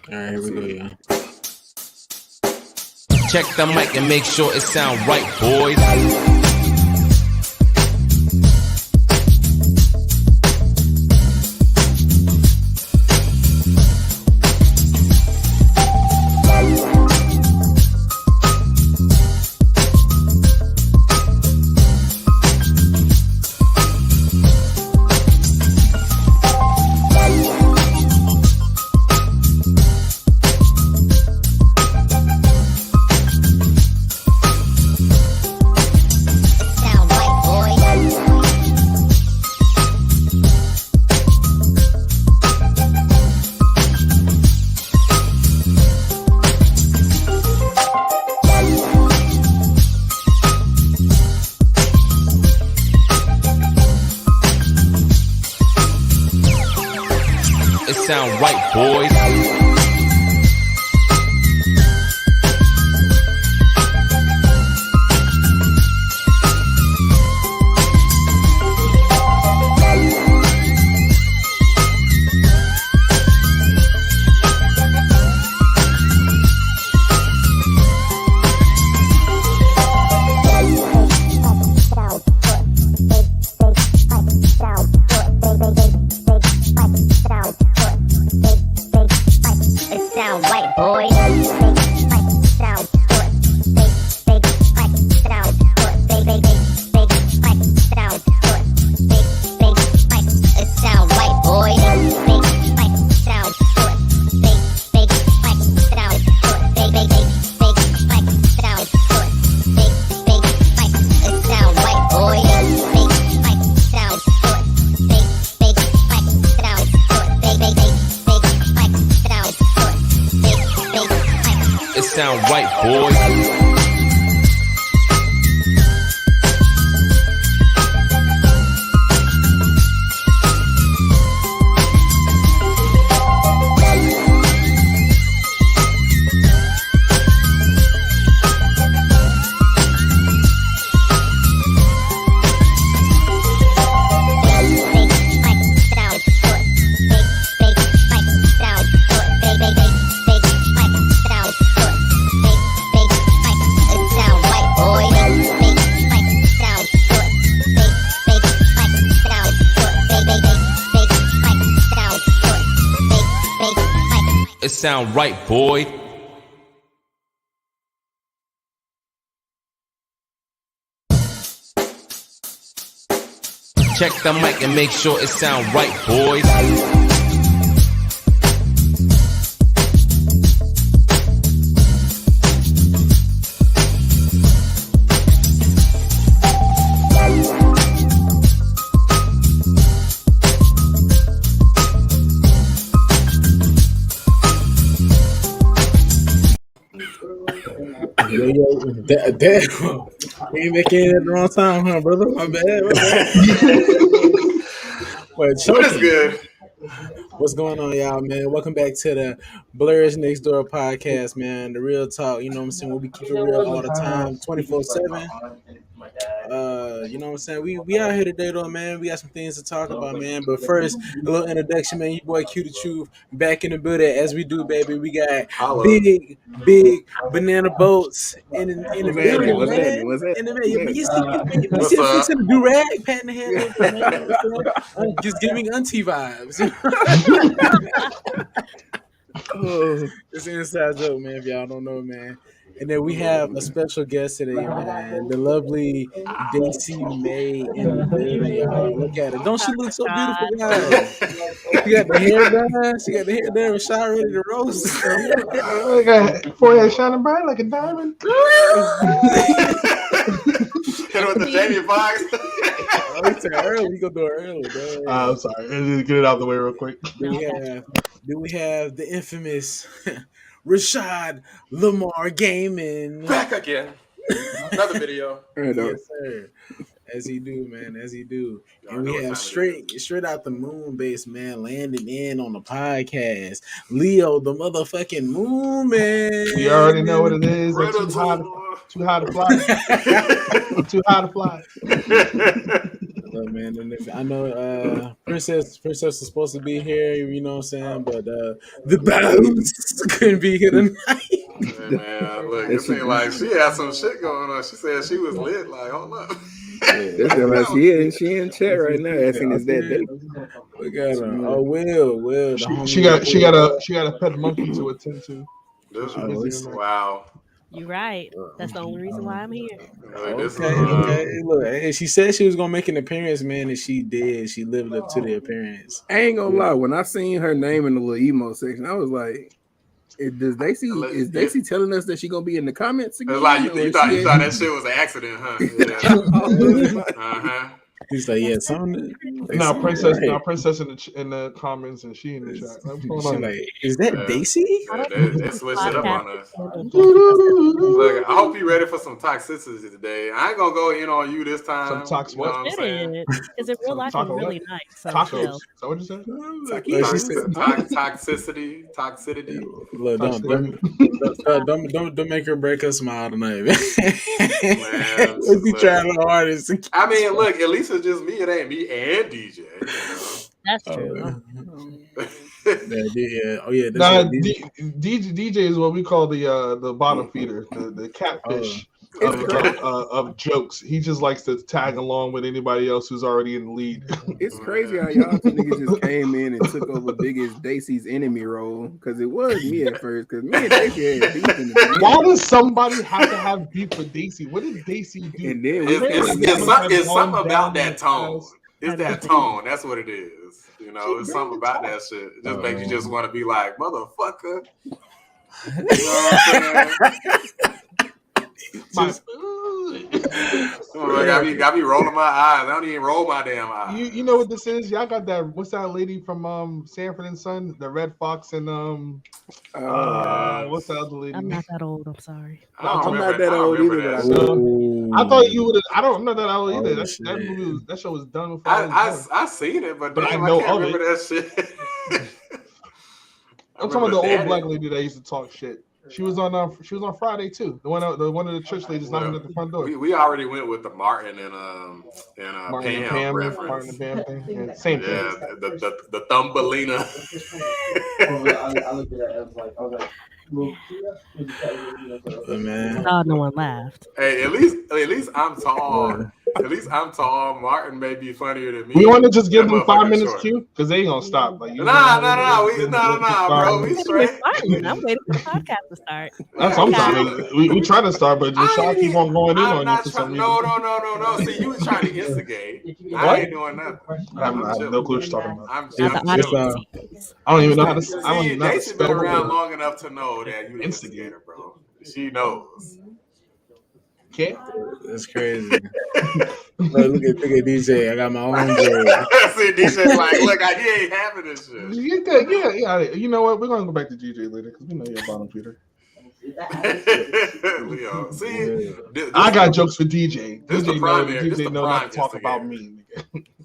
All right, here we go, y'all. Check the mic and make sure it sound right, boys. It sound right, boys. Sound right, boys. It sound right, boy. Check the mic and make sure it sound right, boys. Damn. We ain't making it at the wrong time, huh, brother? My bad. What is good? What's going on, y'all, man? Welcome back to the Blurs Next Door podcast, man. The real talk, you know what I'm saying? We keep it real all the time, 24/7. You know what I'm saying? We out here today, though, man. We got some things to talk about, man. But first, a little introduction, man. Your boy Q the Truth back in the building as we do, baby. We got big banana boats in the building, man. What's that? In the building. You see the face in the do-rag, patting the hand. Just giving auntie vibes. It's an inside joke, man, if y'all don't know, man. And then we have a special guest today, man. The lovely Daisy May in the building, y'all. Look at her. Don't she look so beautiful, guys? She got the hair done. She got the hair done. Rashad ready to roast. I got forehead shining bright like a diamond. Hit it with the Jamie Foxx. It's early. We gonna do it early, bro. I'm sorry. Just get it out the way real quick. Then we have the infamous Rashad Lamar Gaming. Back again. Another video. Yes, sir. As he do, man. As he do. And we have straight out the moon base, man, landing in on the podcast. Leo, the motherfucking moon man. You already know what it is. Too high to fly. I'm too high to fly. Look, man, and I know Princess is supposed to be here, you know what I'm saying, but the bounce couldn't be here tonight. Hey, man, look, it seemed like she had some shit going on. She said she was lit. Like, hold up. That's like she in chat right now asking is that day. Look at her. Oh, Will. She got a pet monkey to attend to. Wow. You're right. That's the only reason why I'm here. Okay. Look, hey, she said she was gonna make an appearance, man, and she did. She lived up to the appearance. I ain't gonna lie. When I seen her name in the little emo section, I was like, "Is Daisy telling us that she gonna be in the comments again?" It's like you thought that shit was an accident, huh? Yeah. He's like, yeah, something. Princess in the comments, and she in the chat. What's going on? Like, is that Daisy? They switched it up on us. Look, I hope you're ready for some toxicity today. I ain't gonna go in on you this time. Some toxic what? Because in real life, I'm really nice. So tacos. So what you say? Toxicity. Look, don't make her break her smile tonight, man. Let's be trying the hardest. I mean, look, at least it's just me. It ain't me and DJ. You know? That's true. DJ is what we call the bottom feeder, the catfish of jokes. He just likes to tag along with anybody else who's already in the lead. It's crazy how y'all two niggas just came in and took over biggest Daisy's enemy role, because it was me at first. Because me and Daisy had beef in the beginning. Why does somebody have to have beef with Daisy? What did Daisy do? And then it's something about that tone. It's that tone. That's what it is. You know, it's something about that shit. It just makes you just want to be like, motherfucker. You know what I'm saying? Got me rolling my eyes. I don't even roll my damn eyes. You know what this is? Y'all got that. What's that lady from Sanford and Son? The Red Fox and what's the other lady? I'm not that old. I'm sorry. I'm not that old either. I thought you would. I'm not that old either. That show was done before. I seen it, but I know can't remember that shit. I'm talking about the old black lady that used to talk shit. She was on Friday too. The one of the church ladies knocking at the front door. We already went with the Martin and Pam reference. Martin and Pam thing. Yeah, same thing. Yeah, the Thumbelina. I Man. Oh, no one laughed. Hey, at least I'm tall. At least I'm tall. Martin may be funnier than me. We want to just give them 5 minutes cue because they ain't gonna stop. Like, nah, bro. We straight. I'm waiting for the podcast to start. That's what I'm saying. We trying to start, but Rashad keep on going in on you for some reason. No. See, you was trying to instigate. I ain't doing nothing. I have no clue what you're talking about. I'm I don't even know how to. I don't even know how to Daisy spell been around it. long enough to know that you instigator, bro. She knows. Okay. That's crazy. Look at DJ. I got my own joke. See, DJ like, look, he ain't having this shit. Yeah. You know what? We're gonna go back to DJ later because we know you're bottom feeder. Leo, see, I got jokes for DJ. DJ know not to talk instigator. about me.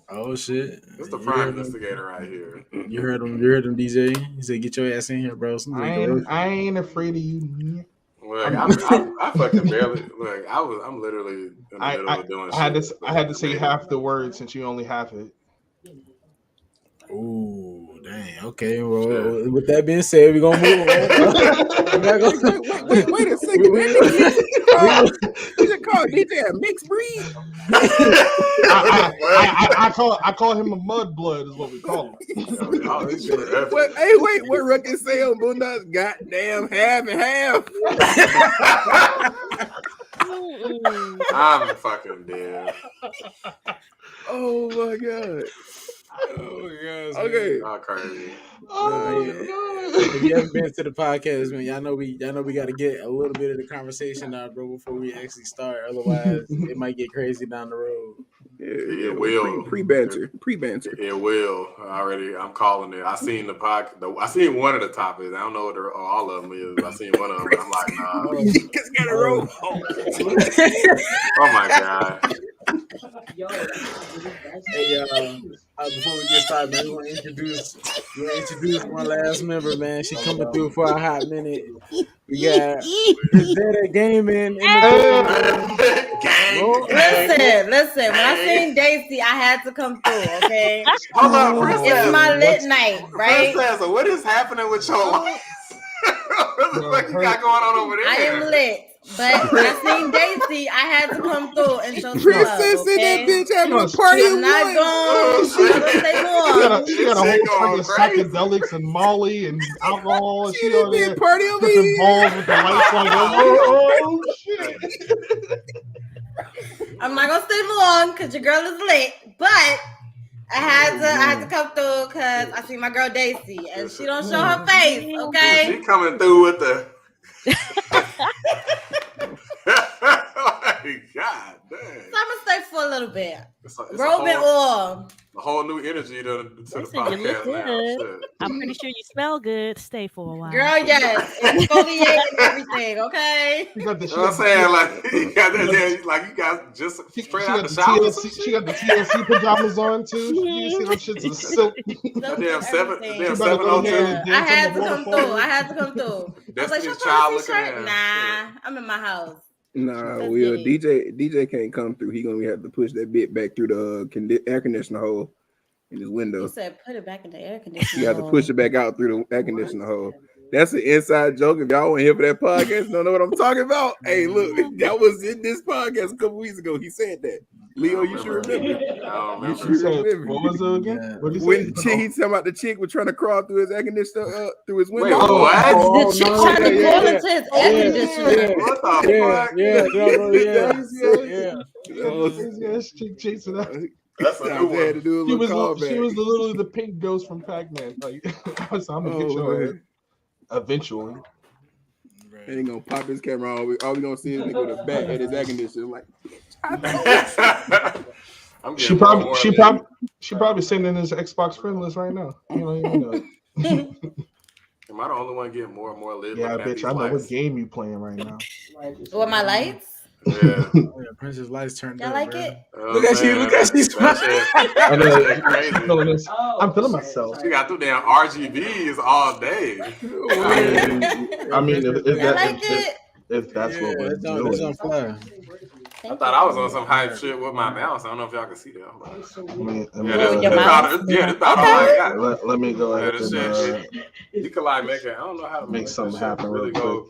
Oh shit! This the prime instigator right here. You heard him, DJ. He said, "Get your ass in here, bro." I ain't afraid of you. Look, I fucking barely. Look, I'm literally in the middle of doing shit. I had to say half the word since you only half it. Ooh, dang. Okay, well, with that being said, we're gonna move on. Wait a second, man. You just call DJ a mixed breed. I call him a mud blood is what we call him. Wait, what Ruckus say on Boondocks? Goddamn, half and half. I'm fucking dead. Oh my god. Oh yes. Okay. Oh, crazy. If you haven't been to the podcast, man, y'all know we got to get a little bit of the conversation out, bro, before we actually start. Otherwise, it might get crazy down the road. It will. Pre-banter. It will. I'm calling it. I seen I seen one of the topics. I don't know what all of them is. I seen one of them. And I'm like, nah. Just got a roll. Oh my god. Hey, before we get started, man, we want to introduce one last member, man. She coming through for a hot minute. We got Better Gaming in the Listen. When I seen Daisy, I had to come through. Okay. Hold on, Princess. It's my lit night, right? Princess, what is happening with your life? What the fuck you got going on over there? I am lit. But when I seen Daisy, I had to come through and show some love. Princess in that bitch having a party. I'm not going to stay long. She got a whole track of psychedelics and Molly and alcohol. And she on there party over cooking balls with the lights on. Oh shit! I'm not gonna stay long because your girl is lit, but I had to come through because I see my girl Daisy and she don't show her face. Okay, she coming through with the. God damn. So I'm gonna stay for a little bit. It's Robin oil. A whole new energy to the podcast now. I'm pretty sure you smell good. Stay for a while. Girl, yes. Exfoliate and everything, okay? You know what I'm saying? Like, you got that there, like, you guys just straight out the shower. She got the TLC pajamas on, too. You see them shits of silk. Damn 702. I had to come through. I was like, Destiny's Child looking shirt? at. Nah, I'm in my house. Nah, Will. DJ can't come through. He gonna have to push that bit back through the air conditioner hole in his window. You said put it back in the air conditioner. You have to push it back out through the air conditioner hole. That's an inside joke. If y'all want to hear for that podcast, don't know what I'm talking about. Hey, look, that was in this podcast a couple weeks ago. He said that. Leo, you should remember. You should remember. What was it again? What did when he's talking about the chick was trying to crawl through his air conditioner, through his window. Wait, what? The chick trying to crawl into his air conditioner. What the fuck? Chick chasing out. That's a new one. She was literally the pink ghost from Pac-Man. Like, I'm gonna get your eventually. He ain't gonna pop his camera. All we gonna see is nigga with a bat at his air conditioner. Like, she probably sending his Xbox friend list right now. You know. Am I the only one getting more and more lit? Yeah, bitch. I know what game you playing right now. What, my lights? Yeah. Princess Lights turned Y'all up. like bro. it? Look at you. Look at you smiling. I'm feeling myself. She got through damn RGBs all day. I mean, if that's what we're That's doing. on fire. I thought I was on some hype shit with my mouse. I don't know if y'all can see that. Let me go ahead and you can like make it. I don't know how to make something happen really quick.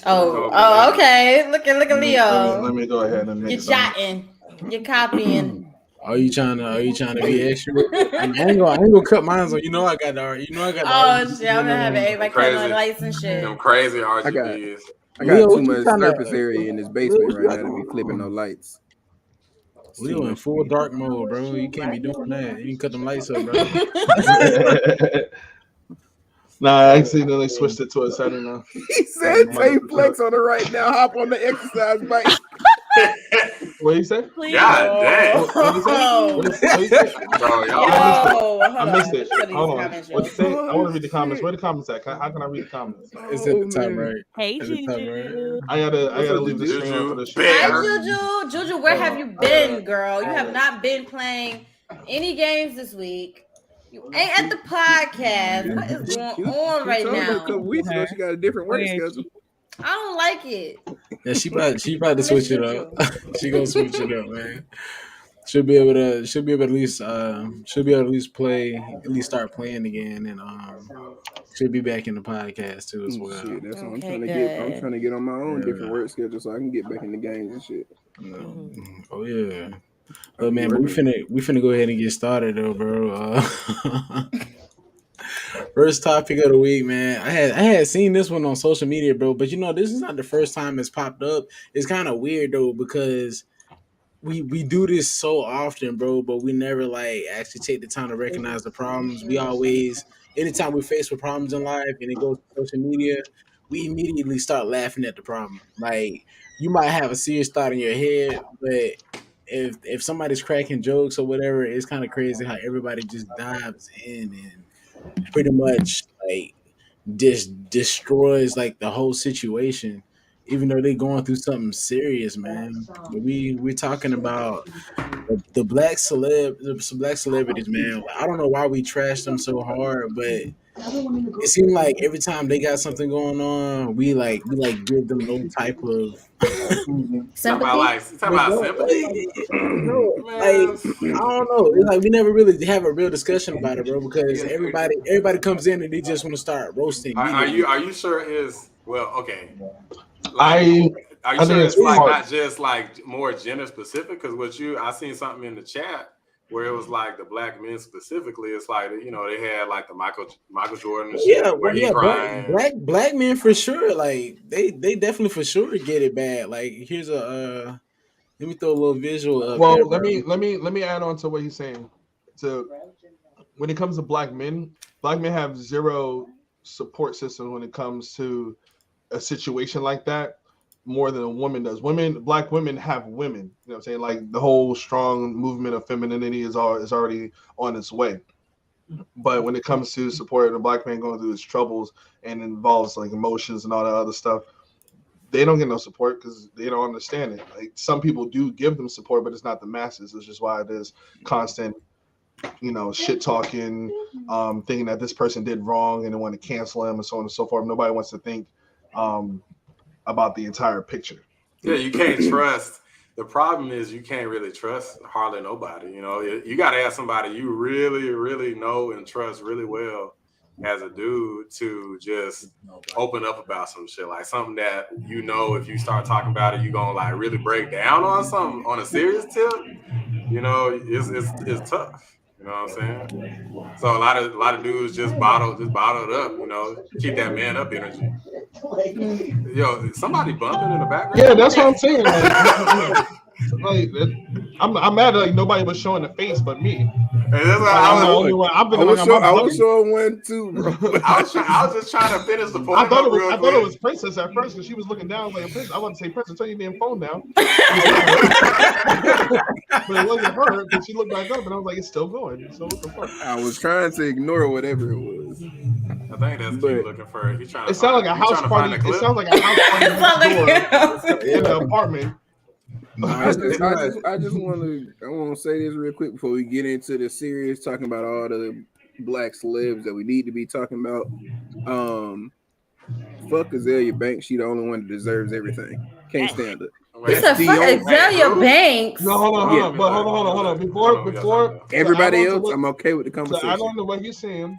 Oh, okay. Look at Leo. Let me go ahead and make You're jotting. You're copying. Are you trying to be extra? I ain't gonna cut mine on. I got the. Oh shit! I'm gonna have everybody cutting on lights and shit. Them crazy RGBs. I got too much surface area in this basement right now to be flipping no lights. Leo in full dark mode, bro. You can't be doing that. You can cut them lights up, bro. Nah, I accidentally switched it to a setting now. He said, "Take flex on the right now. Hop on the exercise bike." What did you say? God damn. What did you say? I missed it. Hold on. Comments, What you say? I want to read the comments. Where the comments at? How can I read the comments? It's at the top, right? Hey, Juju. I gotta leave the stream for the show. Hi, Juju. Where have you been, girl? You have not been playing any games this week. You ain't at the podcast. What is going on right now? A couple weeks ago, she got a different work schedule. I don't like it. Yeah, she about to switch it up. She gonna switch it up, man. She'll be able to at least play, at least start playing again, and she'll be back in the podcast too as well. Shit, that's what I'm trying to get. I'm trying to get on my own different work schedule so I can get back in the games and shit. Oh yeah. Oh man, but we finna go ahead and get started though, bro. First topic of the week, man. I had seen this one on social media, bro, but this is not the first time it's popped up. It's kind of weird though because we do this so often, bro, but we never actually take the time to recognize the problems. We always, anytime we're faced with problems in life and it goes to social media, we immediately start laughing at the problem. Like, you might have a serious thought in your head, but if somebody's cracking jokes or whatever, it's kind of crazy how everybody just dives in and pretty much just destroys the whole situation, even though they're going through something serious, man. We're talking about some black celebrities, man. I don't know why we trash them so hard, but it seemed like every time they got something going on, we give them no type of sympathy. Talk about sympathy. no, Man. I don't know. It's like we never really have a real discussion about it, bro. Because everybody comes in and they just want to start roasting. Are you sure it's okay? Are you sure it's like not just like more gender specific? Because I seen something in the chat where it was like the black men specifically. It's like they had like the Michael Jordan and shit where he crying. Black men for sure. Like they definitely for sure get it bad. Like here's a let me throw a little visual up. Well, there, let me add on to what he's saying. So when it comes to black men have zero support system when it comes to a situation like that, more than a woman does. Black women have women. You know what I'm saying? Like the whole strong movement of femininity is already on its way. But when it comes to supporting a black man going through his troubles and involves like emotions and all that other stuff, they don't get no support because they don't understand it. Like some people do give them support, but it's not the masses. It's just why there's constant, shit talking, thinking that this person did wrong and they want to cancel him and so on and so forth. Nobody wants to think about the entire picture. Yeah, you can't trust. The problem is you can't really trust hardly nobody. You got to have somebody you really, really know and trust really well as a dude to just open up about some shit, like something that if you start talking about it, you're gonna like really break down on something on a serious tip. It's tough. You know what I'm saying? So a lot of dudes just bottled up. Keep that man up energy. Yo, somebody bumping in the background. Yeah, that's what I'm saying. I'm mad that nobody was showing the face but me. Hey, that's I was showing one too, bro. I was just trying to finish the point. I thought it was Princess at first because she was looking down like Princess. I want to say Princess, turn your damn phone down. But it wasn't her because she looked back up and I was like, it's still going. So what the fuck? I was trying to ignore whatever it was. I think that's keep looking for it. It sounds like a house party. It sounds like a house party in the apartment. I just want to say this real quick before we get into the series, talking about all the black celebs that we need to be talking about. Fuck Azalea Banks. She the only one that deserves everything. Can't stand it. You said fuck Azalea Banks. No, hold on. Before everybody else, I'm okay with the conversation. I don't know what you're saying.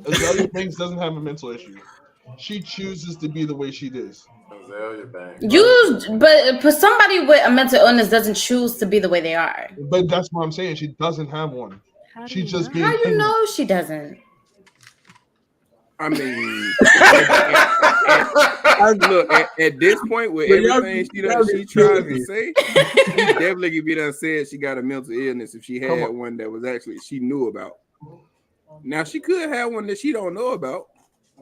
Azalea Banks doesn't have a mental issue. She chooses to be the way she is. But somebody with a mental illness doesn't choose to be the way they are. But that's what I'm saying. She doesn't have one. She just being. How you know she doesn't? I mean, look at this point with everything she tries to say, she definitely could be done said she got a mental illness if she had one that was actually she knew about. Now she could have one that she don't know about.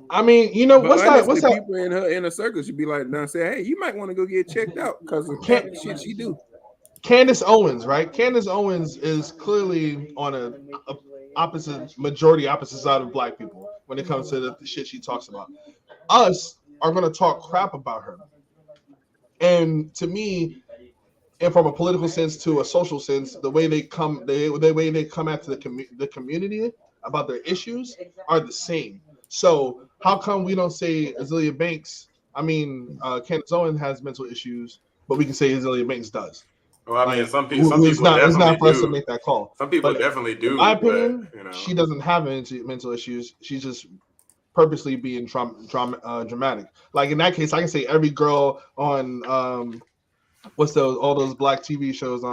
I mean, what's that? People in her inner circle should be like, say, hey, you might want to go get checked out because of the shit she do. Candace Owens, right? Candace Owens is clearly on a majority opposite side of black people when it comes to the shit she talks about. Us are going to talk crap about her. And to me, and from a political sense to a social sense, the way they come at the community about their issues are the same. So how come we don't say Azalea Banks? I mean, Candace Owens has mental issues, but we can say Azalea Banks does. Well, I mean, some people it's not for us to make that call. Some people definitely do. In my opinion, she doesn't have mental issues. She's just purposely being dramatic. Like in that case, I can say every girl on all those black TV shows,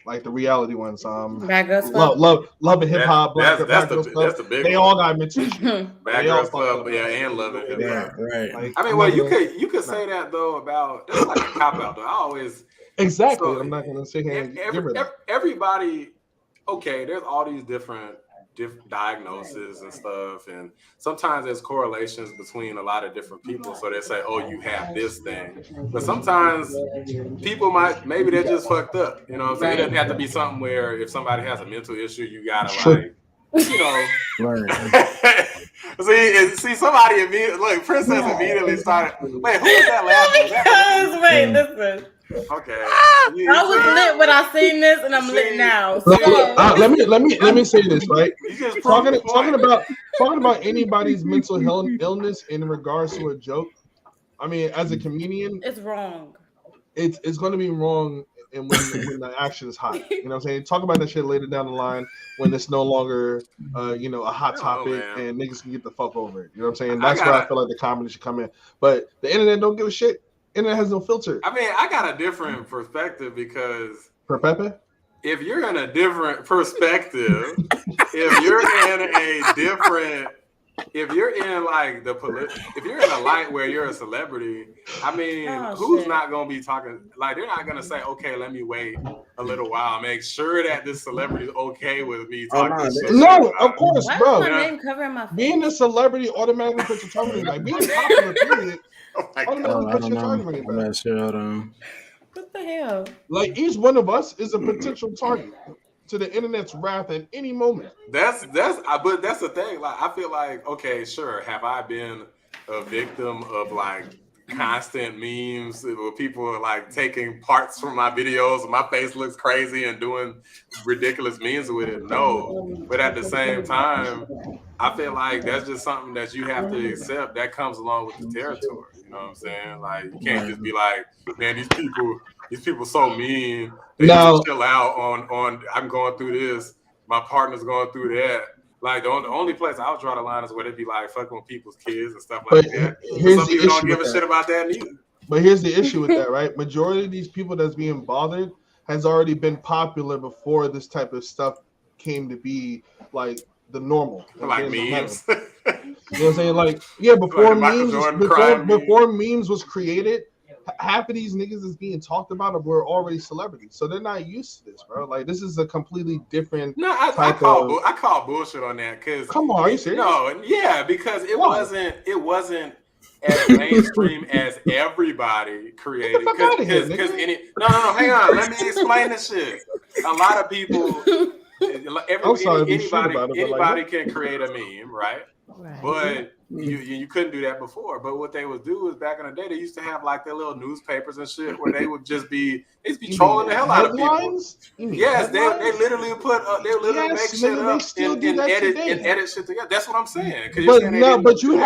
like the reality ones, Bad Girls Club, Love and Hip Hop, that's the big. They all got mental issues. Bad Girls Club, and Love and Hip Hop. Right. Like, I mean, you could say that though about that's like a cop out though. I always exactly. I'm not gonna sit here and give her that. Everybody, okay. There's all these different diagnoses and stuff, and sometimes there's correlations between a lot of different people. So they say, "Oh, you have this thing," but sometimes people maybe they're just fucked up. You know what I'm saying? It doesn't have to be something where if somebody has a mental issue, you gotta see somebody immediately. Look, Princess immediately started. Wait, who was that laughing? Wait, listen. Okay. I was lit when I seen this, and I'm lit now. So. Let me say this, right? You just Talking about anybody's mental health illness in regards to a joke. I mean, as a comedian, it's wrong. It's going to be wrong, and when the action is hot, you know what I'm saying. Talk about that shit later down the line when it's no longer a hot topic and niggas can get the fuck over it. You know what I'm saying? That's where I feel like the comedy should come in. But the internet don't give a shit. Internet has no filter. I mean, I got a different perspective because Pepe? If you're in a different perspective, if you're in like if you're in a light where you're a celebrity, I mean, who's not gonna be talking? Like, they're not gonna say, "Okay, let me wait a little while, make sure that this celebrity is okay with me talking." No, of course, why bro. Is my name covering my face? Being a celebrity automatically puts your target. Like being popular, period. Automatically puts your target. I'm not sure. Hold on. What the hell? Like each one of us is a potential target to the internet's wrath at any moment. But that's the thing. Like, I feel like, okay, sure. Have I been a victim of like constant memes where people are like taking parts from my videos and my face looks crazy and doing ridiculous memes with it? No. But at the same time, I feel like that's just something that you have to accept. That comes along with the territory. You know what I'm saying? Like, you can't just be like, man, these people so mean. They just chill out on I'm going through this. My partner's going through that. Like, the only place I'll draw the line is where they be like fucking with people's kids and stuff like that. Some people don't give a shit about that either. But here's the issue with that, right? Majority of these people that's being bothered has already been popular before this type of stuff came to be like the normal. Like memes. You know what I'm saying? Like, yeah, before memes was created, half of these niggas is being talked about were already celebrities, so they're not used to this, bro. Like, this is a completely different. No, I call bullshit on that because. Come on, are you serious? No, yeah, because it wasn't as mainstream as everybody created. Because hang on, let me explain this shit. A lot of people. Anybody can create a meme, right? But you couldn't do that before. But what they would do is back in the day, they used to have like their little newspapers and shit where they would just be trolling the hell out of people. Yes, they literally make shit up and edit shit together. That's what I'm saying. You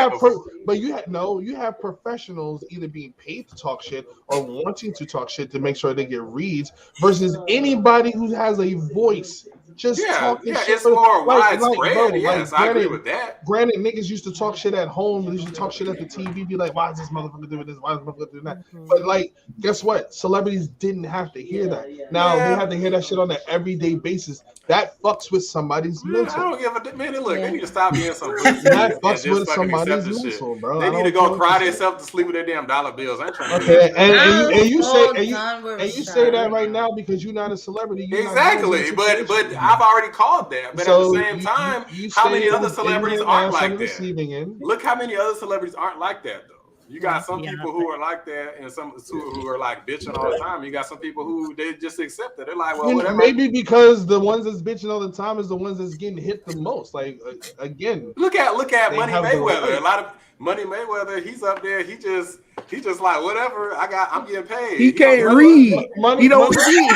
have professionals either being paid to talk shit or wanting to talk shit to make sure they get reads versus anybody who has a voice. Talking shit. It's more widespread. Yes, I agree with that. Granted, niggas used to talk shit at home. They used to talk shit at the TV. Be like, why is this motherfucker doing this? Why is this motherfucker doing that? But like, guess what? Celebrities didn't have to hear that. Now they have to hear that shit on an everyday basis. That fucks with somebody's mental. I don't give a man. Look, they need to stop being some. That fucks with somebody's mental, bro. They need to go cry themselves to sleep with their damn dollar bills. I ain't trying to. Okay, and you say that right now because you're not a celebrity. Exactly, but I've already called that. But so at the same time, how many other celebrities aren't like that? Look how many other celebrities aren't like that, though. You got some people who are like that and some who are like bitching all the time. You got some people who they just accept it. They're like, well, whatever. Maybe because the ones that's bitching all the time is the ones that's getting hit the most. Like, again. Look at Money Mayweather. A lot of Money Mayweather, he's up there. He just like, whatever. I'm getting paid. He can't read. He don't read.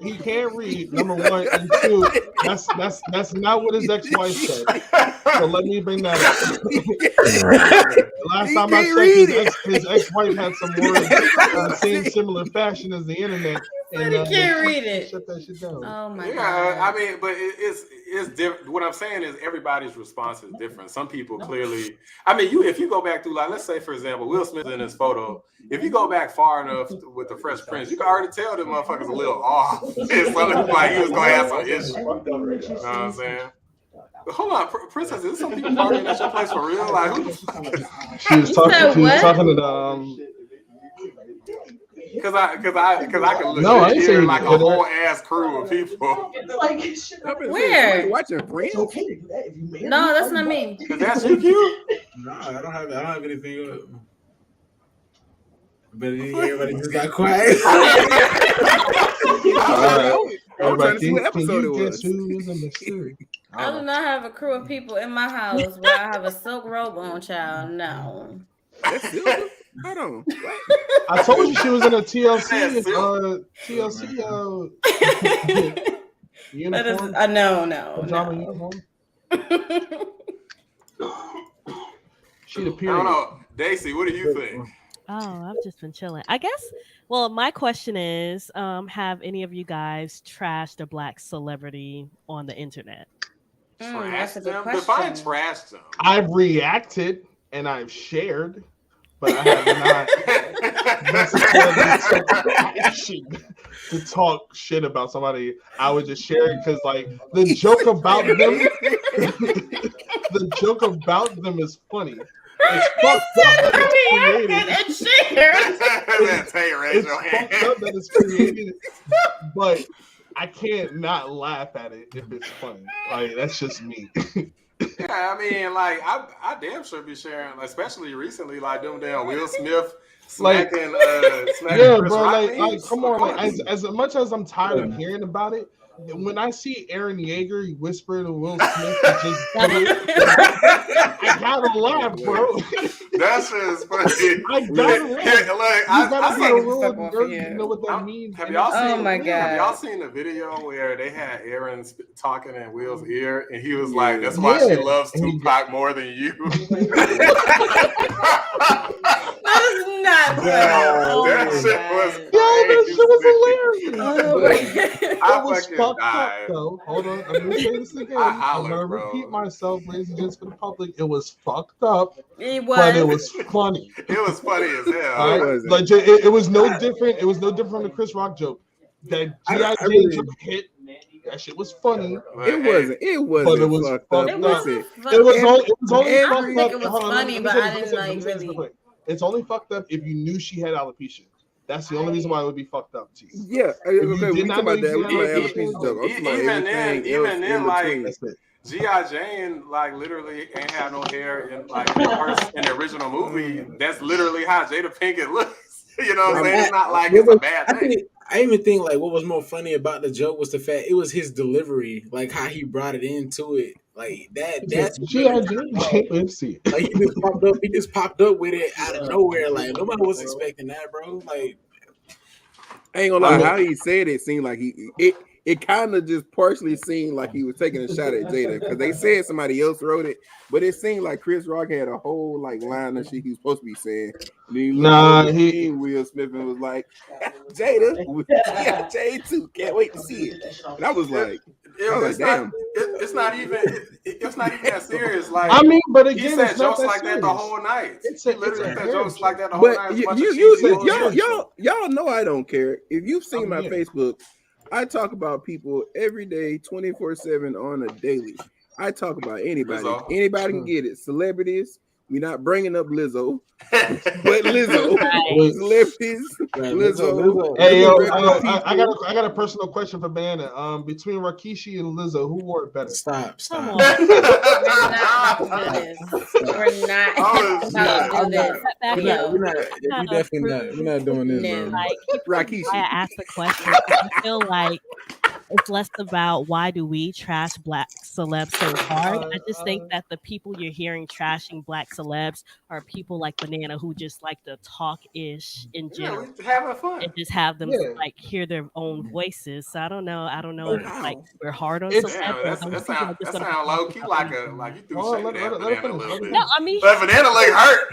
He can't read. Number one, and two, that's not what his ex-wife said. So let me bring that up. Last time I checked, his ex-wife had some words same similar fashion as the internet. And he can't read it. Shut that shit down. Oh my god. I mean, but it's different. What I'm saying is everybody's response is different. Some people clearly. I mean, if you go back through, like, let's say for example, Will Smith in his photo. If you go back far enough with the Fresh Prince, you can already tell the motherfucker's a little off. It's like he was gonna have some issues. You know what I'm saying? But hold on, Princess, is this some people partying at your place for real? Like, who the fuck is... She was talking to the Because I can legit hear like a whole ass crew of people. Where? Watching Friends? No, that's not me. Is that you, Q? No, I don't have anything. But everybody just got quiet. I'm trying to see what episode it was. I do not have a crew of people in my house where I have a silk robe on, child. No. That's silver? Hold on. I told you she was in a TLC uniform. No. Pajama uniform. She'd appear. I don't know. Daisy, what do you think? Oh, I've just been chilling. I guess. Well, my question is, have any of you guys trashed a black celebrity on the internet? That's a good Them? question. Define trash them. I've reacted and I've shared, but I have not necessarily took action to talk shit about somebody. I would just share it because, like, the joke about them, the joke about them is funny. It's fucked up that it's created. It's fucked up that it's created, but I can't not laugh at it if it's funny. Like, that's just me. Yeah, I mean, like, I damn sure be sharing, especially recently, like them damn Will Smith smacking yeah, Chris bro. Rock Like, come on. Like, as much as I'm tired of hearing about it, when I see Aaron Yeager whisper to Will Smith, I gotta laugh, bro. That shit is funny. I gotta laugh. I gotta be a real off nerd here. to know what that means. Have y'all seen? Oh my God. Have y'all seen the video where they had Aaron talking in Will's ear, and he was like, "That's why she loves Tupac more than you." That is not That shit was hilarious. I It was fucking fucked died. up, though. Hold on, I'm gonna say this again. I I'm hollered, gonna bro. repeat myself, ladies and gents, for the public. It was fucked up, It but it was. was funny. It was funny as hell. All right? Like, it was no different. It was no different from the Chris Rock joke. That G.I. Jane joke hit. That shit was funny. It wasn't. But it was fucked fucked up. up. Listen, It was only I fucked think up. it was Hold on, funny, let me but say I this, didn't let me like say this really. real quick. It's only fucked up if you knew she had alopecia. That's the only reason why it would be fucked up to you. Yeah, okay, we talking about that. We talking about know alopecia joke. I'm talking about Even everything then, else in like, between. That's it. G.I. Jane, like, literally ain't have no hair in the original movie. That's literally how Jada Pinkett looks. You know what I'm saying? It's not like it's a bad thing. I even think, like, what was more funny about the joke was the fact it was his delivery, like how he brought it into it, like that. That's G.I. Jane. Let's see. like he just popped up with it out of nowhere. Like nobody was expecting that, bro. Like, I ain't gonna lie, how he said it seemed like it kind of just partially seemed like he was taking a shot at Jada because they said somebody else wrote it, but it seemed like Chris Rock had a whole like line of shit he was supposed to be saying. And he Will Smith and was like, Jada, yeah, Jada too. Can't wait to see it. And I was like, damn. It's not even that serious. Like, I mean, but again, he said it's not jokes that like serious. that the whole night. He literally said jokes like that the whole But night. y'all know I don't care. If you've seen my Facebook, I talk about people every day, 24/7 on a daily. I talk about anybody. Lizzo. Anybody can get it. Celebrities. We're not bringing up Lizzo, but Lizzo. Celebrities. Lizzo. Hey, yo, I got a personal question for Banana. Between Rikishi and Lizzo, who wore it better? Stop. We're not about to do this. We're not about to do this. We're not doing this, bro. Like, Rikishi. I asked the question. I feel like it's less about why do we trash black celebs so hard. I just think that the people you're hearing trashing black celebs are people like Banana who just like to talk ish in general. Yeah, having fun. And just have them like hear their own voices. So I don't know if like we're hard on celebs. That sound low key like you threw shade at Banana a little bit. No, I mean, but Banana look hurt.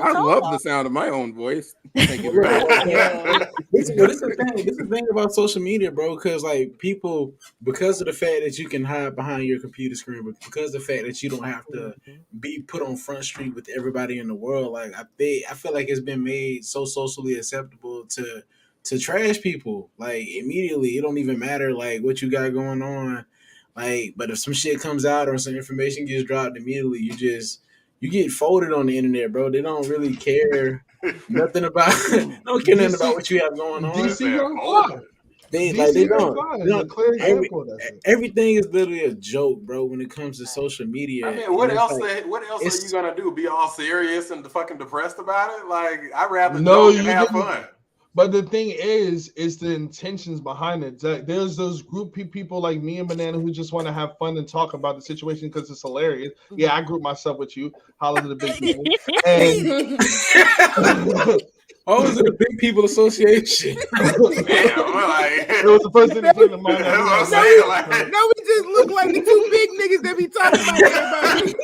I love the sound of my own voice. Take it back. This is the thing about social media, bro. Because like people, because of the fact that you can hide behind your computer screen, but because of the fact that you don't have to be put on Front Street with everybody in the world, like I feel like it's been made so socially acceptable to trash people. Like immediately, it don't even matter like what you got going on. Like, but if some shit comes out or some information gets dropped, immediately you get folded on the internet, bro. They don't really care nothing about nothing about what you have going on. DC don't. They don't. Everything is literally a joke, bro. When it comes to social media, I mean, what else are you gonna do? Be all serious and fucking depressed about it? Like, I'd rather joke and have fun. But the thing is the intentions behind it. There's those group people like me and Banana who just want to have fun and talk about the situation because it's hilarious. Yeah, I group myself with you. Holla to the big people. And Oh, was it the Big People Association? Damn, it was the first thing that came to mind. That's what I'm saying. Like, No, we just look like the two big niggas that be talking about everybody.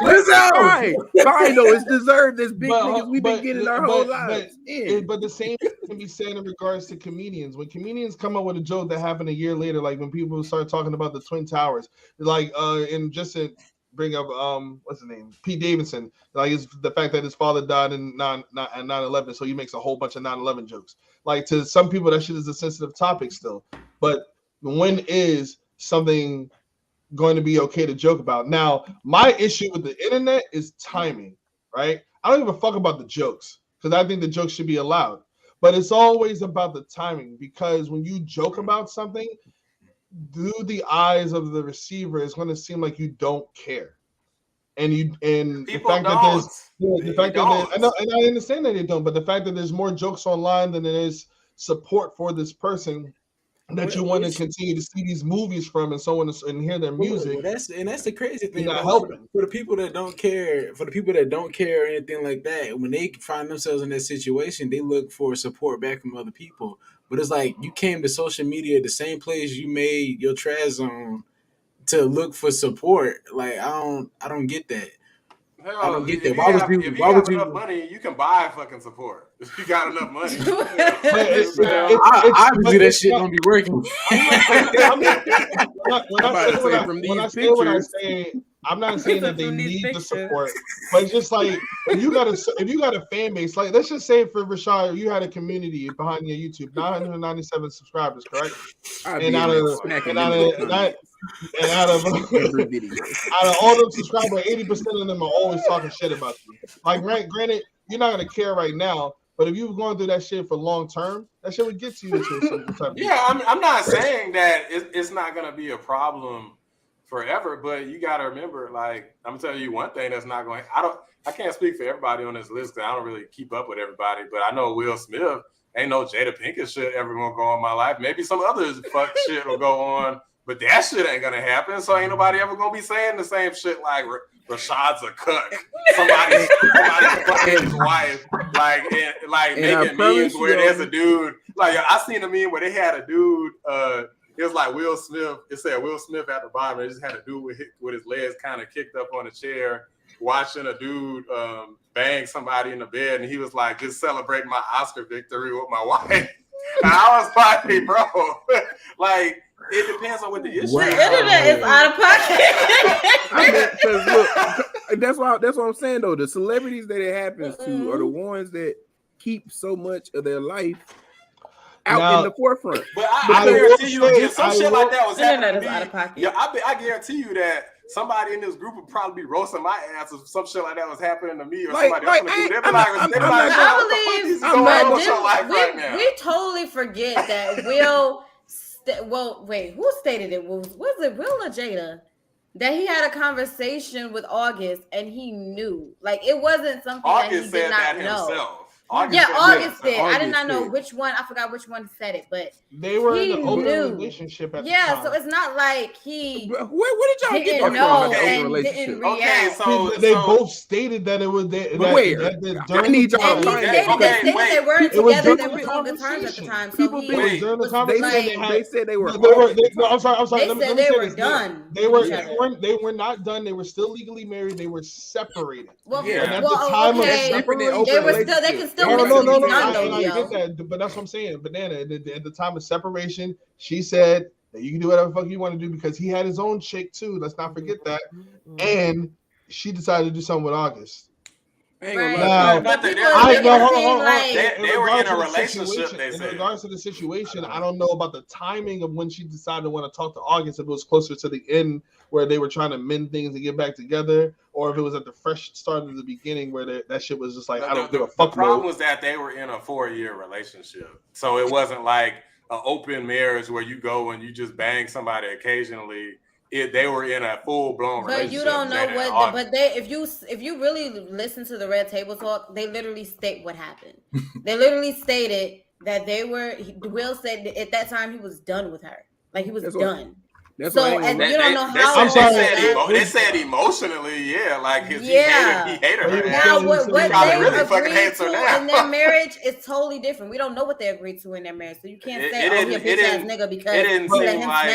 What's up? Fine, though. It's deserved. This big niggas we've been getting our whole lives. But the same can be said in regards to comedians. When comedians come up with a joke that happened a year later, like when people start talking about the Twin Towers, like and just to bring up what's his name, Pete Davidson, like the fact that his father died in 9/11, so he makes a whole bunch of 9/11 jokes. Like to some people, that shit is a sensitive topic still. But when is something going to be okay to joke about? Now, my issue with the internet is timing, right? I don't give a fuck about the jokes because I think the jokes should be allowed. But it's always about the timing because when you joke about something, through the eyes of the receiver, it's going to seem like you don't care. And the fact that I know, and I understand that they don't, but the fact that there's more jokes online than there is support for this person that you want to continue to see these movies from and so on and hear their music. Well, that's the crazy thing. Not helping for the people that don't care, or anything like that. When they find themselves in that situation, they look for support back from other people. But it's like you came to social media, the same place you made your trash zone, to look for support. Like I don't get that. Hell, I don't get that. If Why you have would you? enough money, you can buy fucking support. If you got enough money, obviously that shit don't be working. I'm not saying that they need the support, but it's just like if you got a fan base, like let's just say for Rashad, you had a community behind your YouTube, 997 subscribers, correct? And out of all them subscribers, 80% of them are always talking shit about you. Like, granted, you're not gonna care right now, but if you were going through that shit for long term, that shit would get to you into a certain type of I'm not saying that it's not gonna be a problem forever, but you got to remember, like, I'm gonna tell you one thing that's not going. I can't speak for everybody on this list because I don't really keep up with everybody, but I know Will Smith ain't no Jada Pinkett shit ever gonna go on my life. Maybe some other fuck shit will go on, but that shit ain't gonna happen. So ain't nobody ever gonna be saying the same shit like Rashad's a cuck, somebody's fucking his wife, like making memes where there's a dude. Like I seen a meme where they had a dude. It was like Will Smith. It said Will Smith at the bottom. It just had a dude with his legs kind of kicked up on a chair, watching a dude bang somebody in the bed, and he was like, "Just celebrating my Oscar victory with my wife." And I was like, "Hey, bro, like it depends on what the issue is." The internet is out of pocket. Look, that's what I'm saying though. The celebrities that it happens to are the ones that keep so much of their life out in the forefront. But I guarantee you, if some shit like that was happening to me, I guarantee you that somebody in this group would probably be roasting my ass if some shit like that was happening to me or somebody else. We totally forget that Will. Well, wait, who stated it? Was it Will or Jada? That he had a conversation with August and he knew. Like it wasn't something August that he did not know. Himself. August did. I did not know which one. I forgot which one said it, but they were in an open relationship at the time. So it's not like he. Where did y'all get that from? And didn't react. They both stated that it was. I need y'all. They stated they weren't together. They were on good terms at the time. So they said they were. I'm sorry. They said they were done. They were not done. They were still legally married. They were separated. Well, at the time of separating. They can still no. I get that, but that's what I'm saying. Banana at the time of separation, she said that you can do whatever the fuck you want to do because he had his own chick too. Let's not forget that. And she decided to do something with August. They were in a relationship. In regards to the situation, I don't know about the timing of when she decided to want to talk to August. If it was closer to the end where they were trying to mend things and get back together, or if it was at the fresh start of the beginning where that shit was just like, I don't give a fuck. The problem was that they were in a 4-year relationship, so it wasn't like an open marriage where you go and you just bang somebody occasionally. They were in a full-blown relationship. But you don't know what. But if you really listen to the Red Table Talk, they literally state what happened. They literally stated that Will said that at that time he was done with her. Like he was done. That's so and you don't know how. They said emotionally, yeah, like he hated her. Now what they really fucking hates her now. in their marriage is totally different. We don't know what they agreed to in their marriage, so you can't say he a bitch ass nigga because it didn't seem like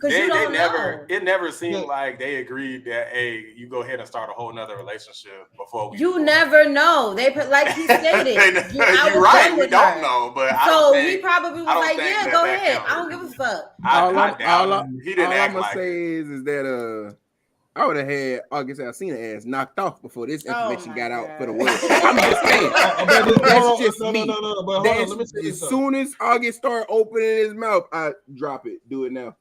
you don't know. It never seemed like they agreed that you go ahead and start a whole nother relationship before we. You never know. They like he stated. You're right. We don't know, but so he probably was like, yeah, go ahead. I don't give a fuck. I doubt All I'm gonna say is that I would have had August Alsina ass knocked off before this information got out for the world. I'm just saying. That's just me. As soon as August start opening his mouth, I drop it. Do it now.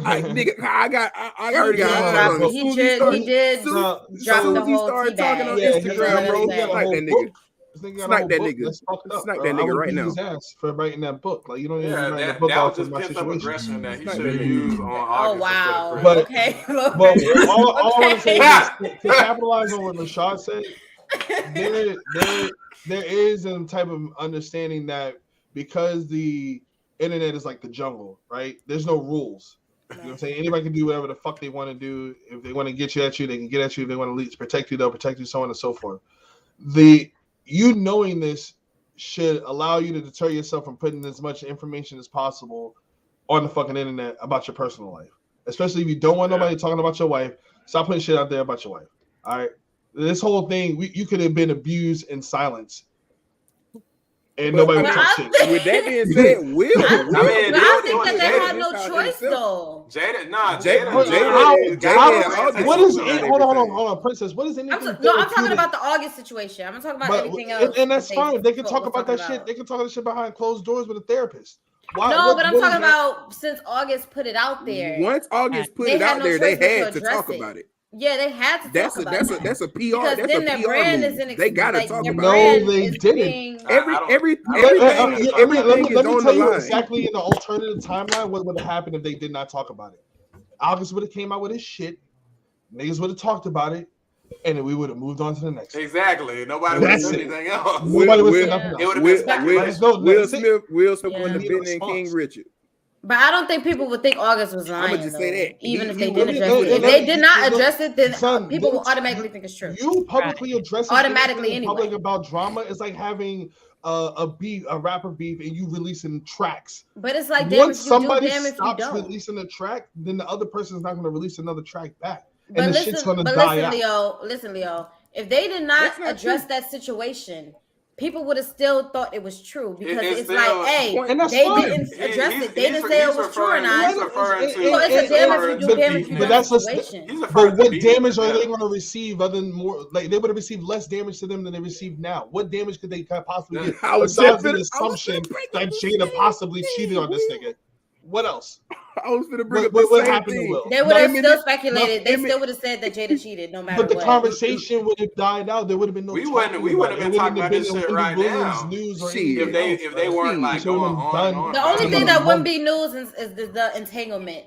I already got. He did drop the whole started talking on Instagram, bro. Like that nigga. Snipe that nigga. Snipe that nigga right now. His ass for writing that book. Like you don't even write that the book was just pent up aggression that he should have used on August. Oh wow. But okay. But all I want to say is to capitalize on what Rashad said, there is a type of understanding that because the internet is like the jungle, right? There's no rules. You know what I'm saying? Anybody can do whatever the fuck they want to do. If they want to get at you, they can get at you. If they want to protect you, they'll protect you, so on and so forth. You knowing this should allow you to deter yourself from putting as much information as possible on the fucking internet about your personal life. Especially if you don't want nobody talking about your wife, stop putting shit out there about your wife. All right? This whole thing, you could have been abused in silence. And nobody would talk shit. With that being said, I think that they had no choice though. Jada. What is it? Hold on, Princess. What is anything? I'm talking about the August situation. I'm talking about everything else. And that's fine. They can talk about that shit. They can talk that shit behind closed doors with a therapist. But I'm talking about since August put it out there. Once August put it out there, they had to talk about it. Yeah, they had to talk about it. That's a PR. Because that's then a their PR brand move. isn't. They gotta talk about it. No, they didn't. Everything is Let me on tell the you line. exactly in the alternative timeline what would have happened if they did not talk about it. August would have came out with his shit. Niggas would have talked about it, and then we would have moved on to the next. Exactly. Nobody would have said anything else. Nobody would say nothing else. It would have been speculation. Will Smith won the Ben and King Richard. But I don't think people would think August was lying. I'm gonna just say that. Even if they did address it. If they did not address it, then people will automatically think it's true. You publicly address automatically in public about drama is like having a rapper beef, and you releasing tracks. But it's like once somebody stops releasing a track, then the other person is not going to release another track back, and the shit's going to die out. Listen, Leo. If they did not address that situation, people would have still thought it was true because it's still, like, hey, they didn't address it. They didn't say it was true or not. So it's a damage you do, damage you don't situation. But what damage are they going to receive other than more? Like they would have received less damage to them than they receive now. What damage could they possibly get? Besides the assumption that Jada possibly cheated on this nigga. What else? I was gonna bring up what happened to Will. They would have still speculated. They still would have said that Jada cheated, no matter what. But the conversation would have died out. There would have been no. We wouldn't have been talking about this shit right now. If they weren't like going on. The only thing that wouldn't be news is the entanglement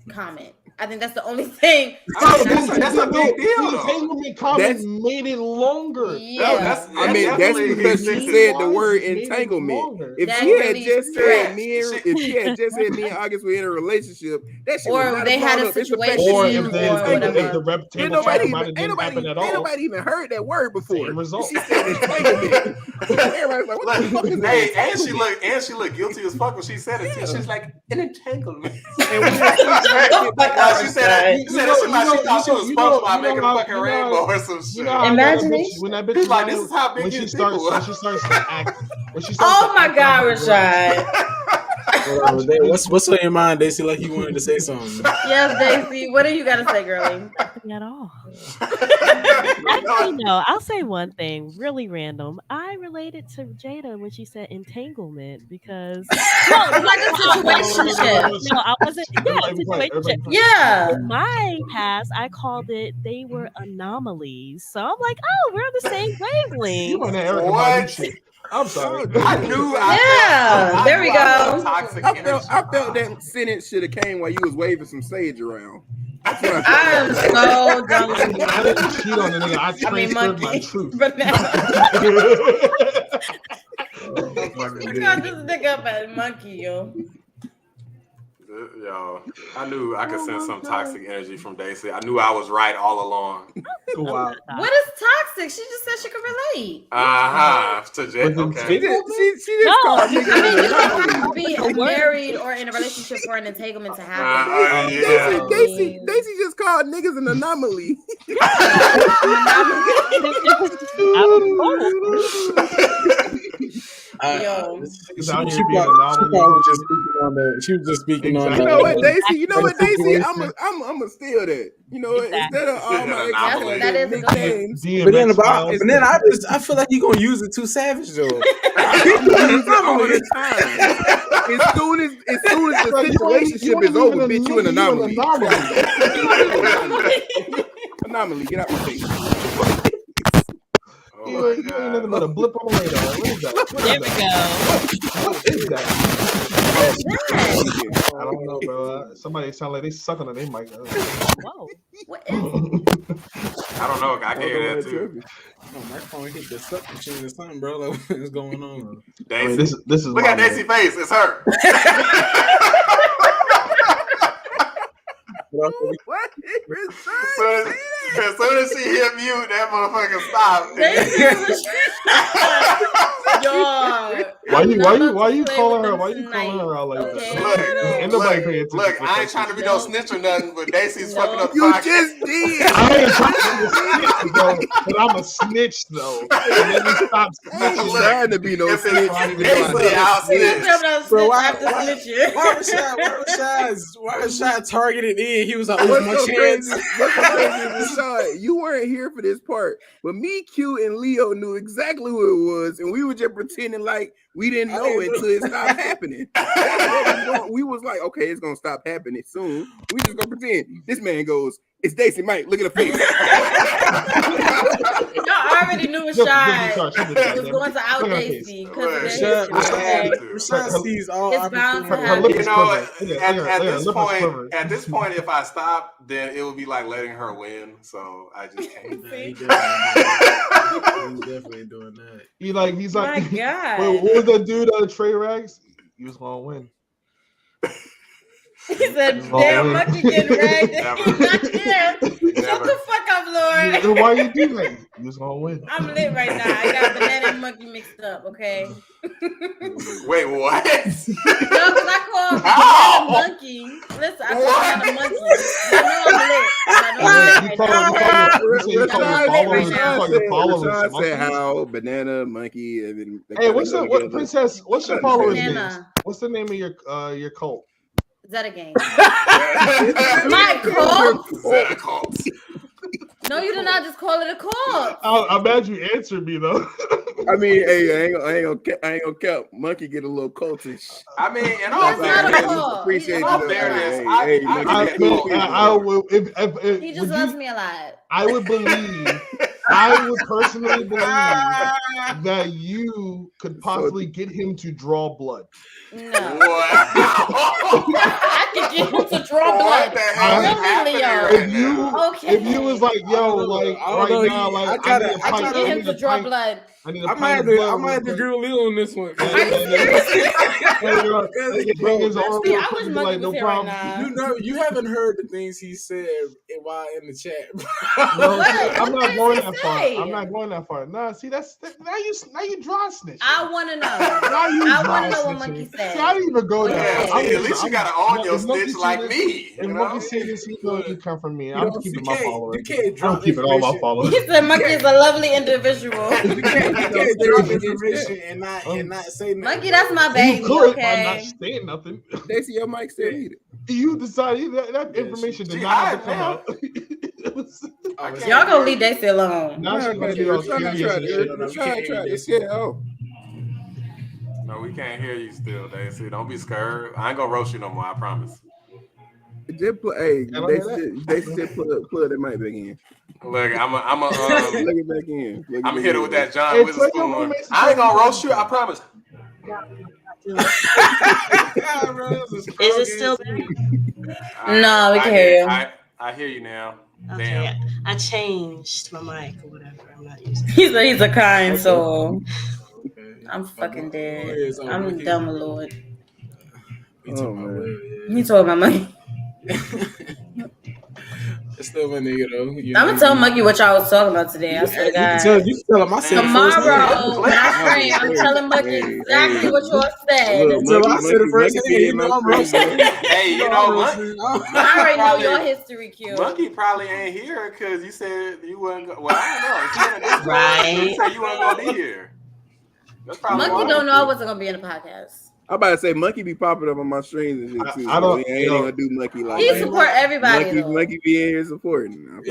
comment. I think that's the only thing. That's a big deal. The entanglement comment made it longer. Yeah. That's because she said the word entanglement. If she had just said me and August were in a relationship, that shit or was they had a situation, or if the rep table talk about it didn't happen at all. Ain't nobody even heard that word before. Same result. She said entanglement. Everybody's like, what the fuck is that? Hey, and she looked guilty as fuck when she said it too. She's like, an entanglement. She said it like she thought she was SpongeBob making a fucking rainbow or some shit. Imagine when that bitch like, this is how big when she starts to act. Oh my God, Rashad. What's on your mind, Daisy? Like you wanted to say something. Yes, Daisy. What do you got to say, girlie? Nothing at all. Actually, no. I'll say one thing, really random. I related to Jada when she said entanglement because it's like a situationship. No, I wasn't. Yeah, situationship. Yeah. In my past, I called it they were anomalies. So I'm like, oh, we're on the same wavelength. You want that Erica shit. I'm sorry. I knew. There we go. I felt that sentence should have came while you was waving some sage around. I am so dumb. I didn't cheat on the nigga. I transferred my truth. got this nigga up at monkey, yo. Yo, I knew I could sense some toxic energy from Daisy. I knew I was right all along. Wow. What is toxic? She just said she could relate. To Jay. Okay. She just called You niggas. can be married or in a relationship for an entanglement to happen. Daisy just called niggas an anomaly. She was just speaking on You know what, Daisy? I'ma steal that. You know, instead of all my that is nicknames. But then I feel like you gonna use it too savage though. As soon as the relationship is over, bitch, you an anomaly. Anomaly, get out my face. You ain't nothing but a blip on the radar. What is that? What is that? I don't know, bro. Somebody sound like they sucking on their mic. Whoa. What is it? I don't know. I can hear that too. My phone hit the suck machine or something, bro. Like, what's going on? Daisy. This is look at Daisy's face. It's her. What? As soon as she hit mute, that motherfucker stopped. Why you calling her? Why you calling her out like that? Ain't nobody paying attention. Look, I ain't trying to be no snitch or nothing, but Daisy's fucking up the You podcast. just did. I ain't trying to be a snitch, though, but I'm a snitch though. And then we stop I ain't trying to be no snitch. Bro, why was Shy targeted in? He was like, oh, my chance. What's so crazy, Rashad? You weren't here for this part, but me, Q, and Leo knew exactly who it was, and we were just pretending like we didn't know it until it stopped happening. We was like, okay, it's gonna stop happening soon. We just gonna pretend. This man goes, it's Daisy Mike. Look at her face. Y'all already knew Rashad was going to out Daisy because Rashad sees all it's bound to happen. You know, at this point, if I stop, then it would be like letting her win. So I just can't. He's definitely doing that. He's like, my God. Wait, what was that dude? Trey Rags. He was gonna win. He said, damn monkey getting ragged. He's not here. Shut the fuck up, Lord. Then why you do that? You was gonna win. I'm lit right now. I got banana and monkey mixed up, okay? Wait, what? No, because I call banana monkey. Listen, I call banana monkey. Rashad said how banana monkey. And then hey, what princess? What's your followers' name? What's the name of your cult? Is that a game? My cult? Is that a cult? No, you did not just call it a cult. I'm mad you answered me though. I mean, hey, I ain't gonna count. Monkey get a little cultish. I mean, in all fairness, appreciate you. He just loves me a lot. I would personally believe that you could possibly get him to draw blood. No. I could get him to draw blood. If you was like, yo, like right now, like I gotta get him to draw blood. I might have to agree with Leo on this one. I wish Monkey was here right now. You haven't heard the things he said while in the chat. No, I'm not going that far. I'm not going that far. Nah, see, now you dry snitch. I want to know. I want to know what Monkey said. See, I didn't even go there. At least you gotta own your snitch like me. If Monkey said this, he know you come from me. I'm keeping my followers. I'm keeping all my followers. He said Monkey is a lovely individual. You can't drop information and not say nothing. Monkey, that's my baby. Okay. I'm not saying nothing. They see your mic still needed. You decided that information did not have to come out. Y'all gonna leave Daisy alone. Now she's gonna be all serious and shit. No, we can't hear you still, Daisy. Don't be scared. I ain't gonna roast you no more. I promise. Just put, hey, they said plug that mic back in. Look, I'm plug it back in. I'm gonna hit it with that John Witherspoon. I ain't gonna roast you. I promise. Is it still? No, we can hear you. I hear you now. Okay, Damn. I changed my mic or whatever. I'm not using. He's a kind soul. I'm fucking dead. Is, I'm monkey. dumb, Lord. You talking about Will? He told my money. It's still my nigga though. I'm gonna tell Monkey what y'all was talking about today. I swear to God. You can tell him I said tomorrow when I stream, I'm telling Monkey exactly what y'all said. Until I said it first, you know I'm roasting. Hey, you know, Monkey. I already know your history, Q. Monkey probably ain't here because you said you wasn't. Well, I don't know. Right. You said you wasn't gonna be here. Monkey don't know I wasn't gonna be in the podcast. I'm about to say Monkey be popping up on my streams and shit too. I don't. I ain't gonna do Monkey like He that. support everybody. Monkey be in here supporting. I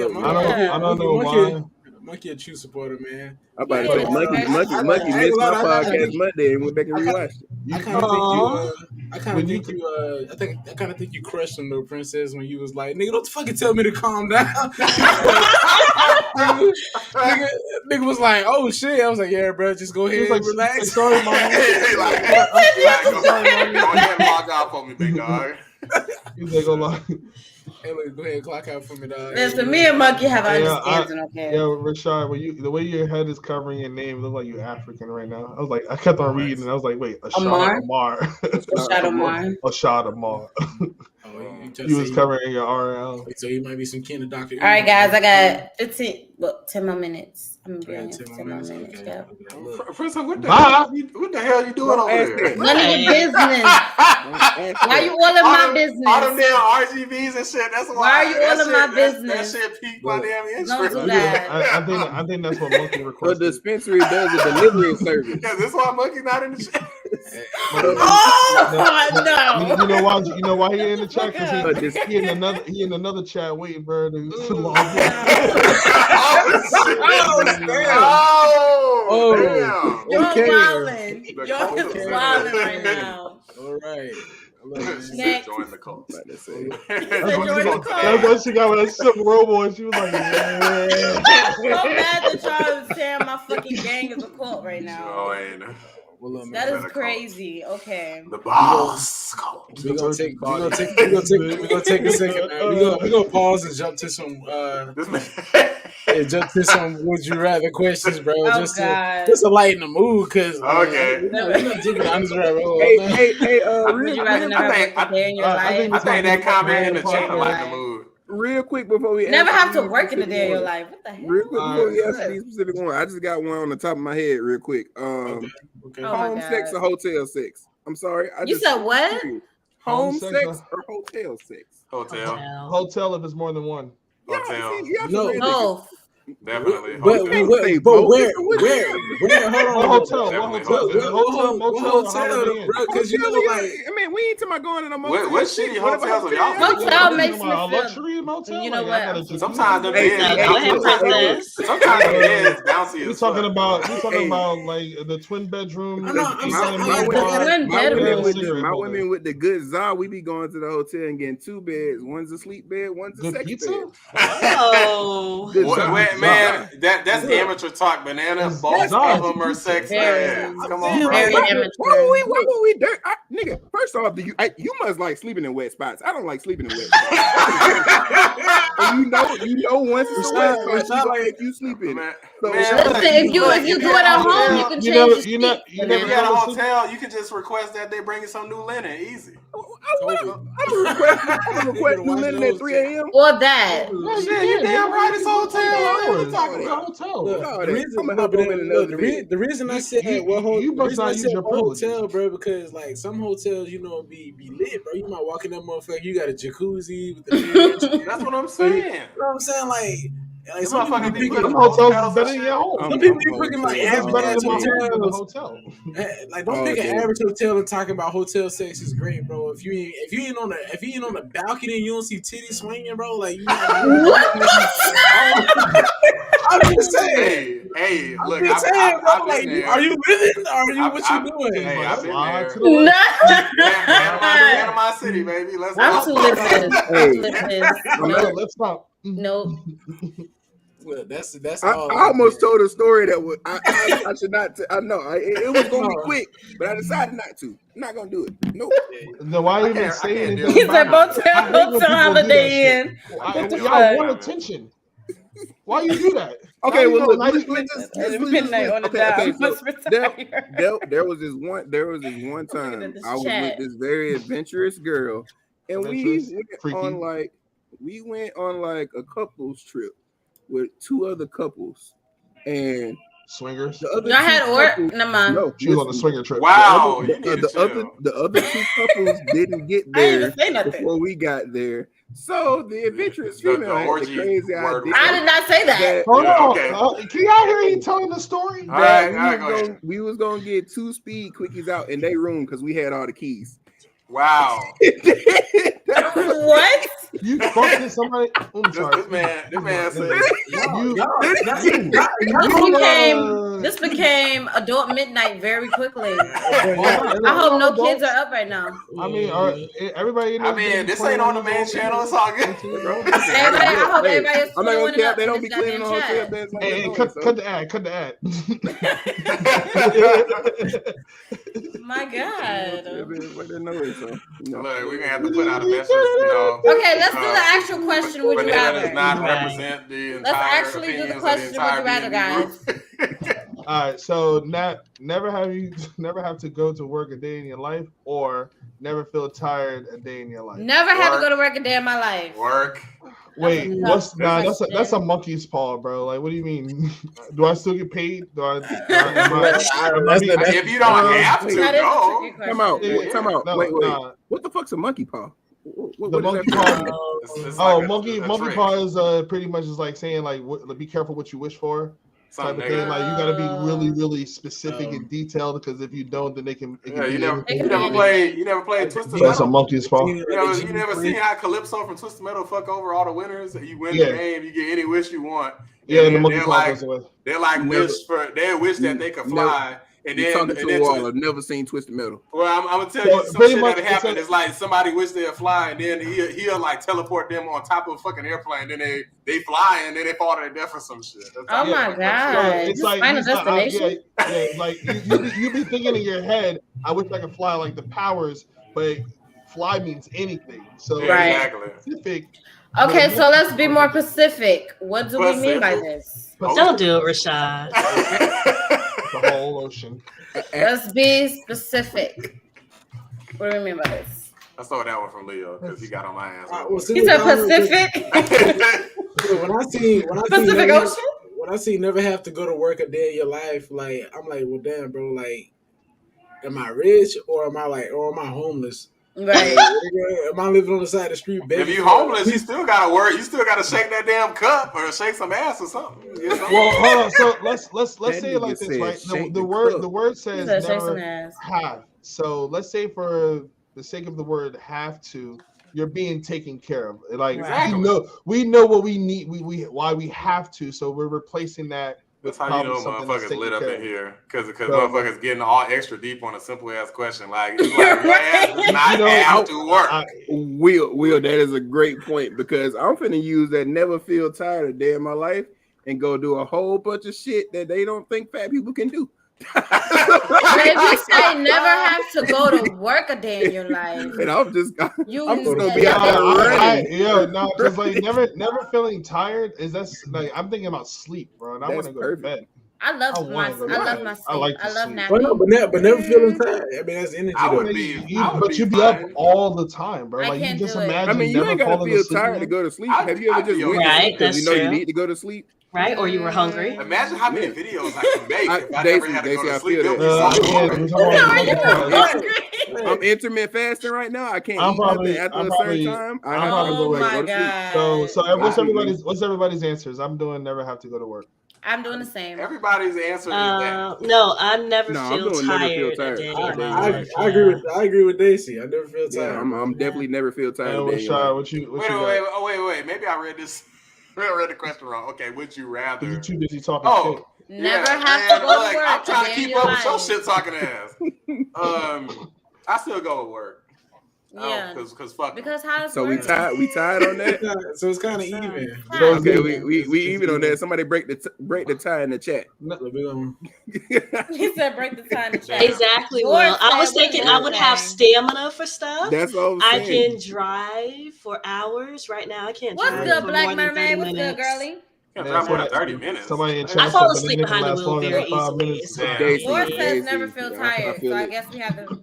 don't know why. Monkey a true supporter, man. I'm about to say Monkey missed my podcast Monday and went back and rewatched it. I kind of think you crushed him though, Princess, when you was like, nigga, don't fucking tell me to calm down. nigga was like, oh shit. I was like, yeah, bro, just go ahead and relax. Sorry, mom. Go ahead and log out for me, big dog. He's like, oh, Hey, look, go ahead, clock out for me, dog. Listen, me and Monkey have understanding, okay? Yeah, Rashad, the way your head is covering your name, it looks like you're African right now. I was like, I kept on reading, and I was like, wait, Ashad Amar. Ashad Amar. You was covering your RL. So you might be some kin of Dr. All right, guys, I got 10 more minutes. I'm gonna be on here for 10 more minutes. Okay. Princess, what the hell you doing over there? None of your business. Why you all in my business? All them damn RGBs and shit. That's why. Why are you all in my business? That shit piqued my damn interest. Don't do that. I think that's what Monkey requested. The dispensary does a delivery service. Yeah, this why Monkey's not in the chat. No. You know why he in the chat? Because he in another chat waiting for her to log in. Damn. You're wildin'. You're just wildin' right now. All right. Next. Join the cult. That's what she got with that simple robo, and she was like, yeah. I'm so mad that y'all is saying my fucking gang is a cult right now. That is crazy. Okay. The boss. We're gonna take a second, man. We're gonna pause and jump to some would you rather questions, bro. Just to lighten the mood, cause okay. Hey, would you rather never have a day in your life? I think that comment in the chat to lighten the mood. Real quick before we never have to work in a day of your life. What the hell? Real quick before we answer these specific ones, I just got one on the top of my head. Real quick, Okay. home sex or hotel sex? I'm sorry. You said what? Home sex or hotel sex? Hotel if it's more than one. Hotel. No. Both. Definitely. But where? Hold on. Hotel, because you know, like, I mean, we ain't talking about going to the motel. What shitty hotels are y'all? Motel makes me feel. Luxury motel. You know what? Sometimes the beds. Sometimes the beds bouncy. You talking about like the twin bedroom? My women with the good za, we be going to the hotel and getting 2 beds. One's a sleep bed, one's a sex bed. Oh. Man, that's amateur talk, banana. Both of them are sex beds. Come on, bro. Why would we dirt? Nigga, first off, you must like sleeping in wet spots. I don't like sleeping in wet spots. And you know once it's wet spot, you sleep in it. So, if you do it at home, you can change you never got a hotel, you can just request that they bring you some new linen. Easy. I'm gonna request new linen at 3 a.m. Or that. You damn right, it's a hotel. It's a hotel. The reason I said hotel, bro, because like some hotels, you know, be lit, bro. You might walk in that motherfucker, you got a jacuzzi with the That's what I'm saying. You know what I'm saying? Like some motherfucker be picking hotels better than your home. Some people be picking like average hotel. Like don't pick an average hotel and talking about hotel sex is great, bro. If you ain't on the balcony and you don't see titties swinging, bro, like you. I'm just saying. Hey, look, I'm just saying, bro. Like, are you living? Are you what you doing? Hey, I've been there. Panama City, baby. Let's go. I'm too lit for this. Let's stop. Nope. Well, that's I all. I almost told a story that I should not. I know it was gonna be quick, but I decided not to. I'm not gonna do it. Nope. Then why even say anything? He said hotel Holiday Inn. Y'all want attention. Why you do that? Okay, well, look, midnight on the dial. There was this one time I was with this very adventurous girl, and we went on like a couples trip with 2 other couples, and swingers. Y'all had Never mind. No, she was on a swinger trip. Wow, the other 2 couples didn't get there before we got there. So the adventurous female had the crazy idea. I did not say that. Hold on. Can y'all hear him telling the story? All right, we was gonna get 2 speed quickies out in their room because we had all the keys. Wow. What? You fucking somebody? I'm sorry. This man said this became adult midnight very quickly. I hope no kids are up right now. I mean, everybody. This ain't on the main channel. It's all good. I hope everybody is. I'm not gonna care. They don't be cleaning the hotel beds. Hey, cut the ad. Cut the ad. My God. Look, we're gonna have to put out a message. Okay, let's do the actual question. Would you rather? Does not represent the entire. Let's actually do the question. Would you rather, guys? All right. So, never have to go to work a day in your life, or never feel tired a day in your life. Never have to go to work a day in my life. Work. Wait, that's a monkey's paw, bro. Like, what do you mean? Do I still get paid? If you don't have to, no. Come out. Wait. What the fuck's a monkey paw? The monkey paw. Monkey paw is pretty much just like saying like, be careful what you wish for. Type of thing. Like, you gotta be really, really specific and detailed, because if you don't, then they can. You never played Twisted Metal. That's a monkey's fault. You never seen how Calypso from Twisted Metal fuck over all the winners? You win the game, you get any wish you want. Yeah, and the monkey paw goes away. They wish that they could fly. And then talking to a wall. I've never seen Twisted Metal. Well, I'm gonna tell you some shit that happened. It's like somebody wish they'd fly, and then he'll like teleport them on top of a fucking airplane. Then they fly, and then they fall to their death or some shit. Oh my God! It's like Final Destination. Like you be thinking in your head, I wish I could fly like the Powers, but fly means anything. So exactly. Specific. Okay, so let's be more specific. What do we mean by this? Don't do it, Rashad. The whole ocean. Let's be specific. What do we mean by this? I saw that one from Leo because he got on my ass. He said Pacific. When I see Pacific Ocean. When I see never have to go to work a day in your life, like I'm like, well, damn, bro, like, am I rich or am I homeless? Right. Am I living on the side of the street? If you homeless, you still gotta work. You still gotta shake that damn cup or shake some ass or something. Well, hold on. So let's say it like this, right? The word says never have. So let's say for the sake of the word have to, you're being taken care of. Like we know what we need. Why we have to. So we're replacing that. That's how you know motherfuckers lit up in here, because motherfuckers getting all extra deep on a simple ass question. Like, it's like your ass does not have to work. Will, that is a great point, because I'm finna use that never feel tired a day in my life and go do a whole bunch of shit that they don't think fat people can do. If you say never have to go to work a day in your life, and I'm just gonna be out there running. Because like never feeling tired is like I'm thinking about sleep, bro, and I want to go to bed. I love my sleep. I love napping. But never feeling tired. I mean, that's energy. But you be up all the time, bro. Like, you just imagine. I mean, you ain't gotta feel tired to go to sleep. Have you ever just went because you know you need to go to sleep? Right, or you were hungry. Imagine how many videos I could make if I never had to go to sleep. I'm intermittent fasting right now. I can't eat nothing after a certain time. I have to go to sleep. So what's everybody's answers? I'm doing never have to go to work. I'm doing the same. Everybody's answer is that. No, I never feel tired. I agree with Daisy. I never feel tired. Yeah, I'm definitely never feel tired. Wait. Maybe I read this. I read the question wrong. Okay, would you rather? You're too busy talking shit. Never have to go to work. I'm trying to keep up with your shit talking ass. I still go with work. Yeah, because fuck. Because how? So we tied on that. So it's kind of even. Okay, we even on that. Somebody break the tie in the chat. He said break the tie in the chat. Exactly. Well, I was thinking I would have stamina for stuff. That's all I can drive for hours. Right now, I can't. What's good, Black Mermaid? What's good, girlie? Can't drive more than 30 minutes. Somebody in I chat fall said asleep bananas behind the last wheel longer very than 5 easily. minutes. So, Daisy, Yours says Daisy, never feel I tired, feel so I it. guess we have to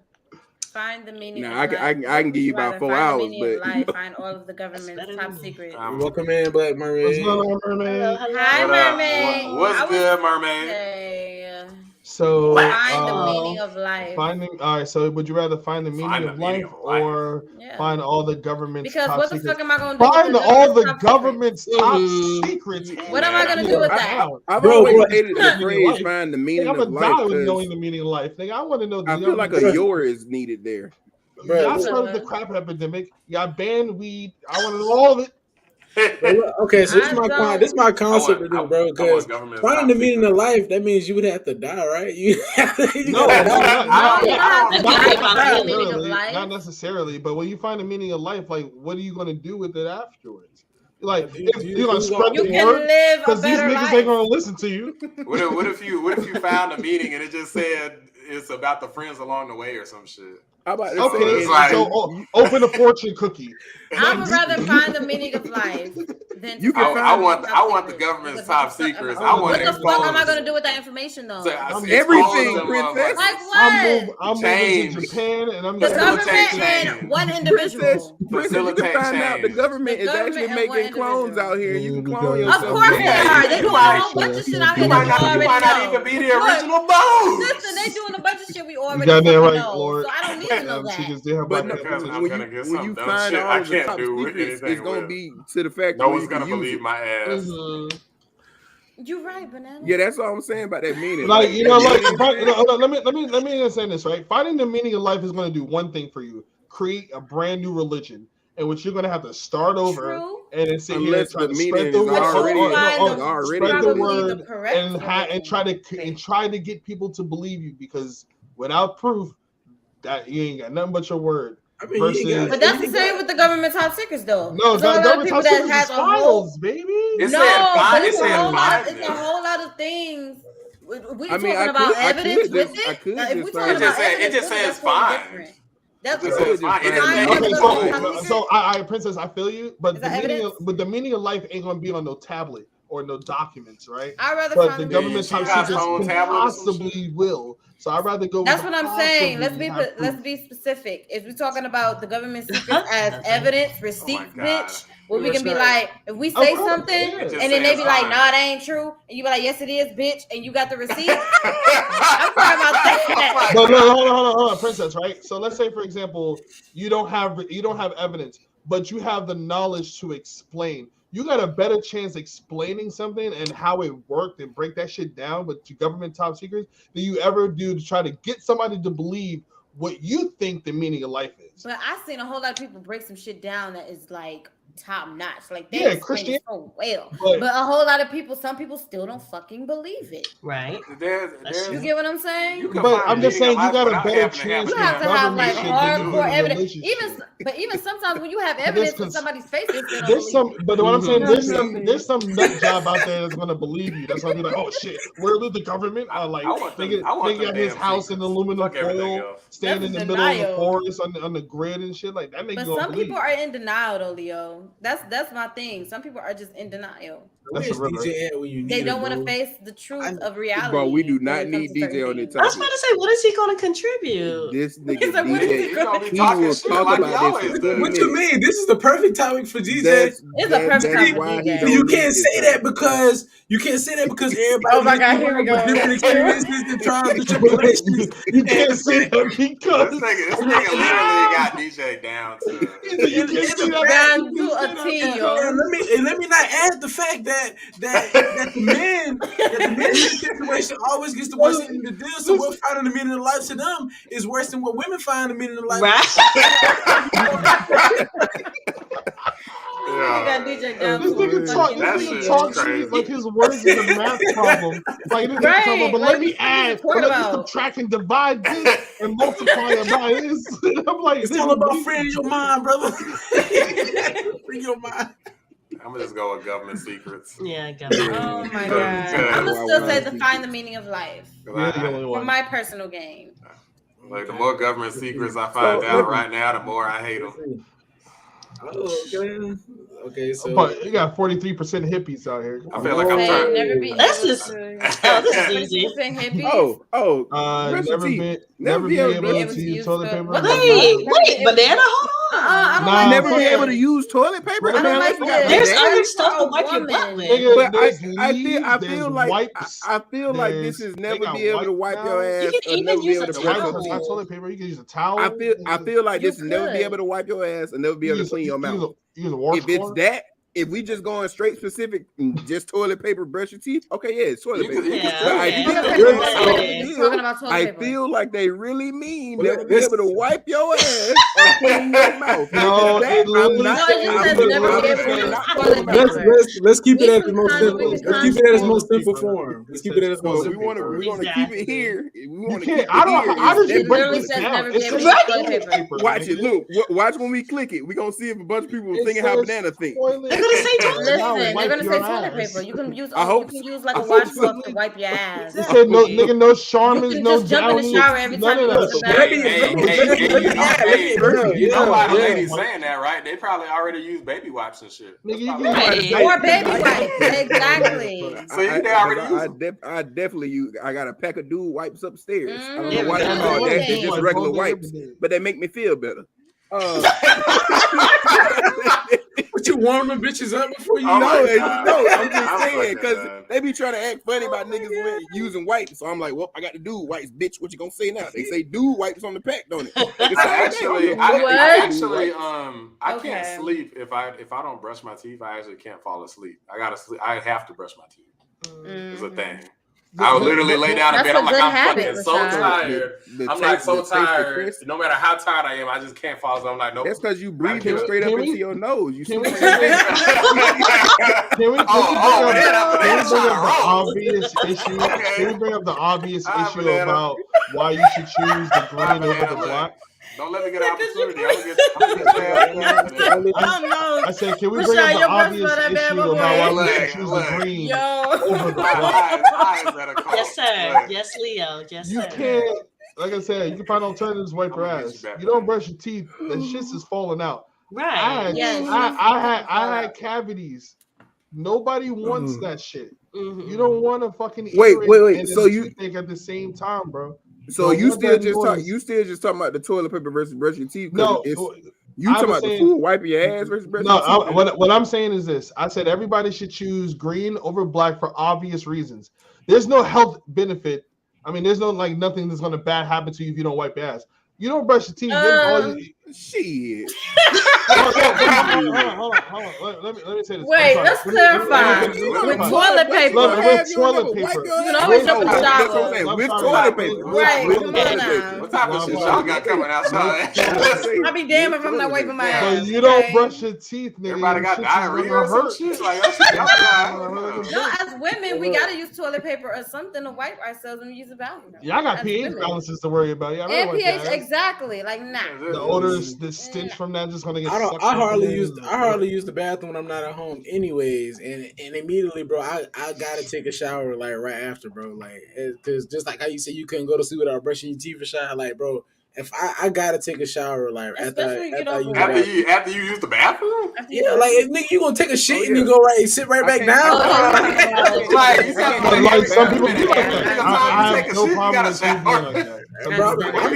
find the meaning Nah, of I life. can give you about 4 find hours, the meaning of but life, find all of the government's better top than me. secrets. Welcome in, Black Mermaid. What's going on, Mermaid? Hello. Hi, What up? Mermaid. What's good, Mermaid? Hey, So find the meaning of life. All right. So would you rather find the meaning of life or find all the government's Because top what the secrets? fuck am I gonna do? Find with all the top government's top Mhm. secrets. What am I gonna do with that? I've Bro, always bro. hated the phrase "find the meaning I'm of gonna life" die with because knowing the meaning of life. Nigga, I want to know. I feel like a your is needed there. Bro, Y'all started the crap epidemic. Y'all banned weed. I want to know all of it. Okay, so this is my concept of this, bro. Because finding the meaning of life, that means you would have to die, right? Not necessarily. But when you find the meaning of life, like, what are you gonna do with it afterwards? Like, you're gonna spread the word because these niggas ain't gonna listen to you. What if you found a meeting and it just said it's about the friends along the way or some shit? How about so open a fortune cookie. I would rather find the meaning of life than you can I want the government's top secrets. I want what the fuck am I gonna do with that information though? Everything, princess. Like what? I'm moving to Japan and I'm the government and one individual. Princess, you can find out the government is actually making clones out here. You can clone yourself. Of course they are. They doing a whole bunch of shit out here that we already might not even be the original bones. Listen, they doing a bunch of shit we already know. Lord. So I don't need to know that. But when you find all the top secrets, it's gonna be to the fact no one's gonna believe my ass. You're right, Banana. Yeah, that's all I'm saying about that meaning. Like, you know, like let me understand this, right? Finding the meaning of life is going to do one thing for you: create a brand new religion, in which you're going to have to start over and then sit here and try to spread the word, and try to get people to believe you, because without proof, that you ain't got nothing but your word. I mean, but that's the same with the government top secrets, though. No, the government top secrets is files, baby. It's a whole lot of things. We talking about evidence with it. If we talking about it just says fine. That's so I Princess, I feel you, but the meaning of life ain't gonna be on no tablet or no documents, right? I'd rather but the government top secrets possibly will. So I'd rather go. That's what I'm saying. Let's be specific. If we're talking about the government secrets as evidence, receipts, bitch, where we can be like, if we say something and then they be like, nah, that ain't true, and you be like, yes, it is, bitch, and you got the receipt. I'm talking about that. But no, hold on, Princess, right? So let's say, for example, you don't have evidence, but you have the knowledge to explain. You got a better chance explaining something and how it worked and break that shit down with your government top secrets than you ever do to try to get somebody to believe what you think the meaning of life is. But I've seen a whole lot of people break some shit down that is like top notch. Like they explain so well. But a whole lot of people, some people still don't fucking believe it. Right. You get what I'm saying? But I'm just saying you got a better chance. You have to have like hardcore evidence. Even sometimes when you have evidence in somebody's face, but what I'm saying, there's some nut job out there that's gonna believe you. That's why I'll be like, oh shit, where did the government? They got his house in aluminum foil, standing in the middle of the forest on the grid and shit like that. But some people are in denial though, Leo. That's my thing. Some people are just in denial. They don't want to face the truth of reality. Bro, we do not need DJ on the topic. I was about to say, what is he going to contribute? This nigga DJ, he will talk about this. What you mean? This is the perfect topic for DJ. It's a perfect topic for DJ. You can't say that because everybody. Oh my God, here we go. Different experiences and trials and tribulations. You can't say that because this nigga literally got DJ down to a T, yo. Let me not add the fact that the men in this situation always gets the worst end of the deal. So what finding the meaning of life to them is worse than what women find the meaning of life. This nigga talks like his words is a math problem. Like this nigga but let me add, let me subtract and divide this and multiply it by this. I'm like, it's all about freeing your mind, brother. Free your mind. I'm gonna just go with government secrets. Yeah, government. Oh my God. I'm gonna still say to find the meaning of life. For my personal gain. Like the more government secrets I find out right now, the more I hate them. Oh, okay. Okay, so But you got 43% hippies out here. I feel like I'm Say trying. never be This able is- to. Oh, this is easy. 40% hippies. Brush your teeth. Never be able to use toilet paper. What the Wait, fuck? wait, banana, hold on. I don't Nah, like Never this. be able to use toilet paper. I I don't like we got this. There's bidets. other That's stuff to a wipe your butt woman. with. Nigga, But there's I leaves, feel there's like wipes, I feel like this is they never got be able to wipe your towels. You ass can or even never be use able a to The brush wipes your are teeth. not toilet paper. You can use a towel. I feel like You this is never be could. able to wipe your ass and never be able to clean your mouth. Use a If washcloth. it's that, if we just going straight specific, just toilet paper, brush your teeth. Okay, yeah, it's toilet paper. Yeah, But I okay. feel- Okay. Talking about toilet I paper. feel like they really mean Well, never be able to wipe your ass or clean your mouth. No, That, it literally I'm not. No, it just I'm says not- never I'm be able to saying use not toilet talking about paper. that. let's keep it We at can its most conjure- simple. we can Let's keep it at its conjure- most simple form. Let's keep it at its most We simple want to. form. We want to keep it Exactly. here. We You want to can't. keep it I don't. here. How did you It break literally this says down? never It be able says to use toilet paper. Watch it. Look. Watch when we click it. We gonna see if a bunch of people It thinking how says banana think. toilet They're gonna say paper, toilet not Listen, they're wipe gonna say your toilet ass. paper. You can use. I You hope can so. use like I a hope so. washcloth to wipe your ass. It said no, Okay. nigga, no Charmans, You can no just jump in the Downies, shower every none time of you that go to stuff. bed. You know why the Yeah. ladies saying that, right? They probably already use baby wipes and shit. Nigga, you That's can probably use why Right. they Or say baby wipes. Exactly. So they already use them. I definitely use. I got a pack of dude wipes upstairs. I don't know There why we they go. call that. They're Same. just regular wipes, but they make me feel better. But you warm them bitches up before you Oh my No, God. no, I'm just I'm saying fucking because done. they be trying to act funny about niggas using wipes. So I'm like, well, I got to do wipes, bitch. What you gonna say now? They say dude wipes on the pack, don't it? I Okay. can't sleep if I don't brush my teeth. I actually can't fall asleep. I gotta sleep. I have to brush my teeth. It's a thing. I would literally lay down in That's bed. I'm a like, good I'm habit, fucking so Rashad. tired. The I'm like taste- so the taste of tired. crisp. No matter how tired I am, I just can't fall. So I'm like, nope. That's because you Can breathing we- straight up can we- into your nose. You Can we see? can we bring up the obvious issue? Okay. Can we bring up the obvious All right, issue banana. about why you should choose the green over the black? Don't let me get an opportunity. I'm gonna get Oh I said, can we Rashad, bring up the your breath obvious smell that bad, issue my about boy. why we Look, should choose the look. green Yo. over the black? Yes, sir. Yes, Leo. Yes, You sir. can't, like I said, you can find alternatives to wipe your I'm gonna get ass. you back, You don't man. brush your teeth, the shit's is falling out. Right. Yes. I had cavities. Nobody wants that shit. Mhm. You don't want to fucking Wait, earring and so a you- toothache at the same time, bro. So Don't you want still that just noise. talking about the toilet paper versus brush your teeth? No, You I talking was about the saying- full wipe your ass versus brush No, your teeth? what I'm saying is this. I said everybody should choose green over black for obvious reasons. There's no health benefit. I mean, there's no like nothing that's gonna bad happen to you if you don't wipe your ass. You don't brush your teeth. Shit. Hold on. Let me say this. Wait, I'm sorry. let's clarify. With toilet paper. With toilet paper. You can always jump in the That's what I'm shower. saying. With I'm toilet sorry. paper. Right, With come on toilet now. paper. What type of shit y'all got coming outside? I'll be damned if I'm not wiping my ass. But you don't okay? brush your teeth, nigga. Everybody Your got shit's diarrhea gonna or some hurt. shit. Like that shit. No, as women, we gotta use toilet paper or something to wipe ourselves when we use the bathroom. Y'all got As pH women. balances to worry about. Y'all And don't wipe your pH, ass. exactly. Like, nah. The odors, the stench from that just gonna get. I sucked hardly up in use there. I hardly use the bathroom when I'm not at home anyways, and immediately, bro, I gotta take a shower like right after, bro, like because just like how you said you couldn't go to sleep without brushing your teeth or shot, like, bro, if I gotta take a shower like Especially when you get I off use of the work. bathroom. After you use the bathroom? Yeah, like if nigga you gonna take a shit and you yeah. go sit right back down. Like, you said, Like some people do like every that. time I you have take a no shit, you problem gotta with people shower. doing like that. Some Bro, people do If like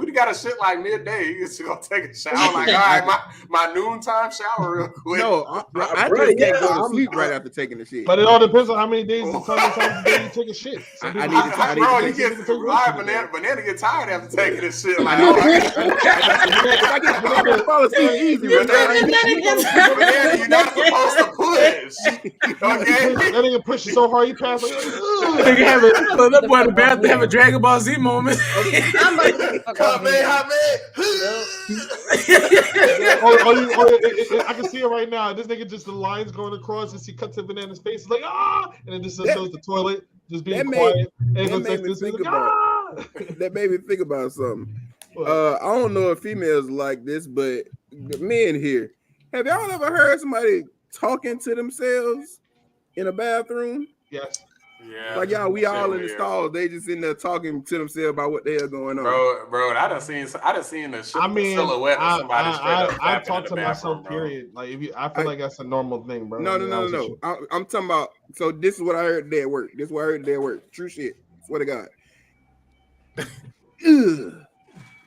you got a shit like midday, you just gonna take a shower. Like, all right, my noontime shower real quick. No, I Bro, just can't yeah, go to I'm- sleep right after taking the shit. But it all depends on how many days the times a day you take a shit. Some I people- need to- I need Bro, to you take get some all right, shit. banana get tired after taking this shit. Like, I oh, I can fall asleep easy. You Right said now. banana, you're not supposed to push. Okay. That nigga pushes so hard he passed. Like, Nigga have that boy in the bathroom have a Dragon Ball Z moment. I'm about to get the fuck out Come of here. I can see it right now. This nigga just the lines going across and he cuts to Banana's face. It's like and it just shows the toilet just being quiet. And it goes next to this, like, That made me think about something. I don't know if females like this, but the men here, have y'all ever heard somebody talking to themselves in a bathroom? Yes. Yeah, Like y'all, we all in the weird. stalls. They just in there talking to themselves about what they are going on. Bro, I done seen the silhouette of somebody straight up. I talk to bathroom, myself. bro. Period. Like I feel like that's a normal thing, bro. No. I'm talking about. So this is what I heard today at work. True shit. Swear to God. Ugh.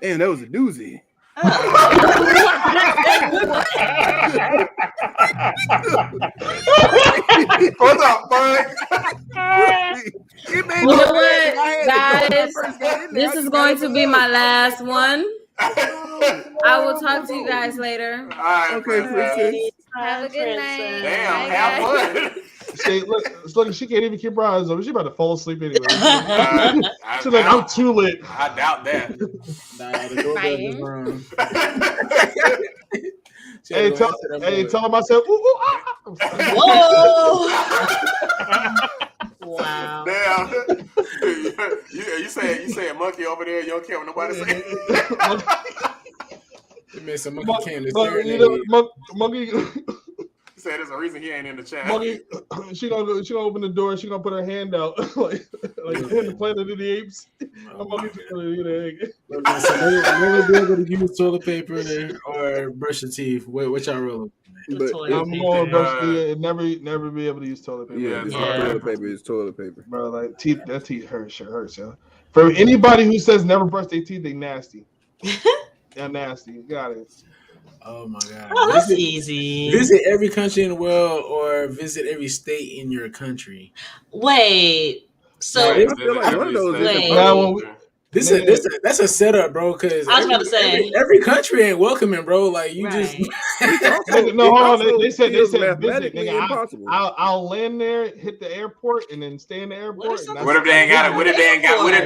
Damn, that was a doozy. What the fuck? You know what, guys? This is going to be my last one. I will talk to you guys later. All right, okay, princess. Have a good night. Damn, have fun. See, look, she can't even keep her eyes open. She about to fall asleep anyway. She's like, I'm too lit. I doubt that. The doorbell just rung. Hey, tell him I said, ooh, ooh, ah. Whoa! Wow. Damn. you say monkey over there. You don't care what nobody say. You made some monkey came to Monkey. He said there's a reason he ain't in the chat. Monkey, she gonna open the door. She gonna put her hand out like in the Planet of the Apes. Monkey's gonna eat an egg. Never be able to use toilet paper or brush your teeth. What y'all rolling? I'm going to never be able to use toilet paper. Yeah. Toilet paper is toilet paper, bro. Like that teeth hurts, yo. For anybody who says never brush their teeth, they nasty. They're nasty. Got it. Oh my god. Oh, that's easy. Visit every country in the world or visit every state in your country. Wait. So I feel like one of those. That's a setup, bro. Because I was about to say every country ain't welcoming, bro. Like you just no. Hold on. They said visit. Impossible. I'll land there, hit the airport, and then stay in the airport. What if they ain't got it? What if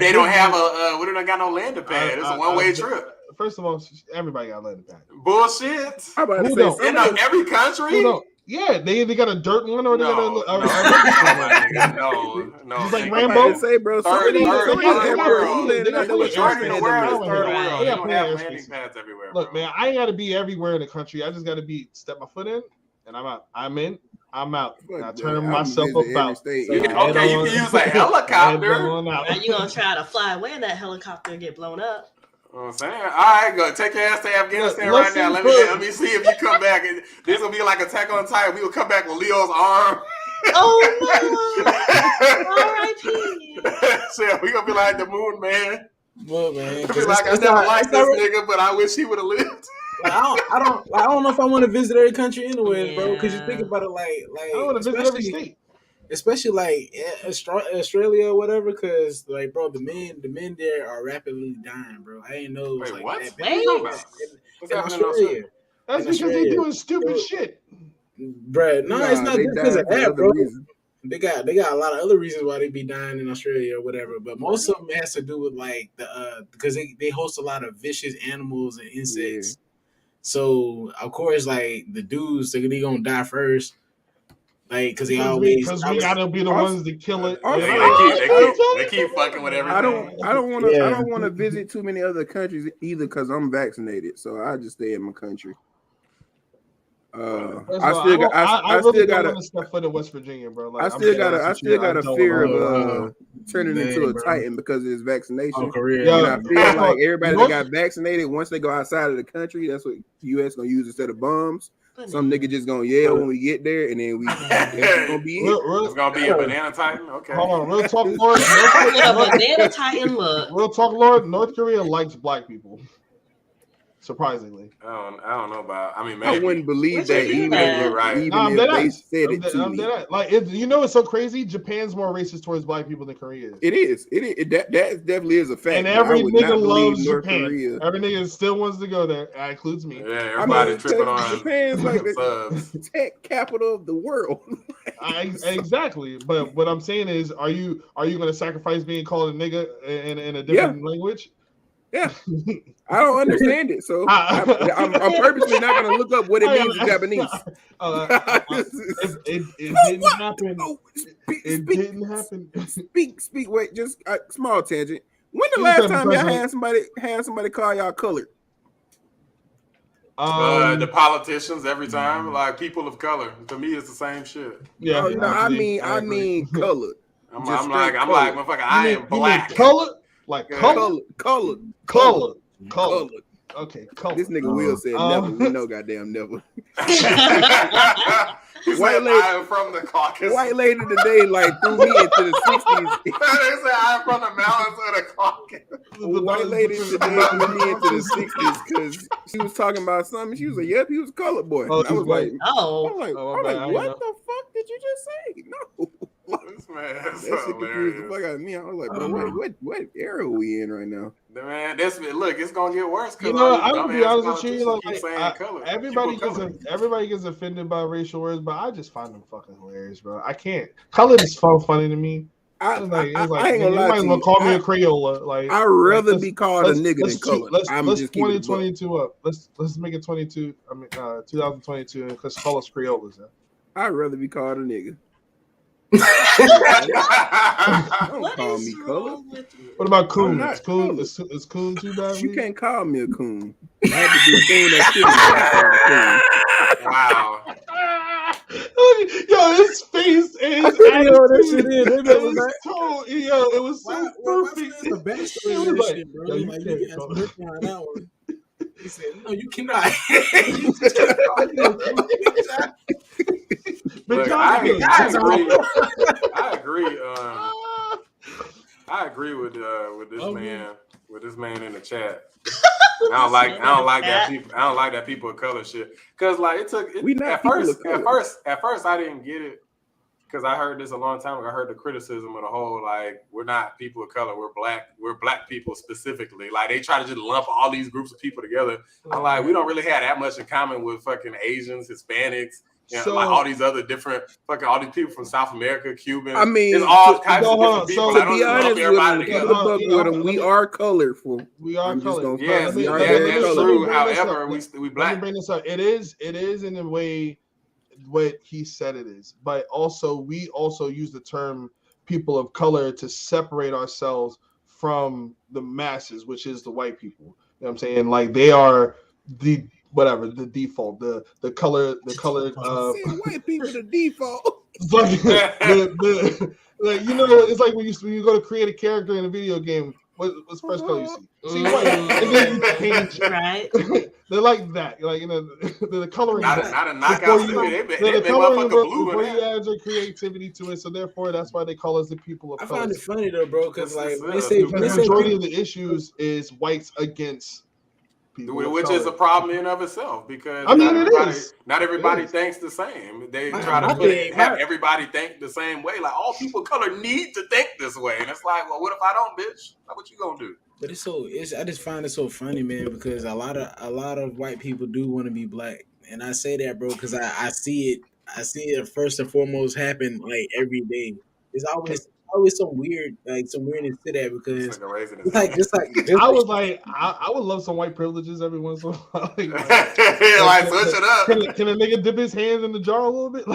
they don't have what if they got no landing pad? It's a one-way trip. First of all, everybody got a landing pad. Bullshit. Who don't? In every country? Who don't? Yeah, they either got a dirt one or they got a no. It's like Rambo. Say, bro, third world. They got landing pads everywhere. Look, man, I ain't got to be everywhere in the country. I just got to step my foot in, and I'm out. I'm in. I'm out. I turn myself about. Okay, you can use a helicopter. Now you gonna try to fly away in that helicopter and get blown up? I'm saying, all right, go take your ass to Afghanistan right now. Let me see if you come back. This will be like Attack on Titan. We will come back with Leo's arm. Oh no! R.I.P. Shit, we gonna be like the Moon Man. Well, man, be like I never liked this nigga, but I wish he would have lived. Like, I don't know if I want to visit every country anyway, bro. Because you think about it, like I want to visit every state. Especially like Australia or whatever, because like, bro, the men there are rapidly dying, bro. I ain't know. Wait, like, what? That What's in happening Australia. That's because they doing stupid shit, bro. No, it's not just because of that, bro. Reasons. They got a lot of other reasons why they be dying in Australia or whatever, but most of them has to do with like the because they host a lot of vicious animals and insects. Yeah. So of course, like the dudes, they gonna die first. Like, because we gotta be the ones that kill it. They keep fucking with everything. I don't want to visit too many other countries either because I'm vaccinated, so I just stay in my country. I still got to step foot in West Virginia, bro. Like, I still got a fear of turning into a Titan because of his vaccination. Oh, career. And I feel like everybody that got vaccinated, once they go outside of the country, that's what U.S. gonna use instead of bombs. Some nigga just gonna yell when we get there, and then it's gonna be it's gonna be a banana Titan. Okay. Hold on, real talk, Lord. Banana Titan look. Real talk, Lord. North Korea likes black people. Surprisingly, I don't know about. I mean, maybe. I wouldn't believe that even if they said it to me. Like, it's so crazy. Japan's more racist towards black people than Korea is. It is. That definitely is a fact. And every nigga loves Japan. Korea. Every nigga still wants to go there. That includes me. Yeah, everybody tripping on Japan's like the tech capital of the world. Exactly. But what I'm saying is, are you going to sacrifice being called a nigga in a different language? Yeah, I don't understand it, so I'm purposely not going to look up what it means in Japanese. It didn't happen. It didn't happen. Speak. Wait, just a small tangent. When the last time y'all had somebody call y'all colored? The politicians every time, like people of color. To me, it's the same shit. Yeah, I mean colored. I'm Just like, straight color. motherfucker, I am black. Color? Like color? Color. Okay, color. This nigga Will said never. We know goddamn never. White lady, I am from the Caucasus. White lady today like threw me into the 60s. They said I'm from the mountains of the Caucasus. White lady today threw me into the 60s because she was talking about something. She was like, "Yep, he was a colored boy." Oh, and I was like, Oh. I'm like, what the fuck did you just say? No. This man, that shit confused the fuck out of me. I was like, bro, what era are we in right now? Man, look, it's gonna get worse. You know, I'm gonna be honest with you. Everybody gets offended by racial words, but I just find them fucking hilarious, bro. I can't. Color is so funny to me. I ain't gonna lie. You might as well call me a Crayola. Like I'd rather be called a nigga than color. Let's 2022 up. Let's make it 22. I mean 2022, and let's call us Crayolas. I'd rather be called a nigga. Don't call me color. What about coon? Is coon too bad? You can't call me a coon. I had to do coon. Wow. Yo, his face and his attitude, it was so perfect. The backstory of this shit, bro. Like, you guys worked on that one. He said, "No, you cannot." Look, I agree with this man in the chat. I don't like that people of color shit. Cause like at first I didn't get it. Because I heard this a long time ago. I heard the criticism of the whole, like, we're not people of color, we're black people specifically. Like, they try to just lump all these groups of people together. I'm like, we don't really have that much in common with fucking Asians, Hispanics, like all these other different all these people from South America, Cubans. I mean, it's all kinds of different people. To be honest with them, we are colorful. We are colorful. Yes, that's true. However, we black. Let me bring this up. It is in a way what he said it is, but also we also use the term people of color to separate ourselves from the masses, which is the white people. You know what I'm saying? Like they are the default, the color white people the default. Like you know, it's like when you go to create a character in a video game. What's the first color you see? White, and then you change. Right? They're like that. Like the coloring. Not a knockout. They coloring before you add your creativity to it. So therefore, that's why they call us the people of color. I find it funny though, bro, because like the majority of the issues is whites against. Which is a problem in of itself because not everybody thinks the same. They try to have everybody think the same way. Like all people of color need to think this way, and it's like, well, what if I don't, bitch? Like, what you gonna do? But I just find it so funny, man, because a lot of white people do want to be black, and I say that, bro, because I see it first and foremost happen like every day. It's always some weirdness to that because I would love some white privileges every once in a while. Switch it up. Can a nigga dip his hands in the jar a little bit?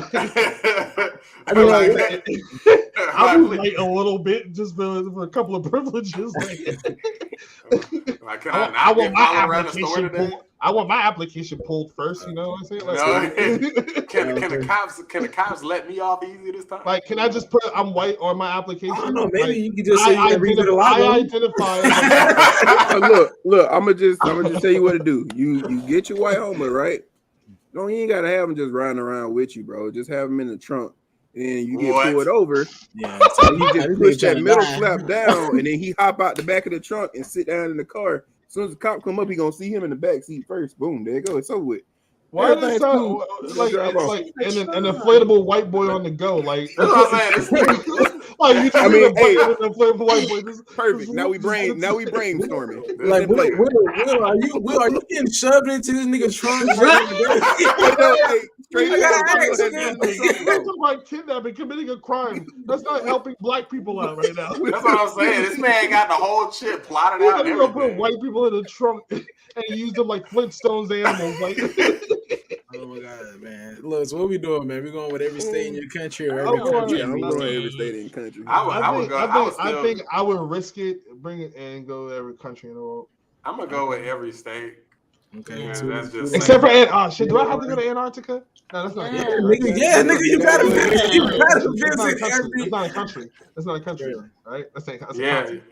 I would like a little bit just for a couple of privileges. I want my application pulled first. You know what I'm saying? Like, can the cops let me off easy this time? Like, can I just put I'm white on my application? I don't know. Maybe you could just say I identify. Look. I'm gonna just tell you what to do. You get your white Homer, right? No, you ain't gotta have them just riding around with you, bro. Just have them in the trunk. And you get pulled over. Yeah, so you just push that middle flap down, and then he hop out the back of the trunk and sit down in the car. As soon as the cop come up, he gonna see him in the back seat first. Boom, there you go. It's over with. Why is that like an inflatable white boy on the go? Like that's what I'm saying. Like you just an inflatable white boy. This perfect. Now we brainstorming. Like Will, are you getting shoved into this nigga's trunk? Like kidnapping, committing a crime. That's not helping black people out right now. That's what I'm saying. This man got the whole shit plotted out. He's gonna put white people in the trunk and use them like Flintstones animals. Like, oh my god, man! Look, so what we doing, man? We going with every state in your country or every country? I'm going every state in the country. I think I would risk it, bring it, and go to every country in the world. I'm gonna go with every state. Okay. Yeah. That's just Except for shit. Do I have to go to Antarctica? No, that's not. Yeah. Nigga, you gotta visit. You gotta That's not a visit country. every. That's not a country. That's not a country, right? That's a yeah. continent.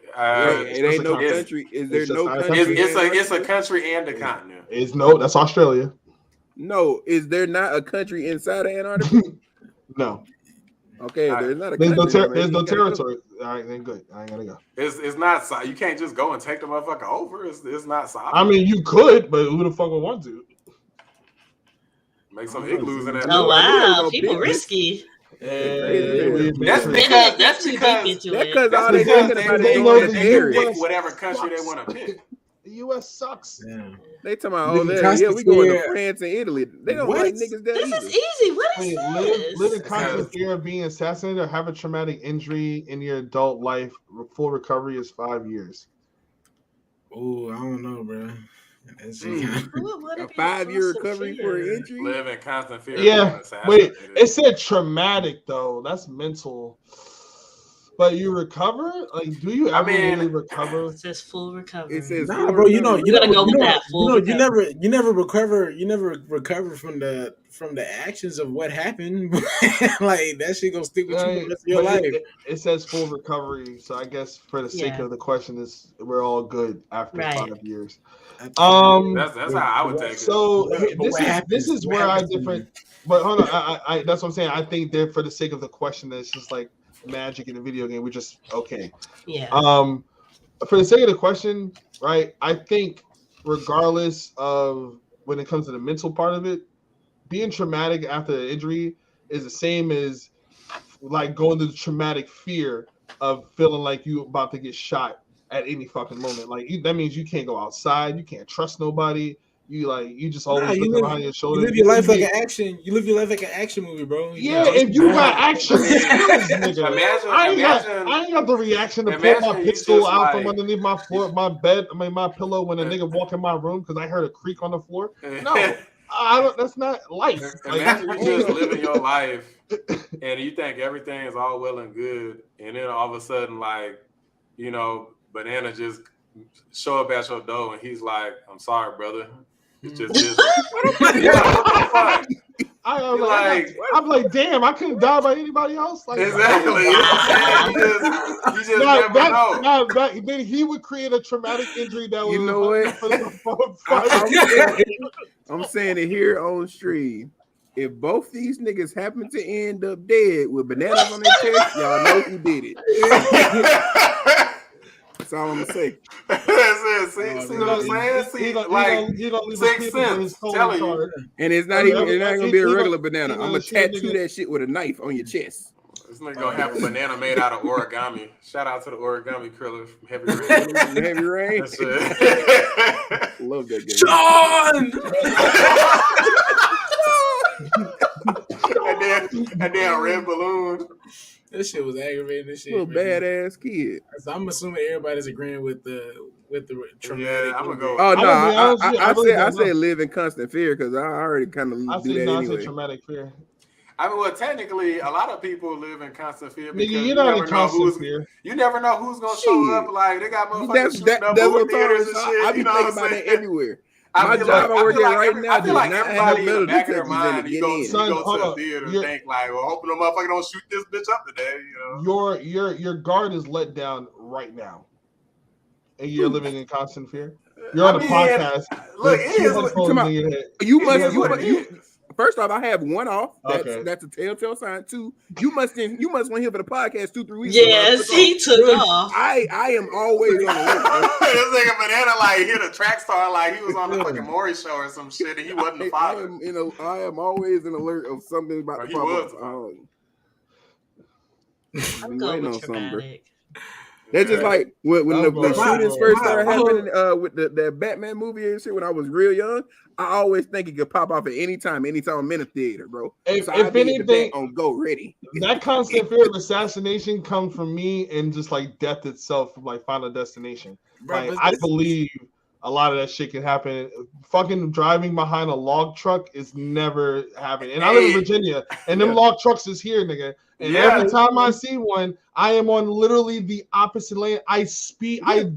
It ain't no it's- country. Is there it's just no not a country? country. It's a country and a continent. It's no. That's Australia. No, is there not a country inside of Antarctica? No. Okay, there's not a There's country. no there's no territory. All right, then good. I ain't gotta go. It's not. You can't just go and take the motherfucker over. It's not solid. I mean, you could, but who the fuck would want to? Make some igloos in that. Oh wow, people big. risky. That's because all they thinking about is going to dairy. pick whatever country they want to pick. The U.S. sucks. Yeah. They talking about we going to France and Italy. They don't like niggas there. This is easy. What is this? Live in constant fear of being assassinated or have a traumatic injury in your adult life. Full recovery is 5 years. Oh, I don't know, bro. A 5-year recovery for an injury. Live in constant fear. Yeah, wait. It said traumatic though. That's mental. But you recover? Like, do you ever really recover? It says full recovery. It says nah, bro. You gotta go with that. You never recover. You never recover from the actions of what happened. Like that shit gonna stick with you the rest of your life. It says full recovery, so I guess for the sake of the question, we're all good after 5 years. That's how I would take it. So this is where I different. But hold on, I that's what I'm saying. I think that for the sake of the question, it's just like magic in a video game. We're just okay. Yeah. For the sake of the question, right? I think regardless of when it comes to the mental part of it, being traumatic after an injury is the same as like going through the traumatic fear of feeling like you about to get shot at any fucking moment. Like that means you can't go outside, you can't trust nobody. You just always look behind your shoulder. You live your life like an action. You live your life like an action movie, bro. If you got action skills, nigga. I ain't got the reaction to pull my pistol out from underneath my floor, my bed, my pillow when a nigga walk in my room because I heard a creak on the floor. No, I don't. That's not life. Imagine you just living your life and you think everything is all well and good, and then all of a sudden, like, Banana just show up at your door and he's like, "I'm sorry, brother. It's just this." I'm like, damn, I couldn't die by anybody else. Like, exactly. You just never know. Then he would create a traumatic injury that was. You know what? I'm saying it here on stream. If both these niggas happen to end up dead with bananas on their chest, y'all know who did it. That's all I'm gonna say. That's it. See what I'm saying? See, like, Sixth Sense telling you. And it's not gonna be a regular banana. I'm gonna tattoo that shit with a knife on your chest. This nigga gonna have a banana made out of origami. Shout out to the origami killer from Heavy Rain. Heavy Rain. That's it. Love that game. Sean! and then red balloon. This shit was aggravating. This shit, little badass kid. So I'm assuming everybody's agreeing with the traumatic. Yeah, I'm gonna go. Oh no, I say live in constant fear because I already kind of do that anyway. I say traumatic fear. I mean, well, technically, a lot of people live in constant fear because you're not in constant fear. You never know who's gonna show up. Like they got motherfuckers shooting up movie theaters and shit. I be thinking about that everywhere. My job I work at right now. I feel like everybody in the back of their mind, you go to the theater and think like, well, hoping the motherfucker don't shoot this bitch up today. Your guard is let down right now, and you're living in constant fear. You're on a podcast. Look, First off, I have one off. That's a telltale sign. Two, you must want to hear for the podcast 2-3 weeks. Yes, he took off. I am always on alert. This nigga Banana like hit a track star like he was on the fucking Maury show or some shit and he wasn't the father. I am always in alert of something about the father. I'm going with traumatic. That's just like when the shootings first started happening with the Batman movie and shit when I was real young. I always think it could pop off at any time I'm in a theater, bro. If anything, on go ready. That constant fear of assassination comes from me and just like death itself from like Final Destination. Like, I believe a lot of that shit can happen. Fucking driving behind a log truck is never happening. And I live in Virginia, and them log trucks is here, nigga. And every time I see one, I am on literally the opposite lane. I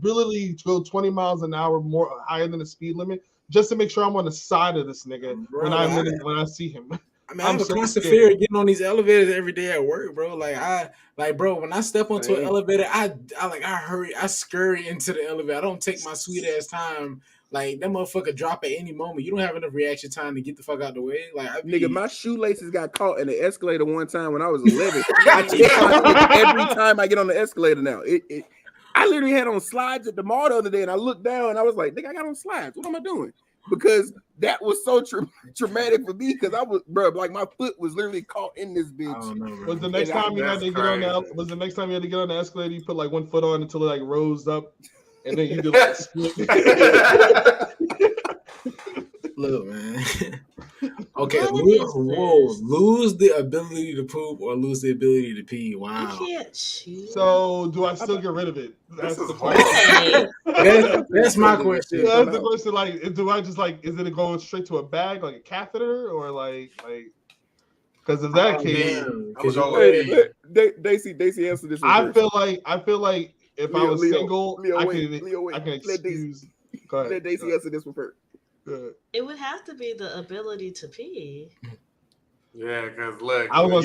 literally go 20 miles an hour more higher than the speed limit just to make sure I'm on the side of this nigga Bro, when I see him. I mean, I have a constant fear of getting on these elevators every day at work, bro. Bro, when I step onto an elevator, I scurry into the elevator. I don't take my sweet ass time. Like, that motherfucker drop at any moment. You don't have enough reaction time to get the fuck out the way. Like, nigga, my shoelaces got caught in the escalator one time when I was 11. I check my shit every time I get on the escalator now. I literally had on slides at the mall the other day, and I looked down and I was like, nigga, I got on slides. What am I doing? Because that was so traumatic for me because I was, bro, like my foot was literally caught in this bitch. Was the next time you had to get on the escalator, you put like one foot on until it like rose up, and then you did like split. Look, man. Okay, lose the ability to poop or lose the ability to pee. Wow. You can't choose. So, do I still get rid of it? That's the question. That's my question. That's the question. Like, do I just like? Is it going straight to a bag, like a catheter, or like? Because in that case, Daisy answer this. I feel like if I was single, I can excuse. Go ahead. Let Daisy answer this one first. It would have to be the ability to pee. Yeah, because look, when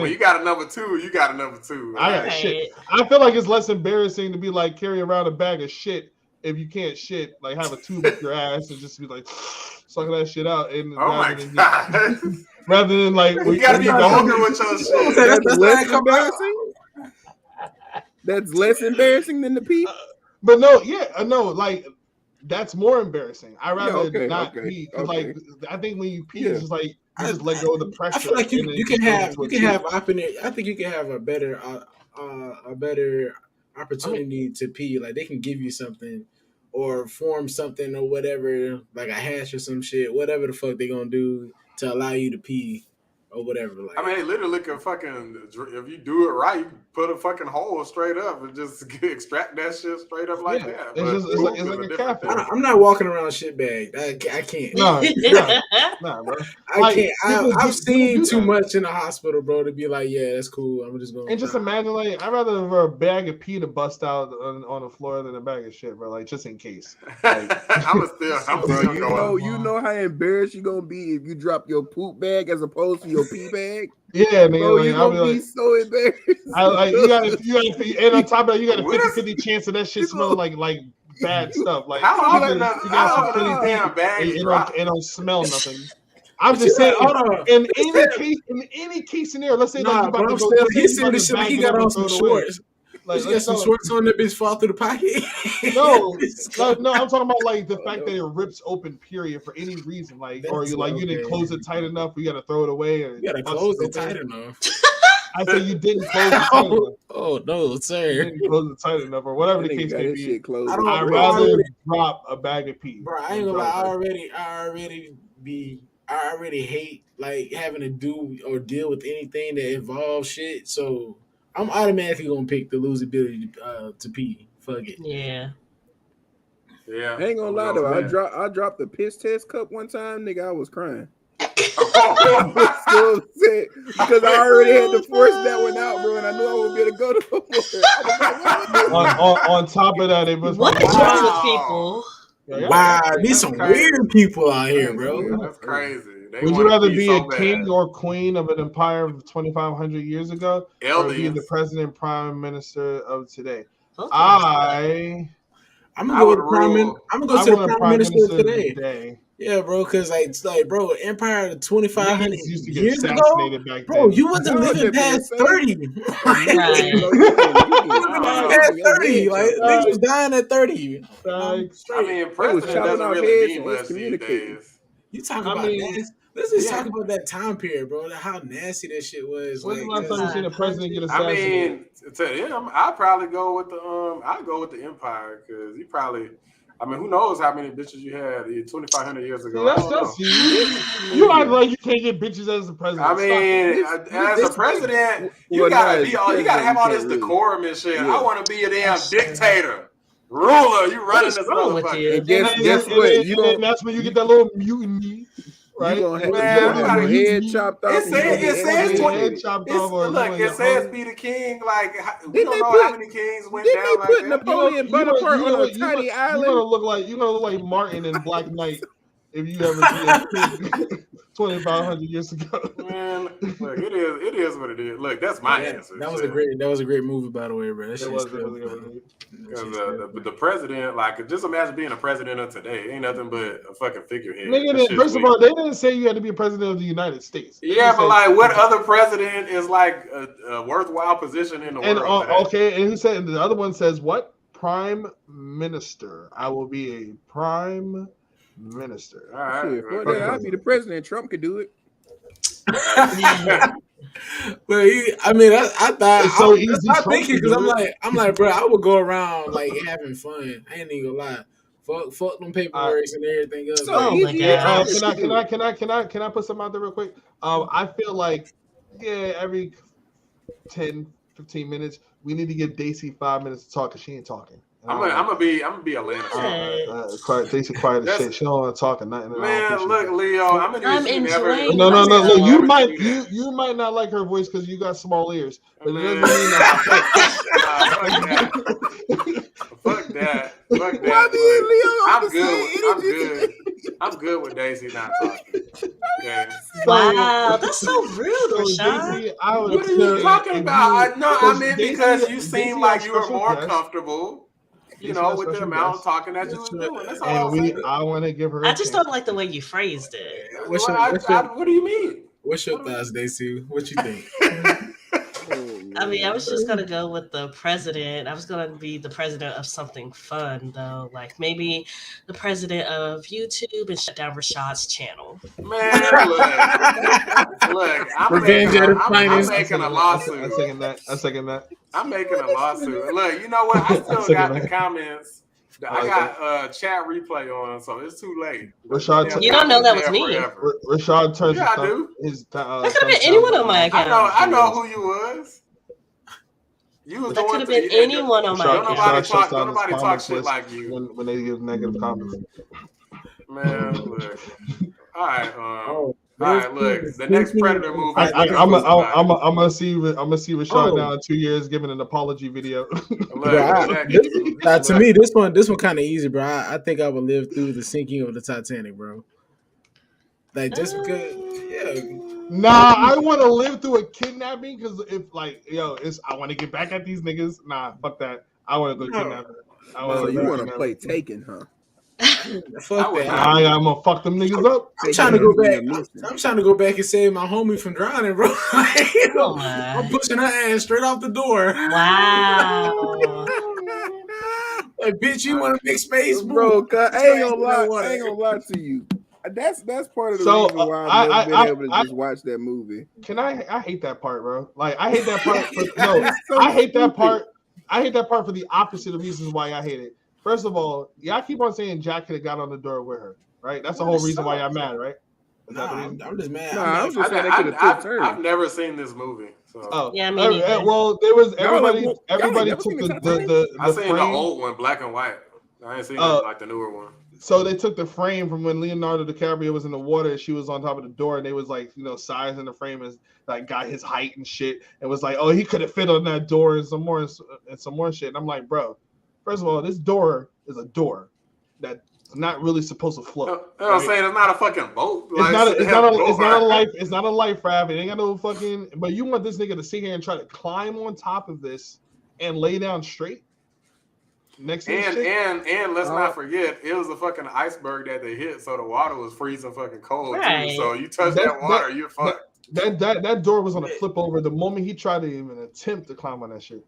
you got a number two, you got a number two. I got shit. I feel like it's less embarrassing to be like carry around a bag of shit if you can't shit, like have a tube up your ass and just be like sucking that shit out. And rather than like you gotta be vulgar with your shit. That's less embarrassing. That's less embarrassing than the pee. But no, like. That's more embarrassing. I rather not pee. Like I think when you pee, it's just like you just let go of the pressure. I feel like you can have I think you can have a better opportunity to pee. Like they can give you something or form something or whatever, like a hash or some shit, whatever the fuck they gonna do to allow you to pee or whatever. Like, I mean, they literally can fucking, if you do it right, you can put a fucking hole straight up and just extract that shit straight up like that. It's like a catheter. I'm not walking around shit bagged. I can't. Nah, bro. I can't. I've seen too much in the hospital, bro, to be like, yeah, that's cool. I'm just going. And just imagine, like, I'd rather have a bag of pee to bust out on the floor than a bag of shit, bro. Like, just in case. Like, I'm still you know how embarrassed you're gonna be if you drop your poop bag as opposed to your pee bag. Yeah, nigga, bro, you're gonna be so embarrassed. You gotta, and on top of that, you got a 50-50 chance of that shit smelling like bad stuff. Like, how damn bag it don't smell nothing. I'm just saying, in any case scenario, let's say like you about to go. He said this shit like he got on some shorts. Like, you got some shorts on that bitch fall through the pocket. No, I'm talking about like the fact that it rips open, period, for any reason, like, or you didn't close it tight enough, you got to throw it away. Or you got to close it tight enough. I said you didn't close it tight enough. Oh no, sir! You didn't close it tight enough, or whatever the case may be. I'd rather drop a bag of pee. Bro, I ain't gonna lie. I already hate like having to do or deal with anything that involves shit. So I'm automatically gonna pick the lose ability to pee. Fuck it. Yeah. Yeah. I ain't gonna lie though. I dropped the piss test cup one time, nigga. I was crying. So upset because I already had to force that one out, bro, and I knew I wouldn't be able to go to on top of that, it was what is wrong with people? Wow, these some weird people out here, bro. That's crazy. Would you rather be a king or queen of an empire of 2,500 years ago, or be the president, prime minister of today? I'm gonna go to the prime minister today. Yeah, bro, because bro, empire of 2,500 years ago, bro, you wasn't living past 30. Past 30, like they was dying at 30. I mean, president doesn't really mean much these days. You talking about that? Let's just talk about that time period, bro. How nasty that shit was. When's the last time you seen a president get assassinated? I mean, to him, I'd probably go with the empire because he probably. I mean, who knows how many bitches you had 2,500 years ago? That's you act like you can't get bitches as a president. I mean, as a president, you gotta have all this decorum and shit. I want to be a damn dictator. Ruler, you running this motherfucker. Guess what? That's when you get that little mutiny. Right? You gonna have your head chopped off. It says be the king. Like we don't know how many kings went down. They put Napoleon Bonaparte on a tiny island. You're gonna look like Martin in Black Knight if you ever see a king 2,500 years ago. Man, look, it is what it is. Look, that's my answer. That was a great movie, by the way, bro. That It shit was still really funny. good. Because the president, like, just imagine being a president of today. Ain't nothing but a fucking figurehead. Nigga, first of all, they didn't say you had to be a president of the United States. Yeah, but like, what other president is like a worthwhile position in the world? Okay, and he said, and the other one says what? Prime Minister. I will be a prime minister. All right, I'll be the president. Trump could do it. But I thought It's so easy. I thinking because I'm like, bro, I would go around like having fun. I ain't even gonna lie. Fuck them paperwork and everything else. Can I put something out there real quick? I feel like every 10, 15 minutes we need to give Daisy 5 minutes to talk because she ain't talking. I'm gonna be Atlanta. Daisy quiet as shit. She don't want to talk or nothing. Man, look, Leo, I'm enjoying. No. Look, you might not like her voice because you got small ears, but it doesn't mean that. Fuck that. I'm good with Daisy not talking. Okay. Wow, that's so rude, Rashad. What are you talking about? I meant because you seem like you were more comfortable, with the amount of talking that you was doing. That's all I want to give her. I just don't like the way you phrased it. What do you mean? What's your thoughts, Daisy? What you think? I mean, I was just gonna go with the president. I was gonna be the president of something fun, though, like maybe the president of YouTube and shut down Rashad's channel. Man, look, I'm making a lawsuit. I second that. I'm making a lawsuit. Look, you know what? I still got the comments. I got chat replay on, so it's too late. Rashad, you don't know that was me. Rashad turns. Yeah, I do. That could have been anyone on my account. I know who you was. That could have been anyone on my account. Don't nobody talk shit like you when they give negative comments. Man, look. All right. All right. Look, the next Predator movie. I'm gonna see Rashad now in 2 years giving an apology video. To me, this one kind of easy, bro. I think I would live through the sinking of the Titanic, bro. Like just because, Nah, I want to live through a kidnapping because if I want to get back at these niggas. Nah, fuck that. I want to go kidnap her. You want to play Taken, huh? Fuck that. I'm gonna fuck them niggas up. I'm trying to go back. I'm trying to go back and save my homie from drowning, bro. I'm pushing her ass straight off the door. Wow. Like, bitch, you want to make space, bro? I ain't gonna lie to you. That's part of the reason why I've never been able to just watch that movie. I hate that part, bro. Like I hate that part. I hate that part. I hate that part for the opposite of reasons why I hate it. First of all, I keep on saying Jack could have got on the door with her, right? That's the whole reason why I'm mad, right? I'm just mad. I'm just saying they could have took turn. I've never seen this movie. So. Yeah, me neither. Well, there was everybody took the I seen the old one, black and white. I ain't seen like the newer one. So they took the frame from when Leonardo DiCaprio was in the water and she was on top of the door and they was like, sizing the frame as like got his height and shit and was like, oh, he could have fit on that door and some more shit. And I'm like, bro, first of all, this door is a door that's not really supposed to float. I'm saying it's not a fucking boat. It's not a life raft. It ain't got no fucking. But you want this nigga to sit here and try to climb on top of this and lay down straight? And let's not forget, it was a fucking iceberg that they hit, so the water was freezing fucking cold too. So you touch that water, you're fucked. That door was on a flip over the moment he tried to even attempt to climb on that shit.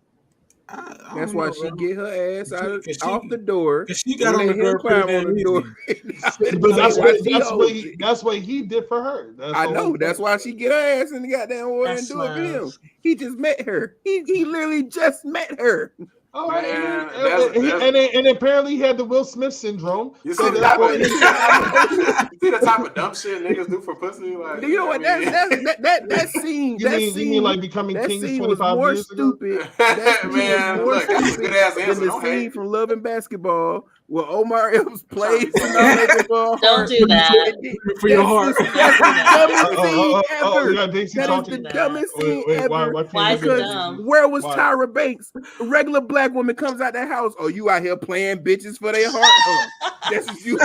That's why she get her ass off the door. She got on the door, climb on the door. But that's what he did for her. I know. That's why she get her ass in the goddamn water and do it for him. He just met her. He literally just met her. Oh, man, and apparently he had the Will Smith syndrome. You see the type of dumb shit niggas do for pussy? Like, you know what? That scene. You mean like becoming king 25 years stupid. ago? That man, look, that's a good ass answer. The scene from Love and Basketball Well, Omar Epps plays for Don't do that. For your heart. That's the dumbest scene ever. Yeah, That is the dumbest scene ever. Why is it Because dumb? where was Tyra Banks? A regular black woman comes out that house. Oh, you out here playing bitches for their heart? That's what you.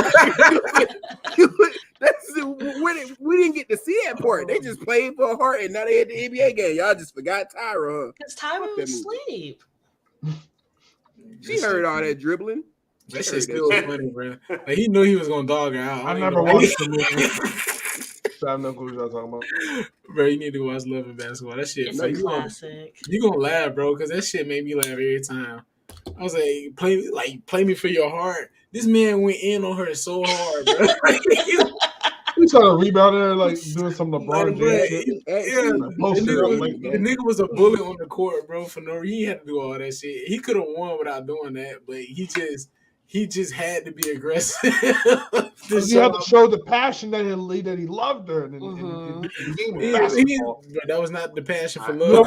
We didn't get to see that part. They just played for a heart, and now they at the NBA game. Y'all just forgot Tyra, huh? Because Tyra was asleep. She heard all that dribbling. That shit still was funny, bro. Like, he knew he was gonna dog her out. I never watched the movie. So I have no clue what y'all talking about. Bro, you need to watch Love and Basketball. That shit, It's bro, a classic. You gonna laugh, bro, because that shit made me laugh every time. I was like, play me for your heart. This man went in on her so hard, bro. He's trying to rebound her, like doing some LeBron James shit. The nigga was a bullet on the court, bro. For no reason, he had to do all that shit. He could have won without doing that, but he just had to be aggressive. He had to show the passion that he loved her. And that was not the passion for love.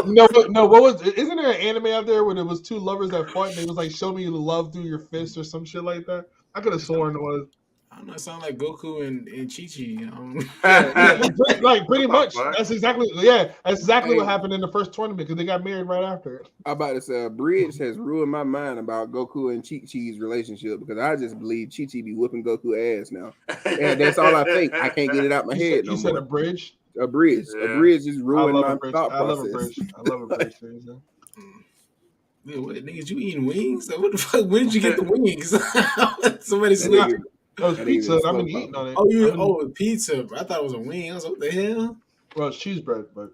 No. What was? Isn't there an anime out there where it was two lovers that fought and they was like, "Show me the love through your fist" or some shit like that? I could have sworn it was. I don't know. It sounds like Goku and Chi-Chi. Like pretty much. That's exactly what happened in the first tournament because they got married right after it. I'm about to say, Bridge has ruined my mind about Goku and Chi-Chi's relationship because I just believe Chi-Chi be whooping Goku ass now. And that's all I think. I can't get it out my head. You said a bridge? A bridge. Yeah. A bridge just ruined my thought process. I love a bridge. Yeah, what, niggas, you eating wings? Like, what the fuck? Where did you get the wings? Somebody said. That was pizza. I've been eating on it. Pizza. I thought it was a wing. I was like, what the hell? Well, it's cheese bread, but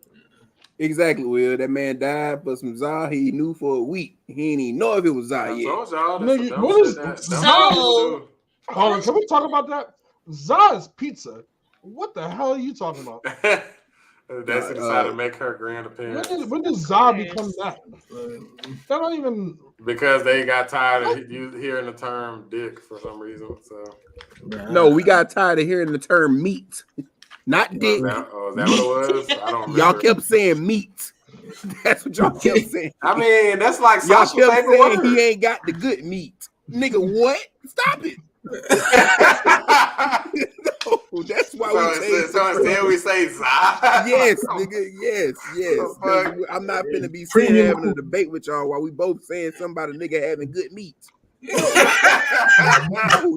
exactly, Will. That man died for some za he knew for a week. He didn't even know if it was za yet. Hold on, can we talk about that? Za is pizza. What the hell are you talking about? Daisy decided to make her grand appearance. When did Za become that? That don't even... Because they got tired of hearing the term dick for some reason. So no, we got tired of hearing the term meat. Not dick. Is that what it was? I don't remember. Y'all kept saying meat. That's what y'all kept saying. I mean, that's like y'all kept saying word. He ain't got the good meat. Nigga, what? Stop it. No, that's why we instead we say za. Yes, nigga, yes. I'm not finna be sitting having a debate with y'all while we both saying something about a nigga having good meat. No,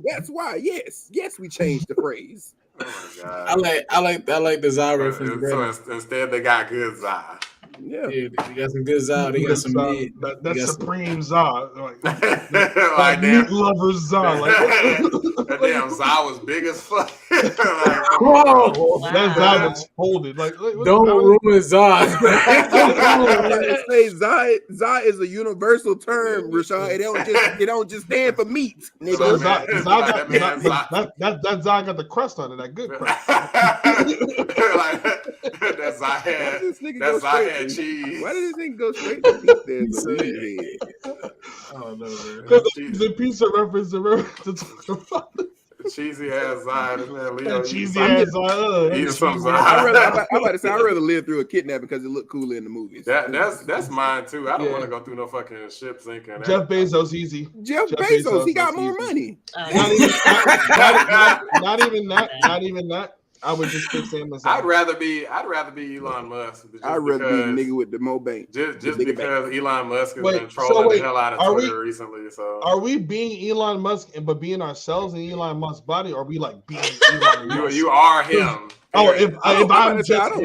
that's why. Yes, we changed the phrase. Oh my God. I like the za reference. So instead, they got good za. Yeah, they got some good za. They got some meat. That's supreme za. Like meat lover za. Like that damn za was big as fuck. That za was folded. Like don't ruin za. Say za is a universal term, Rashad. It don't just stand for meat. Nigga. That za got the crust on it. That good crust. That za had cheese. Why did this thing go straight to pizza? Oh no, the pizza reference to talk about. Cheesy ass za. Leo cheesy ass za. Eating some za. I'm about to say I'd rather live through a kidnapping because it looked cooler in the movies. That's mine too. I don't want to go through no fucking ship sinking. Jeff Bezos easy. Jeff Bezos, he got more money. Not even that. I would just fix Amazon. I'd rather be Elon Musk. I'd rather be a nigga with the Mo Bank. Just because Elon Musk has been trolling the hell out of Twitter recently. So are we being Elon Musk but being ourselves in Elon Musk's body, or are we like being Elon Musk? You are him. Oh, if I don't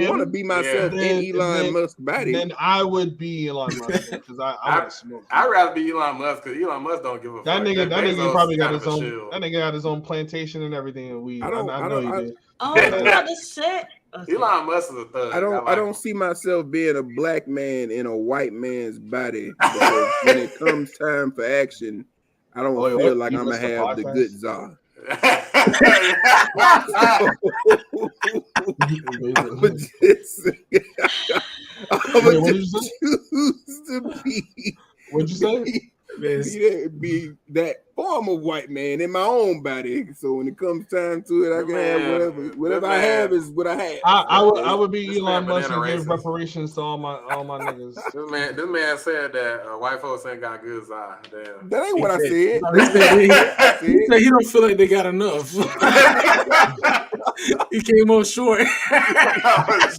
want to be myself in Elon Musk's body, then I would be Elon Musk because I want to smoke. I'd rather be Elon Musk because Elon Musk don't give a fuck. That nigga probably got his own. That nigga got his own plantation and everything. And I know you did. Oh, what is sick? Okay. Elon Musk is a thug. I don't see myself being a black man in a white man's body. When it comes time for action, I don't feel like I'm gonna have the good za. What'd you say? be that form of white man in my own body. So when it comes time to it, I can have whatever I have is what I have. I would be Elon Musk and give reparations to all my niggas. This man said that white folks ain't got good eye. Damn. That ain't what I said. He said he don't feel like they got enough. He came on short.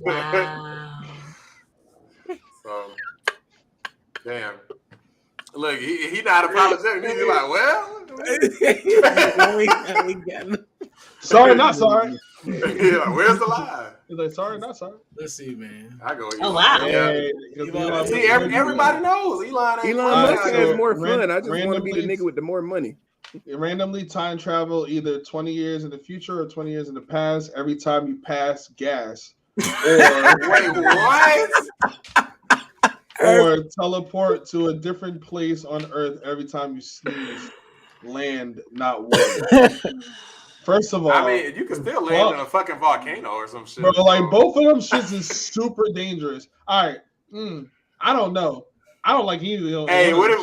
Wow. So, damn. Look, he not apologetic. He's like, well, we got sorry, not sorry. Yeah, where's the lie? He's like, sorry, not sorry. Let's see, man. I go. Oh wow. See, everybody knows Elon Musk has more fun. I just want to be the nigga with the more money. Randomly time travel either 20 years in the future or 20 years in the past. Every time you pass gas. Or wait, what? Or teleport to a different place on Earth every time you sneeze. Land, not water. First of all, I mean, you can still land in a fucking volcano or some shit. Bro, like both of them shits is super dangerous. All right, I don't know. I don't like either of them. Hey, what if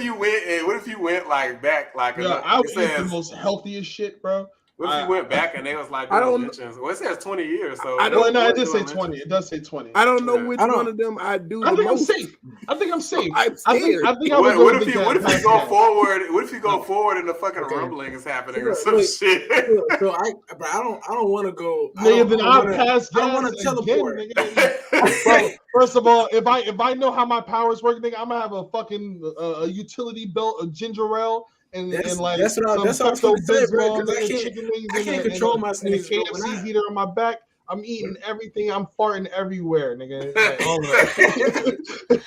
you went? What if you went like back? Like, I would eat the most healthiest shit, bro. What if you went back and they was like, I don't. Well, it says 20 years, so I don't. No, it does say 20. It does say 20. I don't know which one of them I do. I think most. I'm safe. I think I'm safe. I'm scared. I think I would. What if you go forward? What if you go forward and the fucking rumbling is happening or some shit? So I don't want to go. Then I'll pass. I don't want to teleport. Bro, first of all, if I know how my powers work, nigga, I'm gonna have a fucking a utility belt, a ginger ale. And like that's what I was going to say, bro. I can't control my sneeze. And a KFC heater on my back. I'm eating everything. I'm farting everywhere, nigga. Like, all that. This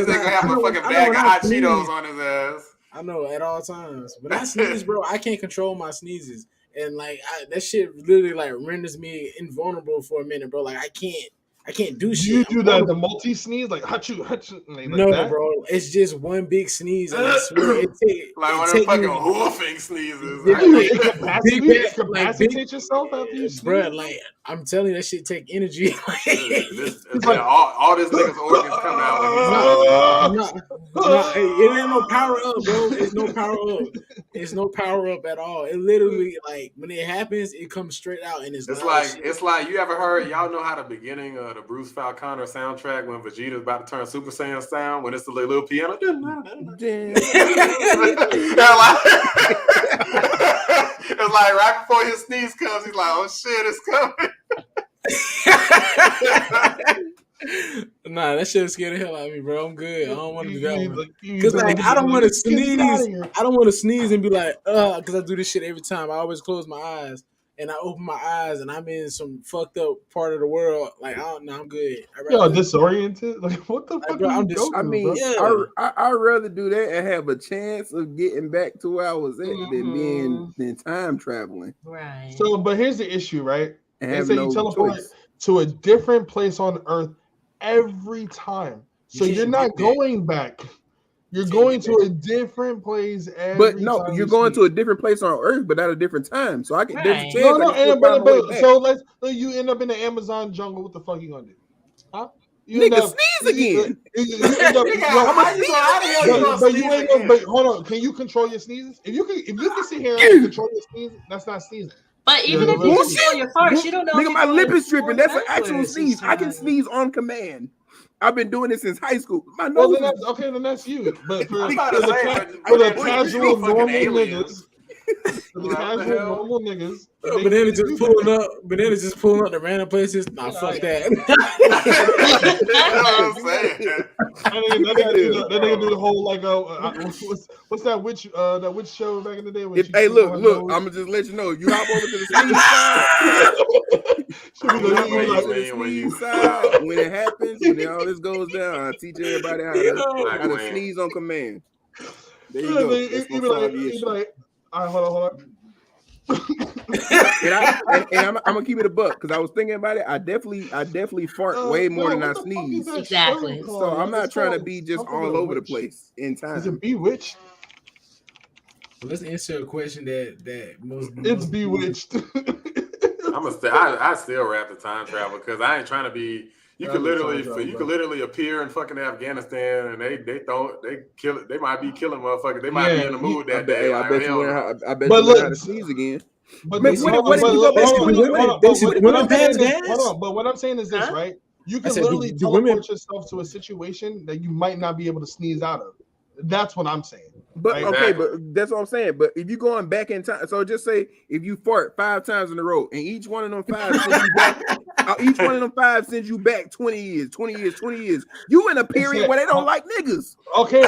nigga have a fucking bag of hot Cheetos on his ass. I know at all times, but I sneeze, bro. I can't control my sneezes, and like that shit literally like renders me invulnerable for a minute, bro. Like I can't do shit. You do the multi sneeze like hachu. Like no, that? Bro, it's just one big sneeze. And I swear like one of them fucking wolfing sneezes. Incapacitate yourself after you sneeze. Bro, like I'm telling you, that shit take energy. Like, all this nigga's organs come out. It ain't no power up, bro. It's no power up. It's no power up at all. It literally like when it happens, it comes straight out, and it's like you ever heard? Y'all know how the beginning of the Bruce Falconer soundtrack when Vegeta's about to turn Super Saiyan sound when it's the little piano. It's like right before his sneeze comes, he's like, "Oh shit, it's coming." Nah, that shit scared the hell out of me, bro. I'm good. I don't want to do that one. Because like I don't want to sneeze. I don't want to sneeze and be like, because I do this shit every time. I always close my eyes and I open my eyes and I'm in some fucked up part of the world. Like I don't know, I'm good. You're disoriented. Like what the fuck? I'd rather do that and have a chance of getting back to where I was at than time traveling. Right. So, but here's the issue, right? And they say you teleport to a different place on Earth every time. So you're not going back. You're going to a different place every time. But no, you're going to a different place on Earth, but at a different time. So I can. Right. So let's you end up in the Amazon jungle. What the fuck you gonna do? Huh? Nigga, sneeze again. But hold on. Can you control your sneezes? If you can sit here and control your sneezes, that's not sneezing. But even if you control your farts, you don't know. Nigga, my lip is tripping. That's an actual sneeze. I can sneeze on command. I've been doing this since high school. My nose. Then that's you. But for the casual normal niggas. Normal niggas. Banana just pulling up. Banana just pulling up the random places. Nah, fuck that. That nigga do the whole like what's that witch show back in the day? Hey, look, I'm gonna just let you know. You hop over to the sneeze side. When it happens, when all this goes down, I teach everybody how to sneeze on command. There you go. You be like, all right, hold on. and I'm gonna keep it a buck because I was thinking about it. I definitely fart way more than I sneeze. Exactly. So I'm not trying to be just all over the place in time. Is it Bewitched? Let's answer a question that most. It's Bewitched. I still rap the time travel because I ain't trying to be You could literally appear in fucking Afghanistan and they kill it. They might be killing motherfuckers. They might be in the mood that day. I bet you learn how to sneeze again. But what I'm saying is this, right? You can literally teleport yourself to a situation that you might not be able to sneeze out of. That's what I'm saying. But right? okay, but that's what I'm saying. But if you're going back in time, so just say if you fart 5 times in a row, and each one of them 5 sends you back, each one of them 5 sends you back 20 years. You in a period where they don't like niggas. Okay,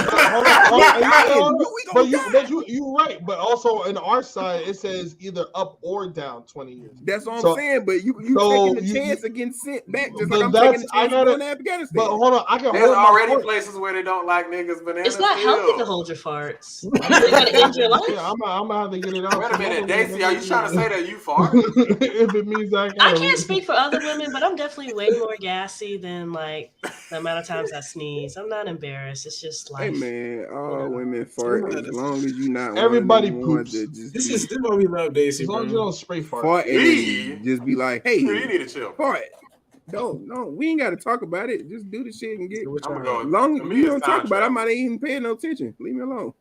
but you're right. But also in our side, it says either up or down 20 years. That's what I'm saying. But you taking a chance to get sent back, just like I'm taking a chance going to Afghanistan. But hold on, there's already places where they don't like niggas, but it's not healthy to hold your farts. You gotta end your life. Yeah, I'm gonna have to get it out. Wait a minute, Daisy, are you trying to say that you fart? If it means I can't speak for other women, but I'm definitely way more gassy than like the amount of times I sneeze. I'm not embarrassed. It's just like, hey man, all women fart as long as you not. Everybody poops. This is why we love Daisy. As long as you don't spray fart. Just be like, hey, you need to chill. Fart. No, we ain't got to talk about it. Just do the shit and get. As long as you don't talk about it, I might ain't even pay no attention. Leave me alone.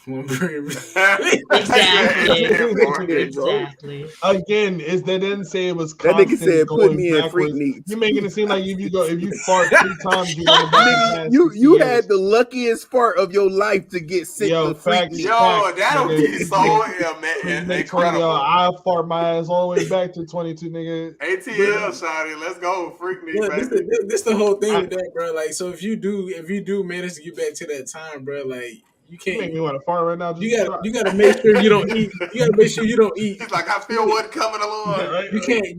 Exactly. Again, they didn't say it was. That nigga said, "Put me in freak needs." You're making it seem like if you fart 3 times, you had the luckiest fart of your life to get sent to freak needs. That'll be so incredible. I fart my ass all the way back to 22, nigga. ATL, shawty, let's go, freak needs. This the whole thing with that, bro. Like, so if you do manage to get back to that time, bro, like. You can't make me want to fart right now. You gotta make sure you don't eat. You gotta make sure you don't eat. He's like, I feel one coming along. Right? You can't eat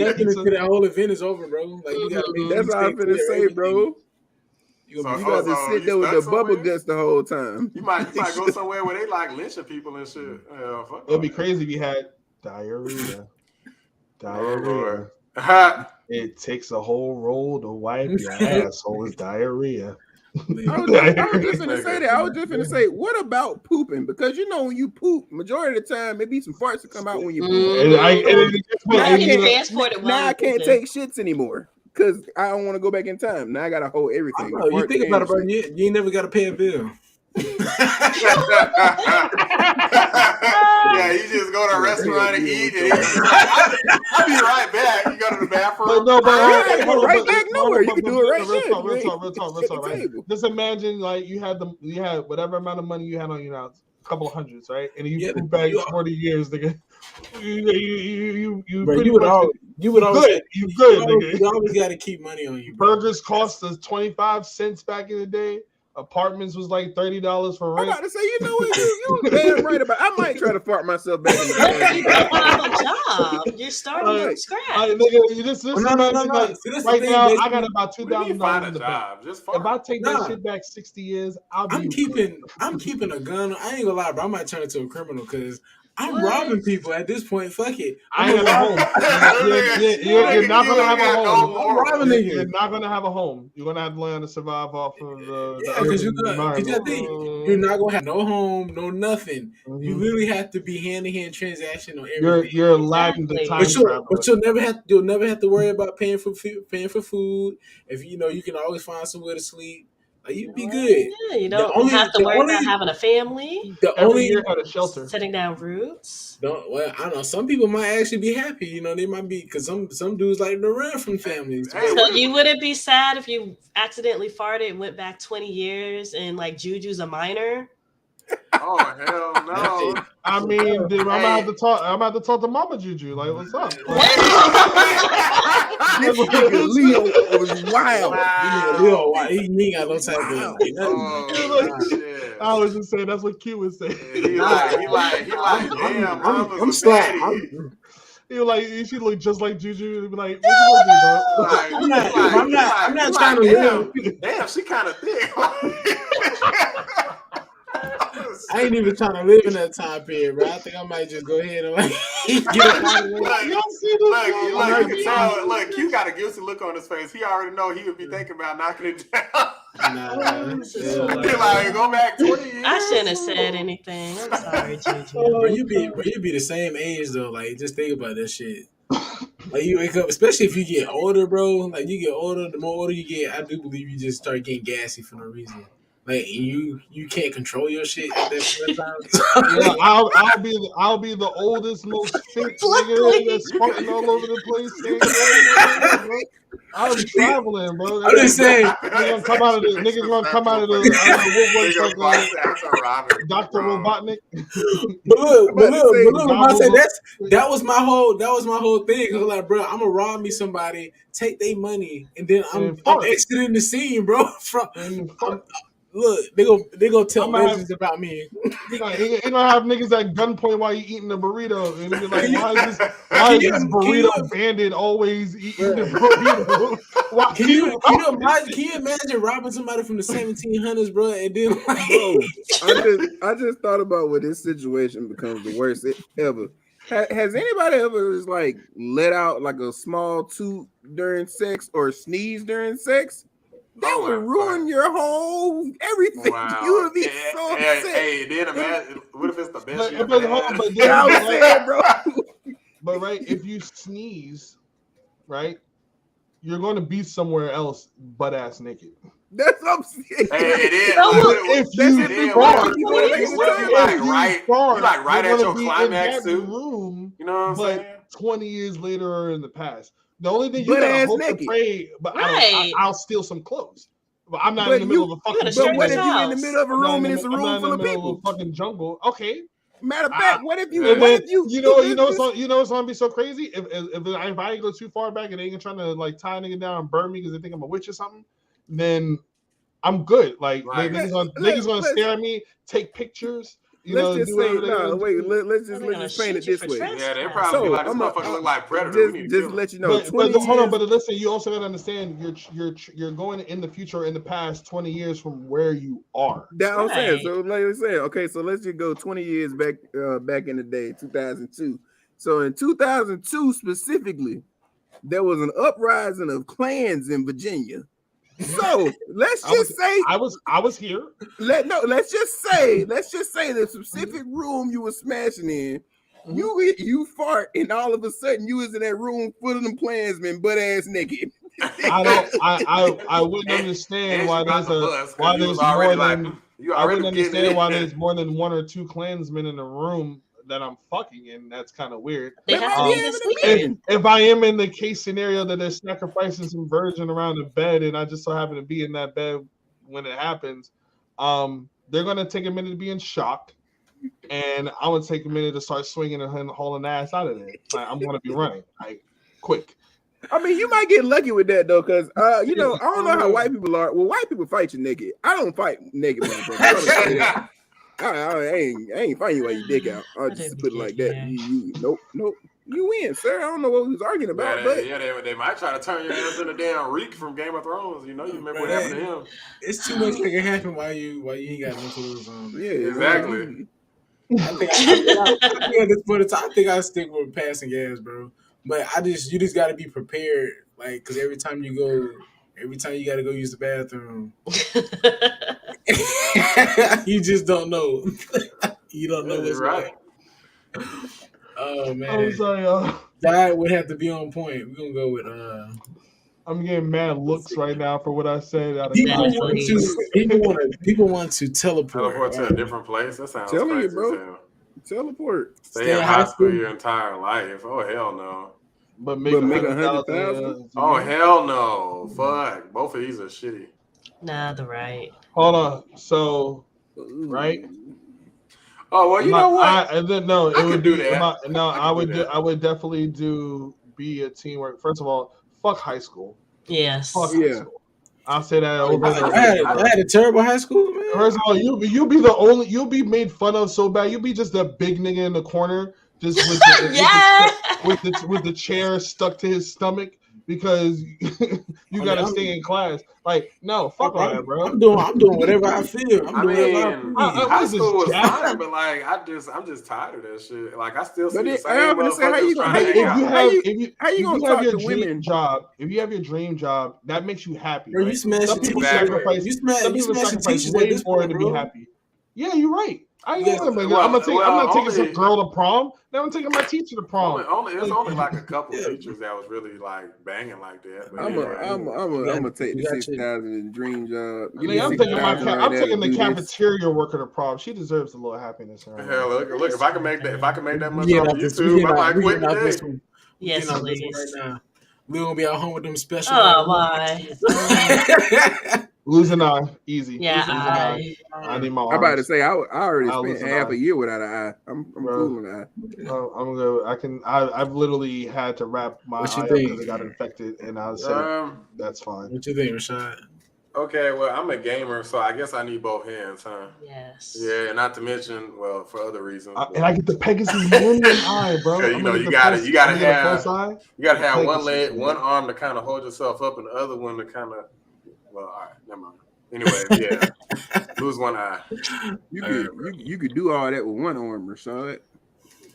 nothing until that whole event is over, bro. Like you gotta make. That's what I'm finna say, bro. You got to sit there with the bubble guts the whole time. You might go somewhere where they like lynching people and shit. It'd be crazy if you had diarrhea. It takes a whole roll to wipe your asshole. It's diarrhea. I was just gonna say that. I was just gonna say, what about pooping? Because you know when you poop, majority of the time, maybe some farts to come out when you poop. Now I can't take shits anymore because I don't want to go back in time. Now I gotta hold everything. You think about it, bro. You ain't never gotta pay a bill. Yeah, you just go to a restaurant and eat, and I'll be right back. You go to the bathroom. Right back nowhere. You can do it right there. Real talk, right? Just imagine like you had whatever amount of money you had on you now, a couple of hundreds, right? And you put back 40 years, nigga. You would always got to keep money on you. Burgers cost us 25 cents back in the day. Apartments was like $30 for rent. I'm about to say, you know what? You damn right about. I might try to fart myself back in the day. You don't have a job. You're starting from scratch. Right now, I got about $2,000 in the bank. If I take that shit back 60 years, I'm keeping a gun. I ain't gonna lie, bro. I might turn into a criminal because I'm robbing people at this point. Fuck it. I ain't have a home. You're not gonna have a home. I'm robbing niggas. You're not gonna have a home. You're gonna have to learn to survive off of the because you're not gonna have no home, no nothing. Mm-hmm. You literally have to be hand-to-hand transaction on everything. You're lagging the time travel. But you'll never have to worry about paying for food. If you can always find somewhere to sleep. Like, you'd be good. Yeah, you don't have to worry about having a family. Every year had a shelter. Setting down roots. I don't know. Some people might actually be happy. They might be because some dudes like to run from families. So you wouldn't be sad if you accidentally farted and went back 20 years and like Juju's a minor? Oh hell no! I mean, dude, I'm gonna have to talk to Mama Juju. Like, what's up? Leo was wild. Leo, he ain't got no type of. I was just saying that's what Q was saying. He like, damn, I'm sorry. He like she look just like Juju. Be like, what you gonna do, bro? I'm not trying to live. Damn, she kind of thick. I ain't even trying to live in that time period, bro. I think I might just go ahead and get it out of the way. Look, Q got a guilty look on his face. He already know he would be thinking about knocking it down. Like, go back 20 years. I shouldn't have said anything. I'm sorry, Juju. Bro, you be the same age though. Like, just think about that shit. Like you wake up, especially if you get older, bro. Like you get older, the more older you get, I do believe you just start getting gassy for no reason. Like you can't control your shit at that point in time. Yeah, I'll be the oldest, most fit nigga that's fucking all over the place. I'm traveling, bro. I'm just saying, niggas gonna come out of the woodworks like Dr. Robotnik. But look, I said that was my whole thing. Cause like, bro, I'm gonna rob me somebody, take their money, and then I'm exiting the scene, bro. Look, they gonna tell legends about me. He gonna have niggas at gunpoint while you eating the burrito, and be like, why is this burrito bandit always eating the burrito? Can you imagine robbing somebody from the 1700s, bro? And then like, bro, I just thought about when this situation becomes the worst ever. Has anybody ever just like let out like a small toot during sex or sneeze during sex? That would ruin your whole everything. Wow. You would be so upset. Hey, then imagine what if it's the best? But right, if you sneeze, right, you're going to be somewhere else butt ass naked. That's what I'm saying. Hey, it is. Like right at your climax too. Room, you know what I'm saying? 20 years later or in the past. The only thing you gotta hope to pray, but I'll steal some clothes. But I'm not in the middle of a fucking. But what if you're in the middle of a room and it's a room full of people? Fucking jungle. Okay. Matter of fact, what if you? You know what's gonna be so crazy? If I go too far back and they ain't trying to like tie a nigga down and burn me because they think I'm a witch or something, then I'm good. Like niggas gonna stare at me, take pictures. Let's just paint it this way. Yeah, they probably like this motherfucker look like Predator. Just let you know. But hold on, but listen, you also gotta understand you're going in the future or in the past 20 years from where you are. That's what I'm saying. So like I said, okay, so let's just go 20 years back in the day, 2002. So in 2002 specifically, there was an uprising of clans in Virginia. So let's just say I was here. Let's just say the specific room you were smashing in, you fart, and all of a sudden you was in that room full of them Klansmen butt ass naked. I wouldn't understand why there's more than one or two Klansmen in the room that I'm fucking in. That's kind of weird. If I am in the case scenario that they're sacrificing some virgin around the bed and I just so happen to be in that bed when it happens, they're gonna take a minute to be in shock, and I'm gonna take a minute to start swinging and hauling ass out of there. Like, I'm gonna be running like quick. I mean, you might get lucky with that though, because I don't know how white people are. Well, white people fight you naked. I don't fight naked motherfuckers. I ain't fighting you while you dick out. I'll just put it like that. Nope. You win, sir. I don't know what we was arguing about. They might try to turn your ass into damn Reek from Game of Thrones. You remember what happened to him. It's too much that can happen while you ain't got no clothes on. Yeah, exactly. I think at this point in time, I think I stick with passing gas, bro. But you just got to be prepared, like, because every time you got to go use the bathroom, you just don't know. You don't know what's right. Oh man, I'm sorry, y'all. That would have to be on point. We're gonna go with. I'm getting mad looks right now for what I said. People want to teleport to a different place. That sounds crazy, you, bro. Teleport. Stay in high school your entire life. Oh hell no. But make 100,000. Oh hell no! Fuck, both of these are shitty. Nah, the right. Hold on. So, right. Oh well, you know what? I would do that. I would definitely be a teamwork. First of all, fuck high school. Yes. Fuck high school. I'll say that over. I had a terrible high school, man. First of all, you'll be made fun of so bad. You'll be just a big nigga in the corner, just with the chair stuck to his stomach because you gotta stay in class. Like, no, fuck all that, bro. I'm doing whatever I feel. High school was fine, but like I'm just tired of that shit. Like I still see the same motherfuckers trying to have your dream job, if you have your dream job, that makes you happy. Bro, right? Some people sacrifice way more to be happy. Yeah, you're right. I ain't gonna make I'm not taking some girl to prom. Now I'm taking my teacher to prom. It's only like a couple of teachers that was really like banging like that. I'm gonna take the 6,000 dream job. I'm taking the cafeteria worker to prom. She deserves a little happiness. Hell, look! If I can make that much on YouTube, I might quit today. Yes, please. Right now. We gonna be at home with them special. Oh my! Lose an eye, easy. Yeah, I need my. I'm about to say I already spent half a year without an eye. I'm cool with an eye. I'm good. I've literally had to wrap my eye up because it got infected, and I said that's fine. What you think, Rashad? Okay, well, I'm a gamer, so I guess I need both hands, huh? Yes. Yeah, and not to mention, well, for other reasons. And I get the Pegasus Moon eye, bro. You gotta have one leg, one arm to kind of hold yourself up, and the other one to kind of. Well, all right, never mind. Anyway, yeah, lose one eye. You could do all that with one arm, Rashad.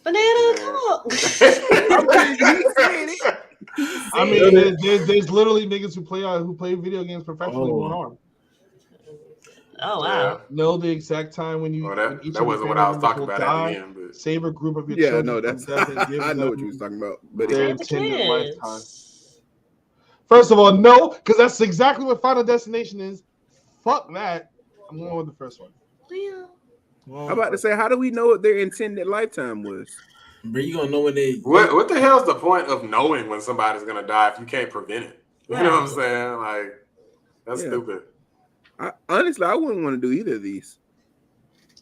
Banana, come on. I mean, there's literally niggas who play video games professionally with one arm. Oh wow! Know the exact time when you. Well, that wasn't what I was talking about at the end. But save a group of your children. No, that's. I know what you was talking about, but their intended lifetime. First of all, no, because that's exactly what Final Destination is. Fuck that. I'm going with the first one. I'm about to say, how do we know what their intended lifetime was? But you gonna know when they. What the hell's the point of knowing when somebody's gonna die if you can't prevent it? You know what I'm saying? Like, that's stupid. Honestly, I wouldn't want to do either of these.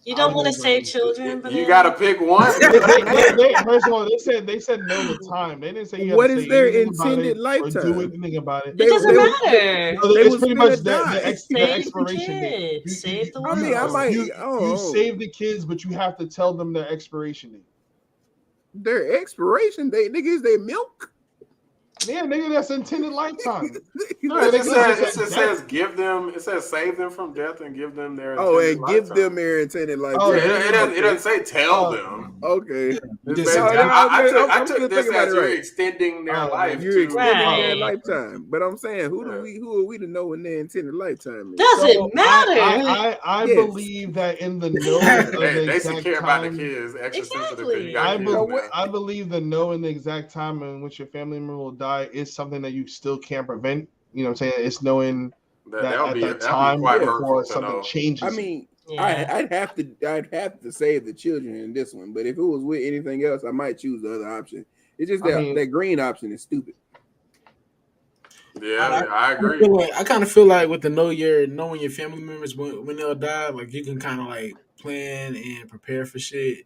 You don't want to save children, but you gotta pick one. First of all, they said know the time. They didn't say you what is their intended lifetime. Or do anything about it. It doesn't matter. It's pretty much the expiration date. Save the world. I mean, you save the kids, but you have to tell them their expiration date. Their expiration date, nigga, is they milk? Yeah, nigga, that's intended lifetime. It says give them. It says save them from death and give them their. Give them their intended lifetime. Oh, it doesn't say tell them. Okay. I took this as you're extending their life. You're extending their lifetime. But I'm saying, who are we to know when their intended lifetime is? Doesn't matter. I believe that in the know they should care about the kids. Extra sensitive. I believe the know in the exact time in which your family member will die is something that you still can't prevent. You know what I'm saying? It's knowing that at that time before something changes. I mean, I'd have to save the children in this one, but if it was with anything else, I might choose the other option. It's just that green option is stupid. Yeah, I agree. I kind of feel like with the knowing your family members when they'll die, like you can kind of like plan and prepare for shit.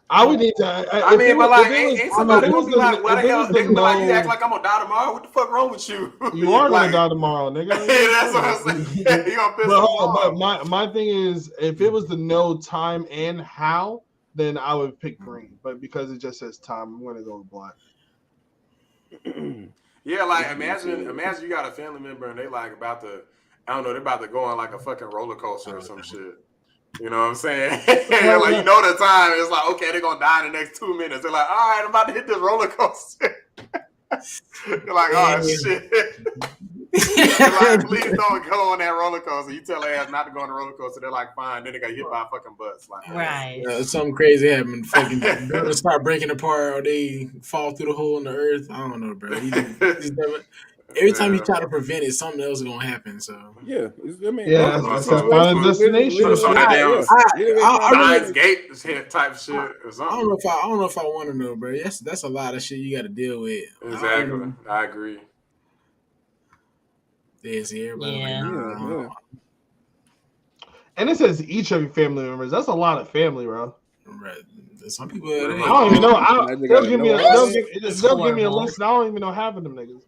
I would need to. Ain't somebody gonna be like, "What the hell?" They be like, "You act like I'm gonna die tomorrow. What the fuck wrong with you?" You are gonna die tomorrow, nigga. That's what I'm saying. You gonna piss but my thing is, if it was to know time and how, then I would pick green. But because it just says time, I'm gonna go with black. Yeah, like imagine you got a family member and they like about to, I don't know, they're about to go on like a fucking roller coaster or some shit. You know what I'm saying? Like, you know the time. It's like, okay, they're going to die in the next 2 minutes. They're like, all right, I'm about to hit this roller coaster. They're like, oh, shit. They're like, please don't go on that roller coaster. You tell their ass not to go on the roller coaster. They're like, fine. Then they got hit by a fucking bus. Like, right. Something crazy happened. Fucking start breaking apart or they fall through the hole in the earth. I don't know, bro. Every time you try to prevent it, something else is gonna happen. So yeah, that's a final destination. Science Gate type shit or something. I don't know if I want to know, bro. That's a lot of shit you got to deal with. Exactly, I agree. There's everybody. Yeah. And it says each of your family members. That's a lot of family, bro. Right. Some people. I don't even know. They'll give me a list. I don't even know half of them niggas.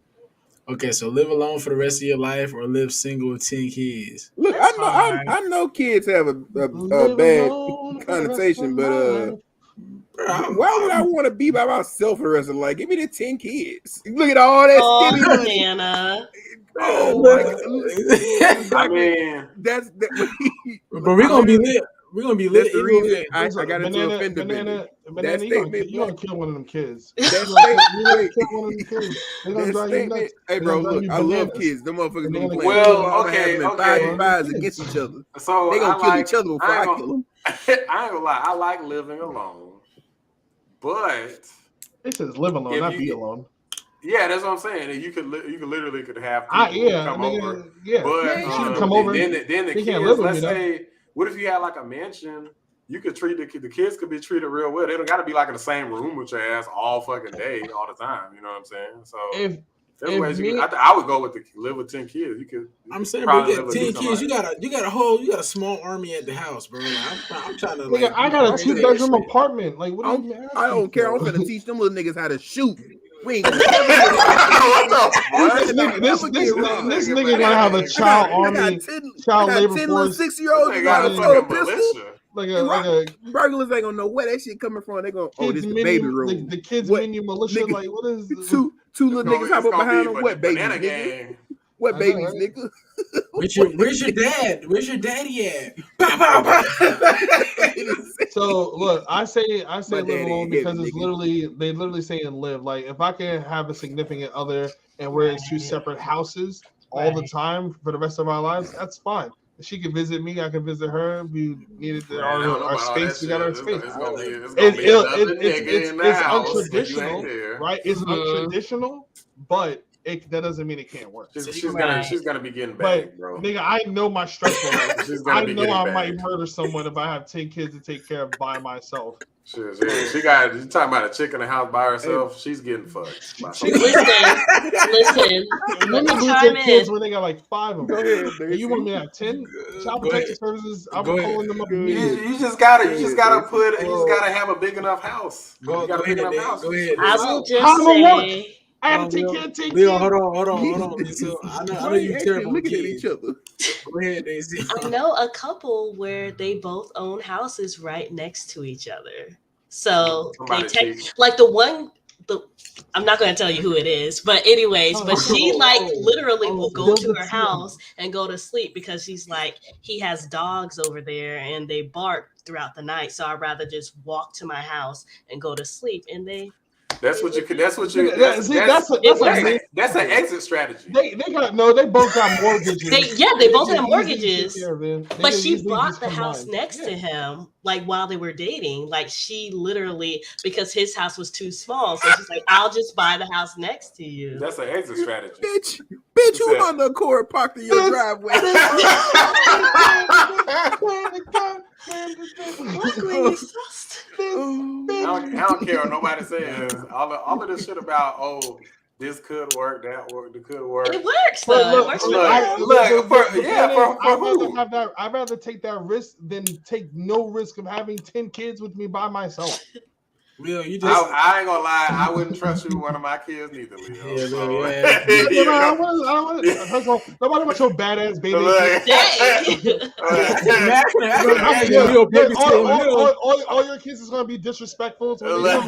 Okay, so live alone for the rest of your life or live single with 10 kids. Look, I know kids have a bad connotation, but why would I want to be by myself for the rest of the life? Give me the 10 kids. Look at all that skinny Nana. Oh my God. I mean, that's but we're gonna be lit. We're gonna be lit. That's the reason I got into a fender bender. That statement, you gonna kill one of them kids. That statement, hey bro, look, I love kids. Them motherfuckers gonna play. Well, okay. Fives against each other. So they gonna kill each other before I kill them. ain't gonna lie. I like living alone, but it says live alone, not be alone. Yeah, that's what I'm saying. You could literally have people come over. Yeah, but come over. Then the kids. Let's say, what if you had like a mansion? You could treat the kids could be treated real well. They don't got to be like in the same room with your ass all fucking day, all the time. You know what I'm saying? So there's ways you could, I would go with live with 10 kids. You could. I'm saying, bro, you got 10 kids. You got a small army at the house, bro. Like, I'm trying to. Like, I got a 2-bedroom apartment. Like, what? I don't care. I'm gonna teach them little niggas how to shoot. We ain't gonna this nigga gonna have a child army, child labor 10 force. 6-year-olds got a pistol. Like a burglars ain't gonna know where that shit coming from. They gonna this the baby room. The kids menu militia. Nigga, like what is two little niggas hop up behind them? What babies, nigga? What babies, nigga? Where's your dad? Where's your daddy at? So look, I say live alone because it's they literally saying live. Like if I can have a significant other and we're in 2 separate houses all the time for the rest of our lives, that's fine. She can visit me, I can visit her. We needed our space. We got our space. It's untraditional, right? It's untraditional, but that doesn't mean it can't work. She's gonna be getting back, bro. Nigga, I know my stressful life. I know I might murder someone if I have 10 kids to take care of by myself. You talking about a chick in the house by herself? She's getting fucked. Listen. Let me chime in. Kids when they got like 5 of them. Go ahead, you want me to have 10? Child protection services. I'm calling them up. You just gotta have a big enough house. Go ahead. I will just say. I have 10 kids. Leo, hold on. So I know you terrible. Looking at each other. Go ahead, Daisy. I know a couple where they both own houses right next to each other. So like I'm not going to tell you who it is, but anyways, but she literally will go to her house and go to sleep because she's like, he has dogs over there and they bark throughout the night. So I'd rather just walk to my house and go to sleep. And that's an exit strategy. They both got mortgages. They both have mortgages. But she bought the house next to him, like while they were dating. Like she literally, because his house was too small, so she's like, "I'll just buy the house next to you." That's an exit strategy, bitch. Who on the Accord parked in your driveway? I don't care what nobody says. All of this shit about this could work, that could work. It works though. I'd rather take that risk than take no risk of having 10 kids with me by myself. Leo, you just... I ain't gonna lie, I wouldn't trust you with one of my kids neither, Leo. Nobody wants your badass baby. All your kids is gonna be disrespectful. Bitch.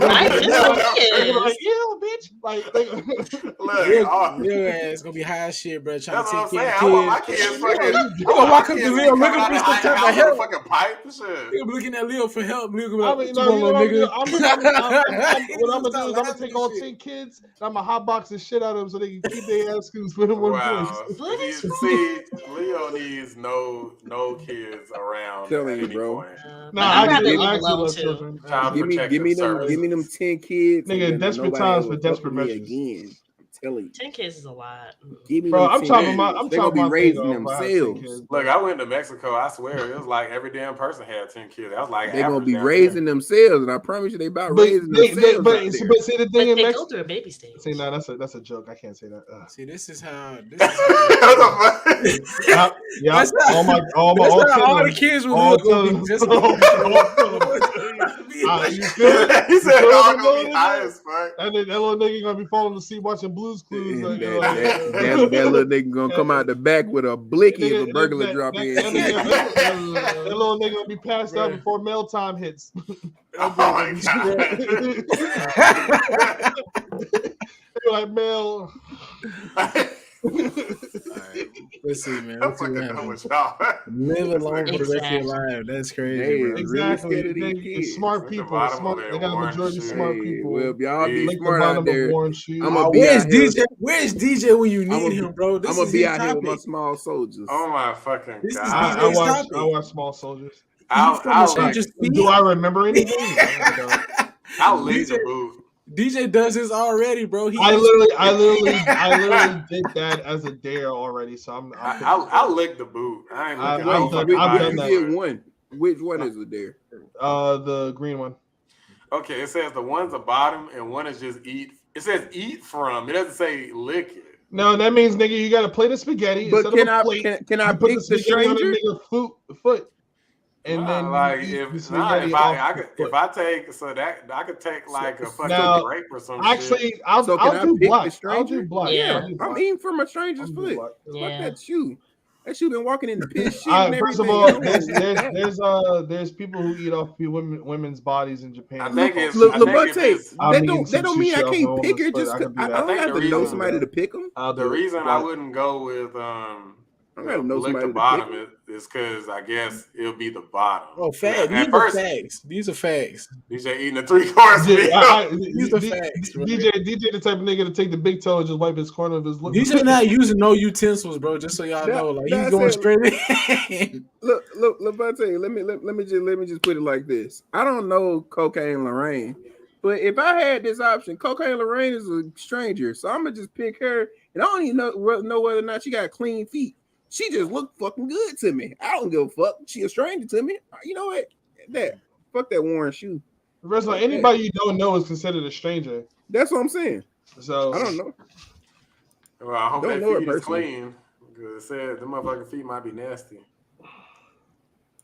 Leo ass gonna be high as shit, bro. Trying to take care of kids. I want my kids fucking. I'm gonna walk up to Leo looking for some type of help. Fucking pipe and shit. You're looking at Leo for help. Leo gonna be like, what I'm gonna do is I'm gonna take all 10 kids and I'm gonna hotbox the shit out of them so they can keep their ass scoops with them one place. See, Leo needs no kids around. Telling you, bro. I actually love children. Give me them 10 kids. Nigga, desperate times for desperate measures. Again. 10 kids is a lot. I'm talking about be raising themselves. Look, I went to Mexico. I swear, it was like every damn person had 10 kids. I was like, they're gonna be raising themselves, and I promise you, they about raising themselves. But see the thing in Mexico, go through a baby stage. See, no, that's a joke. I can't say that. See, this is how. All the kids will look. You feel? He said, "All gonna be high as fuck." And then that little nigga gonna be falling asleep watching Blue's Clues. That little nigga gonna come out the back with a blicky if a burglar drop in. That little nigga gonna be passed out before mail time hits. Oh my god! Like mail. Right. Let's see, man. I'm fucking done with y'all. Live alone for the rest of your life. That's crazy. Bro. Exactly. Really smart people. They got a majority of smart people. Well, y'all be smart out there. Where's DJ when you need him, bro? I'm gonna be out here with my small soldiers. Oh my fucking god! I watch Small Soldiers. Do I remember anything? I'll lick the boot. DJ does this already, bro. I literally did that as a dare already. So I'll lick the boot. I ain't looking. I've done that. Get one. Which one is it there? The green one. Okay, it says the one's the bottom and one is just eat. It says eat from. It doesn't say lick it. No, that means nigga, you got to plate of spaghetti. But can I pick the stranger? Foot. And then if I take so that I could take like a fucking grape or something. Actually, I'll do black. I'll do black. Yeah, I'm eating from a stranger's foot. Fuck that shoe. That shoe been walking in the piss shit. First of all, there's people who eat off women's bodies in Japan. I think it's that don't mean I can't pick her just because I don't have to know somebody to pick them. The reason I wouldn't go with I gotta know lick the bottom is because I guess it'll be the bottom. Oh, facts. These are facts. DJ eating a 3-course meal. These are facts. Bro. DJ the type of nigga to take the big toe and just wipe his corner of his lip. DJ not using no utensils, bro. Just so y'all know, like he's going straight in. Look, Levante. Let me just put it like this. I don't know Cocaine Lorraine, but if I had this option, Cocaine Lorraine is a stranger, so I'm gonna just pick her, and I don't even know whether or not she got clean feet. She just looked fucking good to me. I don't give a fuck. She a stranger to me. You know what? Fuck that Warren shoe. The rest of anybody you don't know is considered a stranger. That's what I'm saying. So I don't know. Well, I hope that feet is clean. Because it said the motherfucking feet might be nasty.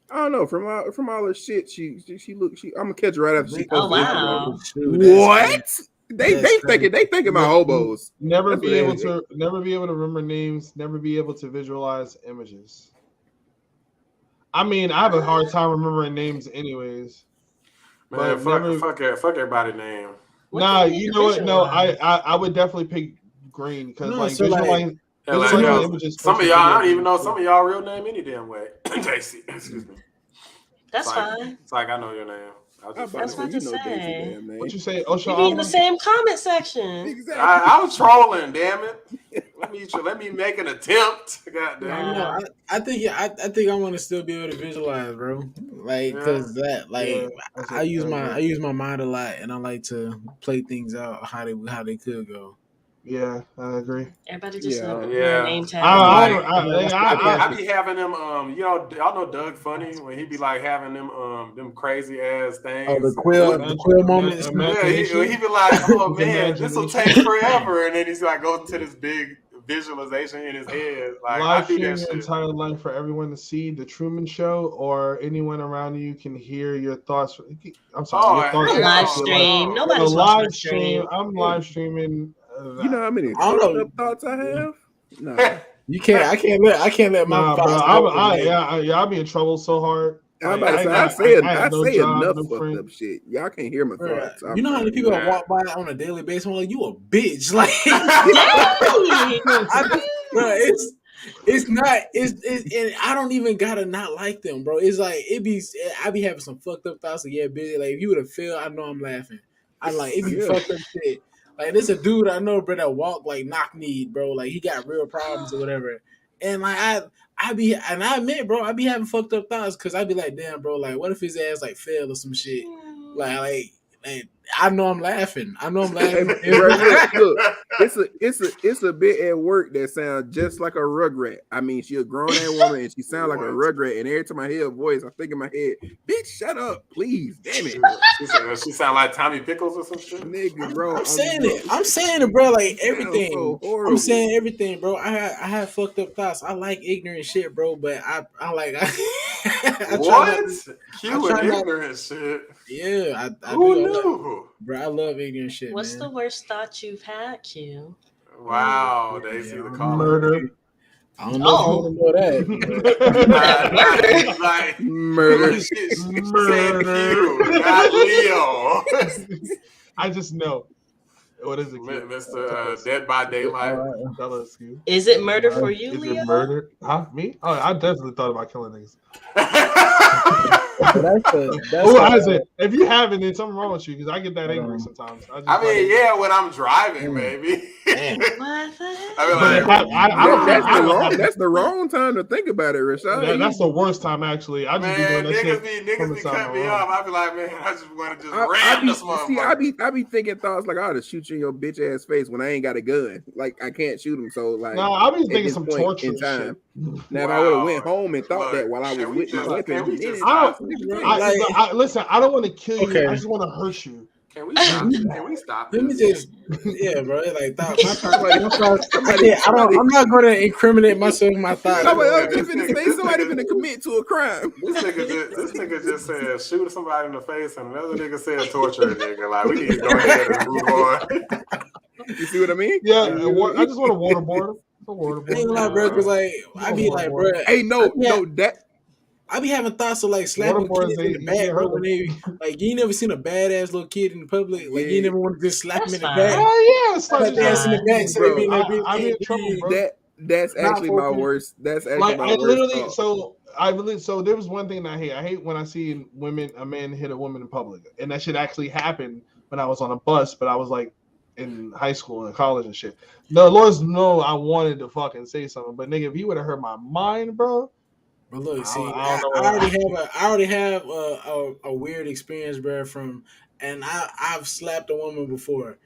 I don't know. From all her shit, she I'm gonna catch her right after she posts. Oh wow! What? They thinking about hobos. Never be able to remember names. Never be able to visualize images. I mean, I have a hard time remembering names, anyways. Man, fuck everybody's name. Nah, you know what? No, I would definitely pick green because images. Some of y'all, I don't even know some of y'all real name any damn way. JC, excuse me. That's fine. It's like I know your name. That's what to say. What you say? You be in the same comment section. Exactly. I was trolling. Damn it. Let me make an attempt. Goddamn. I think I want to still be able to visualize, bro. Like, cause I use my mind a lot, and I like to play things out how they could go. Yeah, I agree. Everybody just name tag. I be having them. Y'all know Doug Funny when he be like having them crazy ass things. Oh, the quill moments. Yeah, he be like, oh man, this will take forever, and then he's like goes into this big visualization in his head. Like live I do stream that your shit. entire life for everyone to see. The Truman Show or anyone around you can hear your thoughts. I'm sorry. Live stream. Nobody's live stream. I'm live streaming. You know how many thoughts I have? No, you can't. I can't let my thoughts. I'll be in trouble so hard. I'm about to say, I say enough fucked up shit. Y'all can't hear my thoughts. You know how many people I walk by on a daily basis? I'm like, you a bitch. Like, it's not. And I don't even gotta not like them, bro. It's like I be having some fucked up thoughts. Like, yeah, bitch. Like, if you would have failed, I know I'm laughing. I like it be fucked up shit. Like, there's a dude I know, bro, that walk like knock-kneed, bro. Like, he got real problems or whatever. And like I admit, bro, I be having fucked up thoughts because I be like, damn, bro, like, what if his ass like failed or some shit? Like I know I'm laughing. Look, it's a bit at work that sounds just like a rugrat. I mean, she a grown ass woman and she sounds like a rugrat. And every time I hear a voice, I think in my head, bitch, shut up, please, damn it. She sound like Tommy Pickles or some shit. Nigga, bro, I'm saying it, bro. Like everything. So I'm saying everything, bro. I have fucked up thoughts. I like ignorant shit, bro. But I what? Q and ignorant shit. Yeah, who knew? Bro, I love ignorant shit. What's the worst thought you've had, Q? Wow, Daisy the caller. Murder. I don't know if you know that. Like, murder. Murder. Not Leo. I just know What is it, Mr. Dead by Daylight? Tell us, Q. Is it murder for you, Is Leo? it murder? Huh? Me? Oh, I definitely thought about killing niggas. If you haven't, then something wrong with you because I get that angry sometimes. I mean, yeah, when I'm driving, maybe. That's the wrong time to think about it, Rashad. That's the worst time, actually. I just be doing that shit. Niggas be cutting me off. I be like, man, I just want to just ram this motherfucker. I be thinking thoughts like I ought to shoot you in your bitch ass face when I ain't got a gun. Like I can't shoot him. So like, no, I be thinking some torture in time. Shit. Now if I would have went home and thought that while I was with my weapon, listen, I don't want to kill you. I just want to hurt you. Can we stop? Can we stop? Let me just, yeah, bro. Like, I'm not going to incriminate myself in my thoughts. Somebody finna commit to a crime. This nigga just said shoot somebody in the face, and another nigga said torture a nigga. Like, we need to go ahead and move on. You see what I mean? Yeah, I just want to waterboard him. I ain't lie, bro, because like I be like, bro, hey, that. I be having thoughts of like slapping kids in the back, bro. When they like, you ain't never seen a badass little kid in the public. Like, you never want to just slap him in the back. Oh yeah, it's like dance in the back. So bro, I'm in trouble, bro. That's actually my worst. That's actually my worst. So there was one thing that I hate. I hate when I see a man hit a woman in public, and that shit actually happened when I was on a bus. But I was like in high school and college and shit. The Lord's know I wanted to fucking say something, but nigga, if he would have hurt my mind, bro. But look, see, I already have a weird experience, bro. I've slapped a woman before,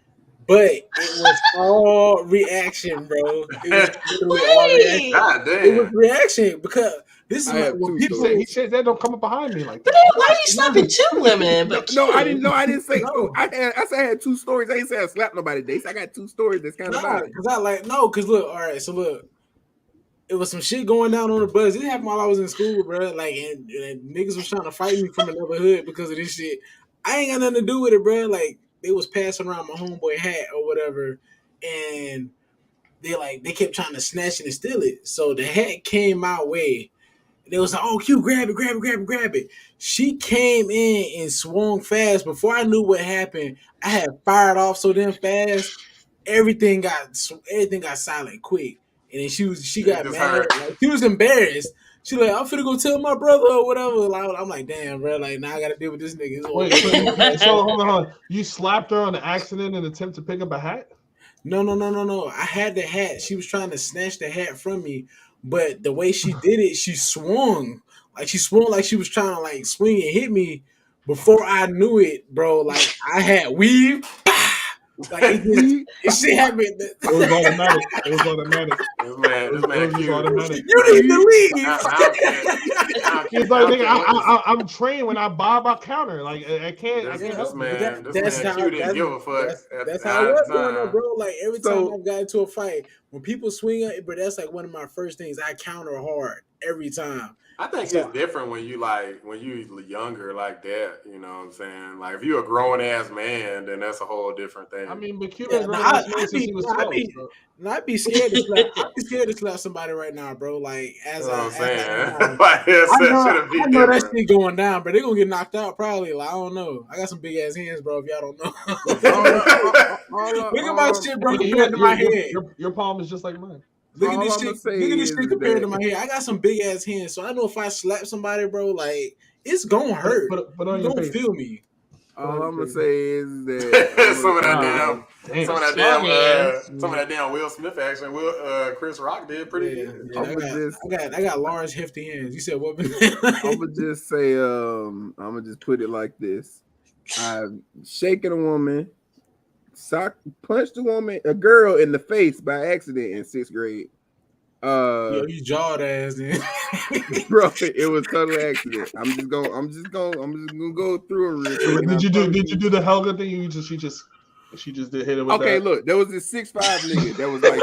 but it was all reaction, bro. It was literally all reaction. God damn. It was reaction because this is what people say. He said that don't come up behind me like that. Why are you slapping two women? But I didn't say. No. I said I had two stories. I didn't say I slapped nobody today. So I got two stories that's kind of bad. Because look, all right, so look. It was some shit going down on the bus. It happened while I was in school, bro. Like, and niggas was trying to fight me from another hood because of this shit. I ain't got nothing to do with it, bro. Like, they was passing around my homeboy hat or whatever, and they kept trying to snatch it and steal it. So the hat came my way. They was like, "Oh, Q, grab it." She came in and swung fast. Before I knew what happened, I had fired off so damn fast. Everything got silent quick. And then she got mad. Like, she was embarrassed. She like, I'm finna go tell my brother or whatever. Like, I'm like, damn, bro. Like, now I gotta deal with this nigga. Wait, so hold on. You slapped her on the accident in an attempt to pick up a hat? No. I had the hat. She was trying to snatch the hat from me, but the way she did it, she swung like she was trying to like swing and hit me. Before I knew it, bro, like I had weave. Like it shit happened. It was automatic. This man cute. Automatic. You need to leave. He's like, nigga, I'm trained. When I bob, I counter. Like I can't. This man cute didn't give a fuck. That's how it was, bro. Like every time I've got into a fight, when people swing at it, but that's like one of my first things. I counter hard every time. I think it's different when you younger like that, you know what I'm saying? Like if you're a grown ass man, then that's a whole different thing. I mean, but Cuba's I'd be scared to slap. I'd be scared to slap somebody right now, bro. Like I know that shit going down, but they're gonna get knocked out probably. Like I don't know. I got some big ass hands, bro. If y'all don't know, look at my shit, bro. Compared to my head, your palm is just like mine. Look at this shit compared to my head. I got some big ass hands, so I know if I slap somebody, bro, like it's gonna hurt. But on your face. Feel me. All I'm gonna say is that some of that damn Will Smith action, Chris Rock did pretty good. I got large, hefty hands. You said what? I'm gonna just say, I'm gonna just put it like this: I've shaken a woman. Punched a girl in the face by accident in 6th grade. Yo, you jawed ass then. Bro, it was total accident. I'm just gonna go through it real quick. Did you do the Helga thing? She just did hit it with that? Look, there was this 6'5" nigga that was like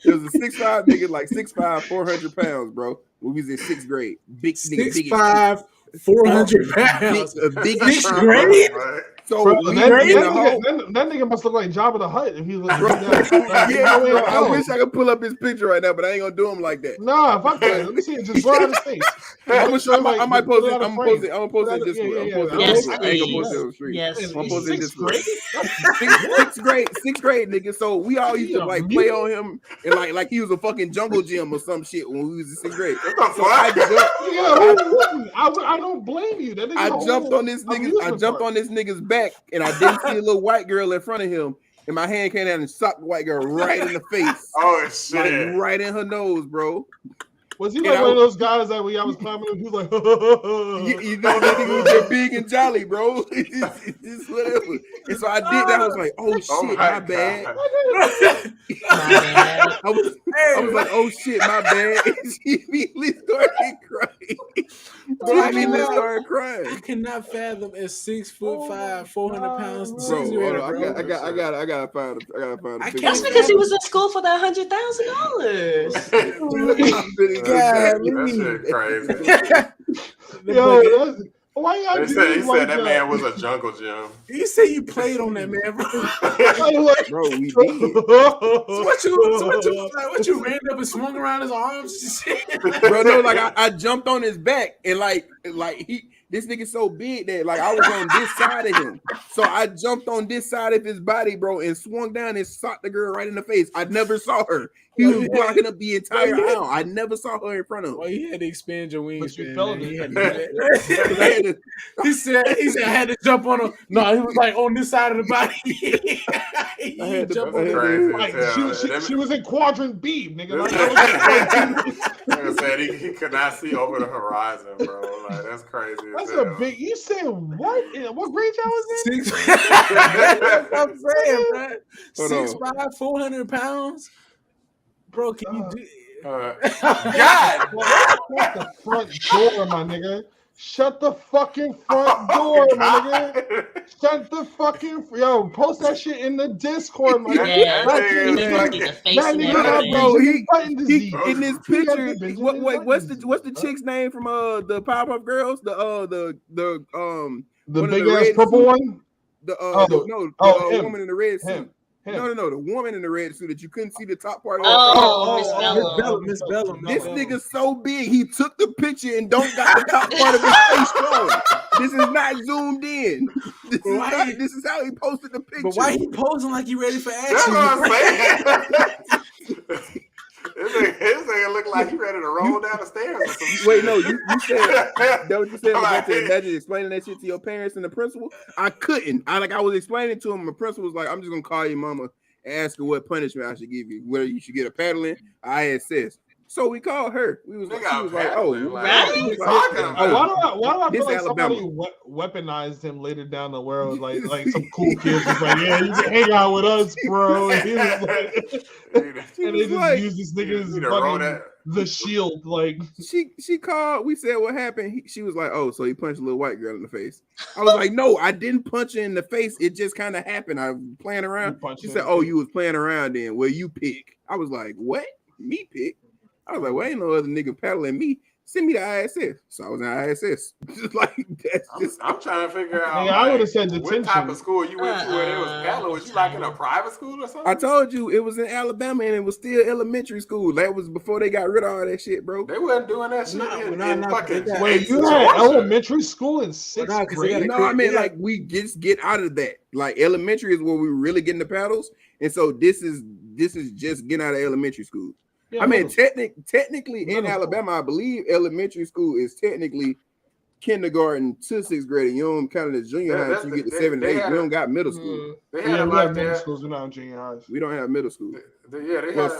there was a 6'5" nigga like 6'5", 400 pounds, bro. We was in 6th grade. Big nigga, 6'5", 400 pounds. A big 6th grade. So Bro, we that in the home. nigga must look like Jabba the Hutt if he looks. Yeah, bro, I wish I could pull up his picture right now, but I ain't gonna do him like that. Nah, fuck that. Let me see it. Just draw out his face. I might post it. I'm gonna post it in Discord. Yes, I ain't gonna post it on the street. Yes, I'm gonna post it in Discord. Grade? Sixth grade, nigga. So we all used to like play on him and like he was a fucking jungle gym or some shit when we was in 6th grade. So I don't blame you. That I jumped on this nigga's back and I didn't see a little white girl in front of him. And my hand came down and socked the white girl right in the face. Oh shit! Like, right in her nose, bro. Was he like one of those guys that when I was climbing him, he was like, you know that nigga was just big and jolly, bro. It's whatever. And so I did that. I was like, oh shit, my bad. I was like, oh shit, my bad. She immediately started crying. I cannot fathom at 6'5", 400 pounds. Bro, I gotta find a That's because he was in school for that $100,000. That shit crazy. Yo, why y'all he said that man was a jungle gym. You say you played on that man, bro. Bro, we did. So what you ran up and swung around his arms? Bro, no, like I jumped on his back and like this nigga so big that like I was on this side of him. So I jumped on this side of his body, bro, and swung down and socked the girl right in the face. I never saw her. He was blocking up the entire aisle. I never saw her in front of him. Well, you had to expand your wings. You fell He said I had to jump on him. No, he was like on this side of the body. I had to jump on she was in quadrant B, nigga. Like said he could not see over the horizon, bro. Like that's crazy. That's a big. You said what? What grade y'all was in? 6'5", I'm saying, man. 6'5", 400 pounds. Bro, can you do God, shut the front door, my nigga. Shut the fucking front door, my nigga. Shut the fucking post that shit in the Discord, my nigga. That nigga, bro, he in this picture. What's the chick's name from the Powerpuff Girls? The big ass purple one. The woman in the red suit. No, the woman in the red suit that you couldn't see the top part of. Miss Bellum. This nigga's so big, he took the picture and don't got the top part of his face shown. This is not zoomed in. This is how he posted the picture. But why he posing like he ready for action? That's what I'm saying. His nigga look like he ready to roll down the stairs or some shit. Wait, no, you said that what you said about to imagine explaining that shit to your parents and the principal. I couldn't. I was explaining to him. The principal was like, I'm just gonna call your mama and ask her what punishment I should give you. Whether you should get a paddling, ISS. So we called her. She was like, oh, right? Why do I feel like somebody weaponized him later down the world? Like some cool kids was like, yeah, you can hang out with us, bro. And he was like, and they just used this nigga's fucking the shield. Like she called. We said what happened. She was like, oh, so he punched a little white girl in the face. I was like, no, I didn't punch her in the face. It just kind of happened. I was playing around. She said, oh, you was playing around then. Well, you pick. I was like, what? Me pick? I was like, well, ain't no other nigga paddling me. Send me the ISS. So I was in ISS. Just like that's just. I'm trying to figure out. I would have said detention. What type of school you went to where there was paddling? Was you like in a private school or something? I told you it was in Alabama and it was still elementary school. That was before they got rid of all that shit, bro. They wasn't doing that shit in fucking. Wait, you had elementary school in 6th grade? No, I mean like we just get out of that. Like elementary is where we really getting the paddles, and so this is just getting out of elementary school. Yeah, I mean, technically in Alabama, I believe elementary school is technically kindergarten to 6th grade. And you don't count it as junior high until you get to 7 and 8. We don't got middle school. They had we have middle schools, we're not in junior highs. We don't have middle school. They had it like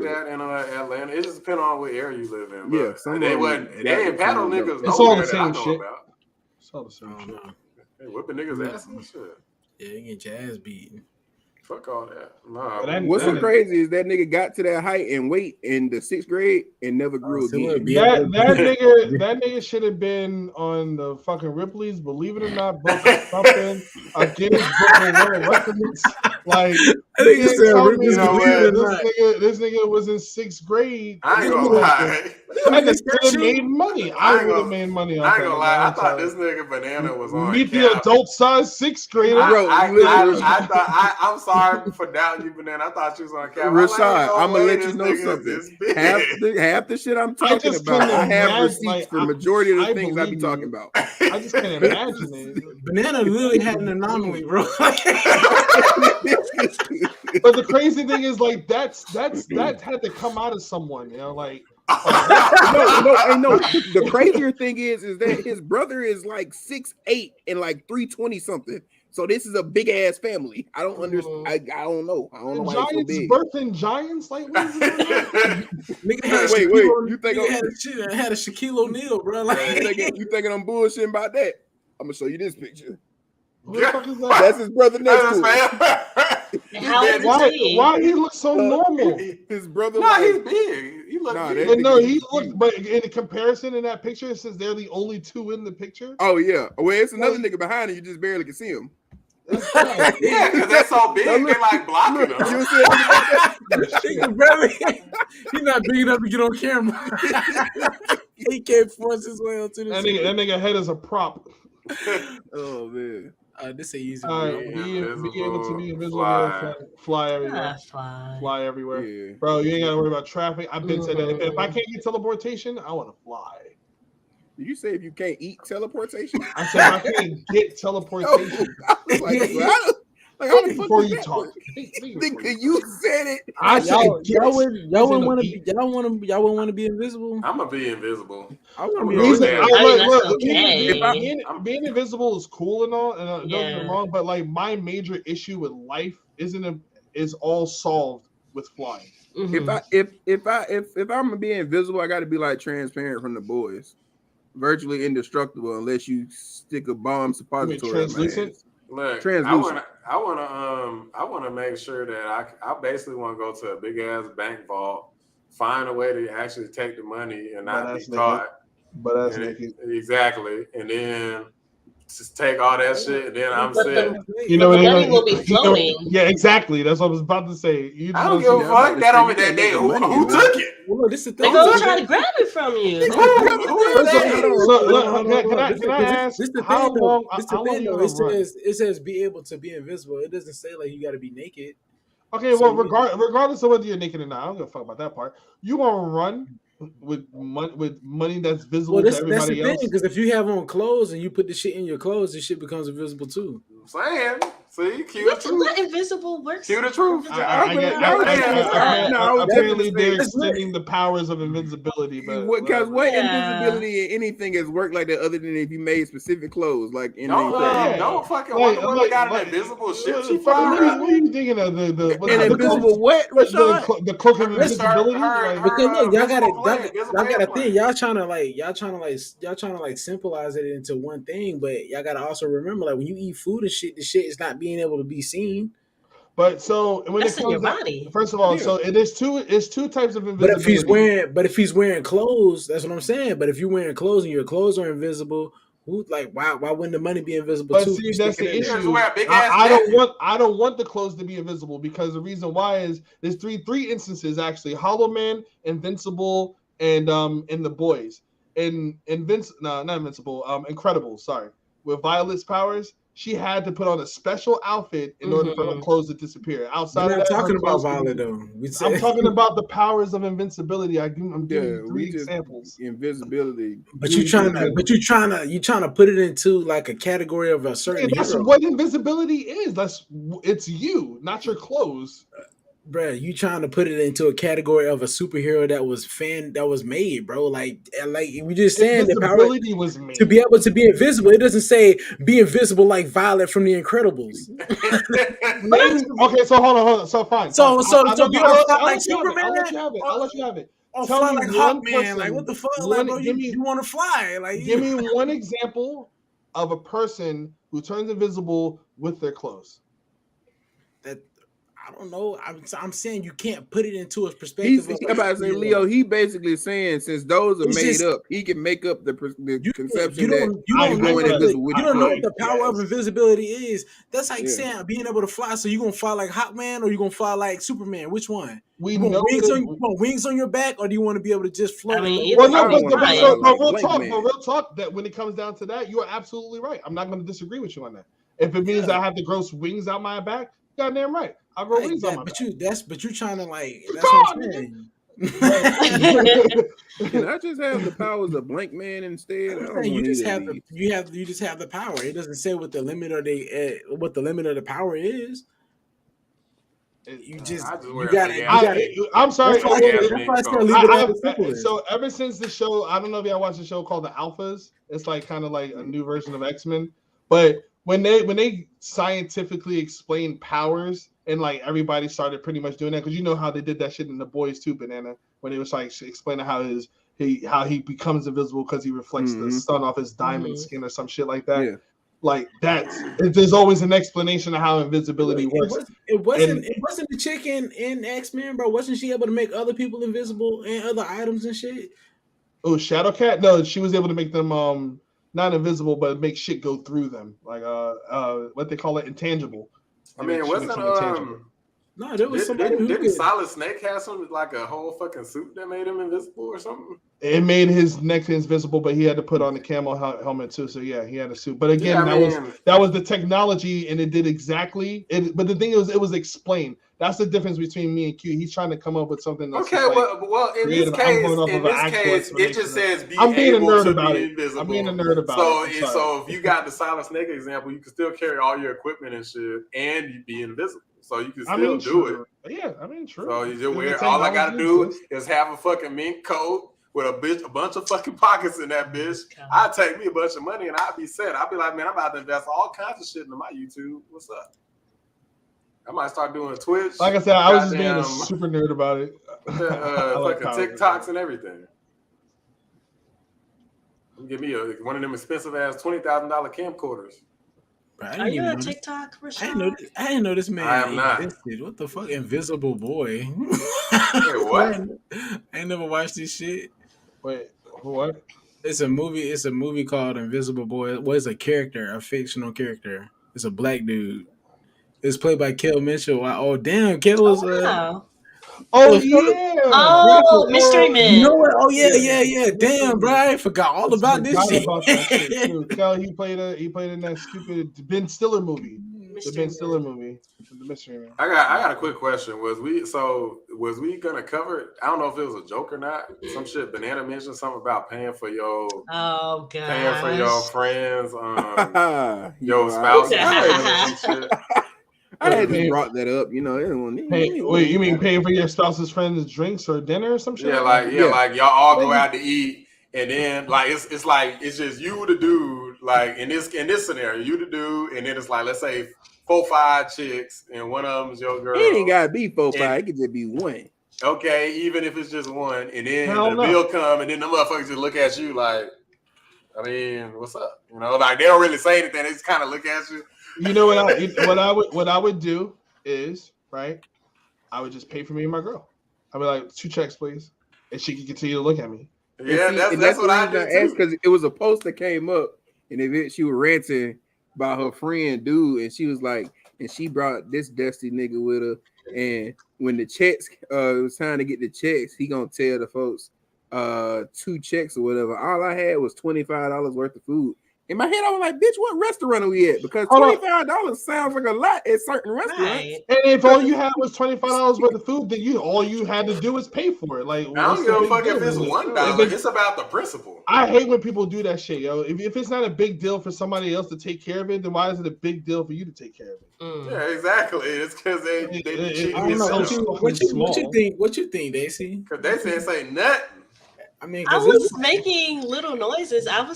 that in Atlanta. It just depends on what area you live in. Yeah, some they ain't paddle niggas. It's all the same shit. It's all the same shit. They whipping niggas' ass and shit. Yeah, you get your ass beaten. Fuck all that. Nah. What's so crazy is that nigga got to that height and weight in the 6th grade and never grew again. That nigga should have been on the fucking Ripley's, believe it or not, book something against Brooklyn World Records. Like this nigga was in 6th grade. I ain't gonna lie. would have made money. I would have made money. I ain't gonna lie. I thought this nigga Banana was on. Meet the adult size 6th grader. I'm sorry for doubting you, Banana. I thought you was on cap. Rashad, I'm gonna let you know something. Half the shit I'm talking about, I have receipts for majority of the things I be talking about. I just can't imagine it. Banana literally had an anomaly, bro. But the crazy thing is, like, that had to come out of someone, you know, like. No. The crazier thing is that his brother is like 6'8" and like 320 something. So this is a big ass family. I don't understand. I don't know. I don't know why Giants it's so big. birthing giants, like what is Wait. You think had a Shaquille O'Neal, bro? Like, you thinking I'm bullshitting about that? I'm gonna show you this picture. What the fuck is that? That's his brother next to him. Why he look so normal? His brother. No, he's big. He look big. He looks. But in comparison, in that picture, it says they're the only two in the picture. Oh yeah. Well, it's another nigga behind him. You just barely can see him. Yeah, because they're so big, they're like blocking him. You see he's not big enough to get on camera. He can't force his way onto this. That nigga head is a prop. Oh man. This is easy. Be able to be invisible, fly everywhere. Fly everywhere. Yeah. Bro, you ain't gotta worry about traffic. I've been said that if I can't get teleportation, I want to fly. Did you say if you can't eat teleportation? I said I can't get teleportation. Before you talk, nigga, you said it. I said y'all wouldn't want to be invisible. I'm gonna be invisible. I want to be being invisible is cool and all, and don't get me wrong, but like my major issue with life is all solved with flying. Mm-hmm. If I'm gonna be invisible, I got to be like transparent from the boys. Virtually indestructible unless you stick a bomb suppository. Translucent. Look, translucent. I want to make sure that I basically want to go to a big ass bank vault, find a way to actually take the money and not be caught. But that's naked. Exactly, and then just take all that shit, and then I'm set. The money will be flowing. Yeah, exactly. That's what I was about to say. I don't give a fuck that on me that day. Who took it? Well, this is the thing. They're gonna try to grab it from you. Can I ask how long? It says be able to be invisible. It doesn't say like you got to be naked. Okay, well, regardless of whether you're naked or not, I don't give a fuck about that part. You want to run with money that's visible to everybody else? That's the thing, because if you have on clothes and you put the shit in your clothes, the shit becomes invisible too. I'm saying, see, cue the truth. What invisible works? Cue the truth. Apparently, they're extending the powers of invincibility. Because what invisibility in anything has worked like that, other than if you made specific clothes, like in don't fucking Wonder Woman got an invisible shit. What are you thinking of the invisible what? The cloak of invisibility? Because look, y'all got a thing. Y'all trying to symbolize it into one thing, but y'all got to also remember, like when you eat food and shit, the shit is not being able to be seen. But so when that's it comes in your body. First of all, so it's two types of invisibility. But if he's wearing clothes, that's what I'm saying. But if you're wearing clothes and your clothes are invisible, why wouldn't the money be invisible too? See, that's the issue. I don't want the clothes to be invisible because the reason why is there's three instances actually: Hollow Man, Invincible, and the boys. Incredible. Sorry, with Violet's powers. She had to put on a special outfit in order for her clothes to disappear. Outside of that, talking about Violet though. I'm talking about the powers of invincibility. I'm giving 3 examples. Invisibility. But you trying to put it into like a category of a certain. That's what invisibility is. It's you, not your clothes. Bruh, you trying to put it into a category of a superhero that was made, bro. Like we just saying the power was made to be able to be invisible. It doesn't say be invisible like Violet from The Incredibles. Okay, so hold on. So fine. So be able to fly like Superman. I'll let you have it. Tell me like Hawkman. Like what the fuck? Like, bro, you want to fly? Like give me one example of a person who turns invisible with their clothes. I don't know. I'm saying you can't put it into a perspective. I'm about to say, Leo. He basically saying since those are made up, he can make up the conception that I'm going invisible. You don't know what the power of invisibility is. That's like saying being able to fly. So you gonna fly like Hawkman or you gonna fly like Superman? Which one? You want wings on your back, or do you want to be able to just float? I mean, real talk. That when it comes down to that, you are absolutely right. I'm not going to disagree with you on that. If it means I have to grow wings out my back, goddamn right, I'll grow wings on my back. But you're trying to like. That's what I'm saying. Can I just have the powers of Blank Man instead? You just have the power. It doesn't say what the limit of the power is. I'm sorry. So So ever since the show, I don't know if y'all watched the show called The Alphas. It's like kind of like a new version of X-Men. But when they scientifically explain powers, and like everybody started pretty much doing that, because you know how they did that shit in The Boys too, Banana, when it was like explaining how he becomes invisible because he reflects the sun off his diamond skin or some shit like that. Yeah. Like there's always an explanation of how invisibility works. It wasn't the chick in X-Men, bro. Wasn't she able to make other people invisible and other items and shit? Oh, Shadowcat? No, she was able to make them not invisible, but make shit go through them. Like what they call it, intangible. I mean, wasn't no, there was somebody who didn't Solid Snake have some like a whole fucking suit that made him invisible or something? It made his neck invisible, but he had to put on the camo helmet too. So yeah, he had a suit. But again, that was the technology, and it did exactly. But the thing is, it was explained. That's the difference between me and Q. He's trying to come up with something that's okay. Well, in this case, it just says be able to be invisible. I'm being a nerd about it. So if you got the Solid Snake example, you can still carry all your equipment and shit, and you be invisible. So you can still do it. Yeah, I mean, true. So you just wear. All I gotta do is have a fucking mink coat with a bunch of fucking pockets in that bitch. I'd take me a bunch of money and I'd be set. I'd be like, man, I'm about to invest all kinds of shit into my YouTube. What's up? I might start doing Twitch. Like I said, I was just being a super nerd about it. Fucking TikToks and everything. Give me one of them expensive ass $20,000 camcorders. Are you on TikTok, Rashad? I didn't know this man. I am not. Existed. What the fuck, Invisible Boy? Wait, what? I ain't never watched this shit. Wait, what? It's a movie. It's a movie called Invisible Boy. What is a character? A fictional character. It's a black dude. It's played by Kel Mitchell. Oh damn, Kel was. Wow. Oh, Mystery Man. You know what? Oh yeah. Damn, bro, I forgot all about this shit. Kel, he played in that stupid Ben Stiller movie. The Ben Stiller movie, the Mystery Man. I got a quick question. Was we gonna cover it? I don't know if it was a joke or not. Some shit. Banana mentioned something about paying for your friends, your spouse. I had just brought that up, you know. Wait, you mean paying for your spouse's friends' drinks or dinner or some shit? Yeah, like y'all all go out to eat, and then like it's just you the dude, like in this scenario, you the dude, and then it's like let's say 4-5 chicks, and one of them's your girl. It ain't gotta be 4-5, it could just be one. Okay, even if it's just one, and then the bill come, and then the motherfuckers just look at you like, I mean, what's up? You know, like they don't really say anything; they just kind of look at you. You know what I would do is, right? I would just pay for me and my girl. I'd be like, 2 checks, please, and she can continue to look at me. Yeah, that's what I did because it was a post that came up, and she was ranting about her friend dude, and she was like, and she brought this dusty nigga with her, and when the checks, it was time to get the checks, he gonna tell the folks, 2 checks or whatever. All I had was $25 worth of food. In my head, I was like, bitch, what restaurant are we at? Because $25 sounds like a lot at certain restaurants. Right. And if all you had was $25 worth of food, then all you had to do was pay for it. Like, I don't give a fuck if it's $1. It's about the principle. I hate when people do that shit, yo. If it's not a big deal for somebody else to take care of it, then why is it a big deal for you to take care of it? Yeah, exactly. It's because they What you think, Daisy? Because they say nothing. I mean, I was making little noises. I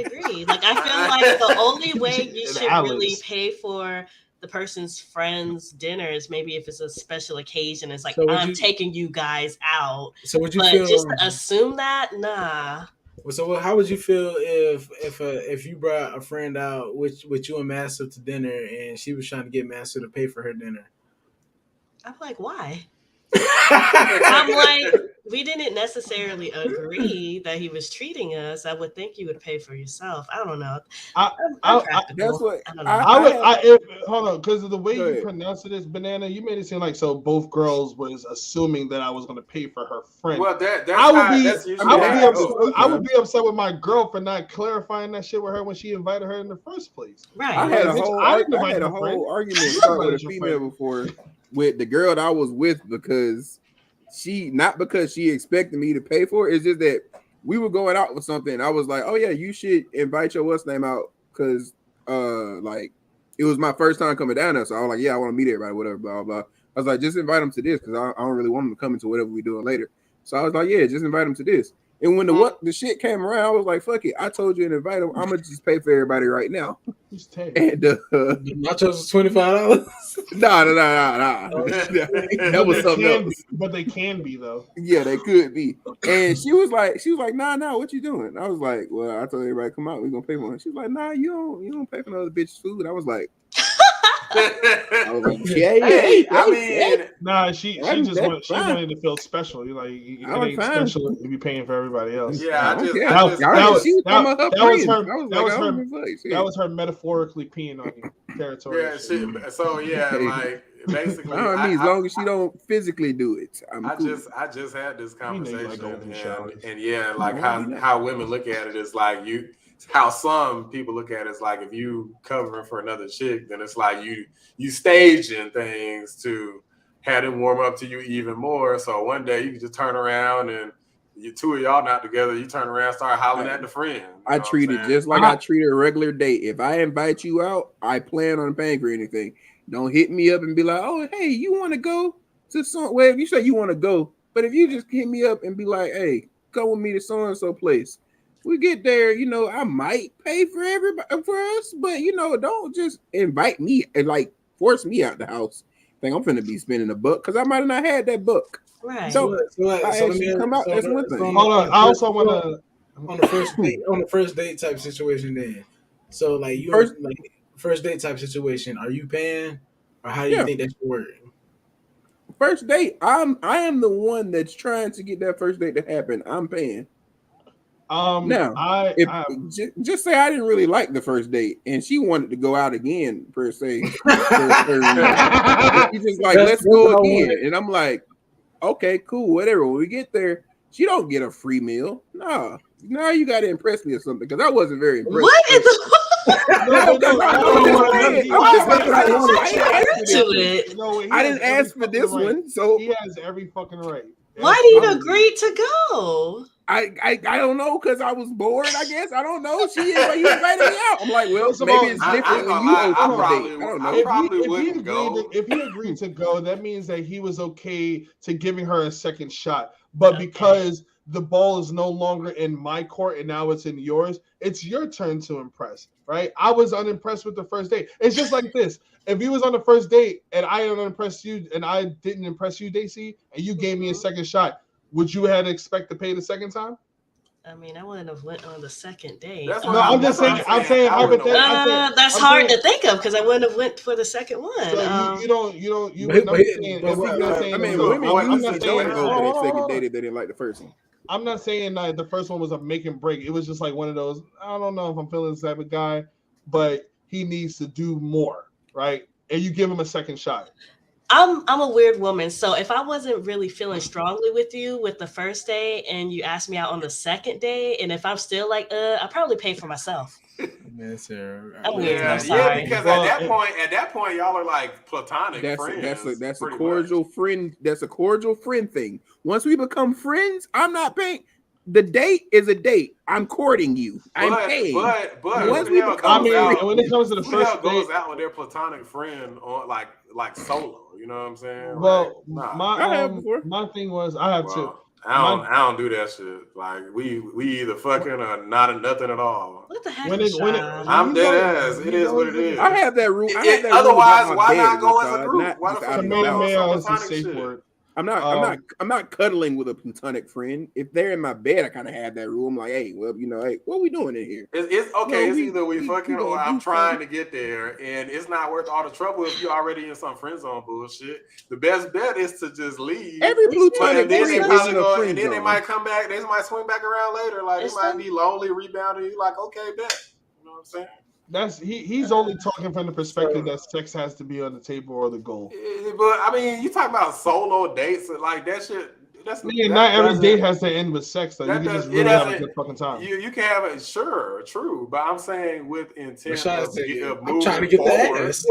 agree. Like, I feel like the only way you should really pay for the person's friend's dinner is maybe if it's a special occasion. It's like, I'm taking you guys out. So would you feel? Just assume that? Nah. So how would you feel if you brought a friend out with you and Master to dinner, and she was trying to get Master to pay for her dinner? I'm like, why? I'm like, we didn't necessarily agree that he was treating us. I would think you would pay for yourself. I don't know. I'm practical. That's what I don't know. Hold on, because of the way you pronounced it, Banana, you made it seem like so both girls was assuming that I was going to pay for her friend. Well, I would be upset with my girl for not clarifying that shit with her when she invited her in the first place. Right. I had a whole argument start with a female before with the girl that I was with because not because she expected me to pay for it. It's just that we were going out with something. I was like, oh yeah, you should invite your what's name out because like it was my first time coming down there. So I was like, yeah, I want to meet everybody, whatever, blah, blah. I was like, just invite them to this because I don't really want them to come into whatever we're doing later. So I was like, yeah, just invite them to this. And when the shit came around, I was like, fuck it. I told you to invite them. I'm going to just pay for everybody right now. And nachos was $25. Nah. That was something else. But they can be though. Yeah, they could be. And she was like, nah, what you doing? I was like, well, I told everybody come out, we're gonna pay for it. She was like, nah, you don't pay for another bitch's food. I was like, nah, she wanted to feel special. You like, it ain't special if you're paying for everybody else. Yeah, that was her metaphorically peeing on you territory. Yeah, so like basically, as long as she don't physically do it. I just had this conversation, and yeah, like how women look at it is like how some people look at it is like if you covering for another chick, then it's like you staging things to have them warm up to you even more. So one day you can just turn around and you two of y'all not together, you turn around, start hollering at the friend. I treat it just like I treat a regular date. If I invite you out, I plan on paying for anything. Don't hit me up and be like, oh, hey, you want to go to some? Well, if you say you want to go, but if you just hit me up and be like, hey, go with me to so and so place. We get there, I might pay for everybody for us, but don't just invite me and like force me out the house. Think I'm finna be spending $1 because I might have not had that buck. Right. So come out. That's one thing. Hold on. I also want to on the first date type situation. Then, so like first date type situation. Are you paying, or how do you think that should work? First date. I am the one that's trying to get that first date to happen. I'm paying. Now, just say I didn't really like the first date, and she wanted to go out again per se. She's just like, let's go again, and I'm like, okay, cool, whatever. When we get there, she don't get a free meal. No, you got to impress me or something because I wasn't very impressed. What is I didn't ask for this one, so he has every fucking right. Why do you agree to go? I don't know because I was bored. I guess I don't know. She invited me out. I'm like, well, maybe it's different when you open the date. I don't know. If he agreed to go, that means that he was okay to giving her a second shot. But because the ball is no longer in my court and now it's in yours, it's your turn to impress, right? I was unimpressed with the first date. It's just like this. If you was on the first date and I didn't impress you and I didn't impress you, Daisy, and you gave me a second shot, would you have expect to pay the second time? I mean, I wouldn't have went on the second date. I'm saying hypothetically. That's hard to think of because I wouldn't have went for the second one. So I mean, women usually don't go for their second date if they didn't like the first one. I'm not saying that the first one was a make and break. It was just like one of those, I don't know if I'm feeling this type of guy, but he needs to do more, right? And you give him a second shot. I'm a weird woman, so if I wasn't really feeling strongly with you with the first day and you asked me out on the second day, and if I'm still like, I probably pay for myself. Yes, sir. Yeah, because at that point, y'all are like platonic friends. That's a cordial friend. That's a cordial friend thing. Once we become friends, I'm not paying. The date is a date. I'm courting you. I'm paying. But once we become friends, when it comes to the first goes out with their platonic friend on like solo. You know what I'm saying? Well, my thing was I have two. I don't do that shit. Like we either fucking or not nothing at all. What the heck? I'm dead ass. It is what it is. I have that rule. Otherwise, why not go as a group? Why the fuck is a safe word. I'm not cuddling with a platonic friend. If they're in my bed, I kind of have that rule. I'm like, hey, well, hey, what are we doing in here? It's okay. It's either we fucking or I'm trying to get there, and it's not worth all the trouble if you're already in some friend zone bullshit. The best bet is to just leave. Every platonic and then friend they is in a go, friend and then zone. they might come back. They might swing back around later. Like it might be lonely, rebounding. You like, okay, bet. You know what I'm saying? That's he's only talking from the perspective that sex has to be on the table or the goal. But I mean, you talk about solo dates like that shit. Not every date has to end with sex though. You can just really have a good fucking time. You can have it, sure, true. But I'm saying with intent of moving trying to get forward. the ass.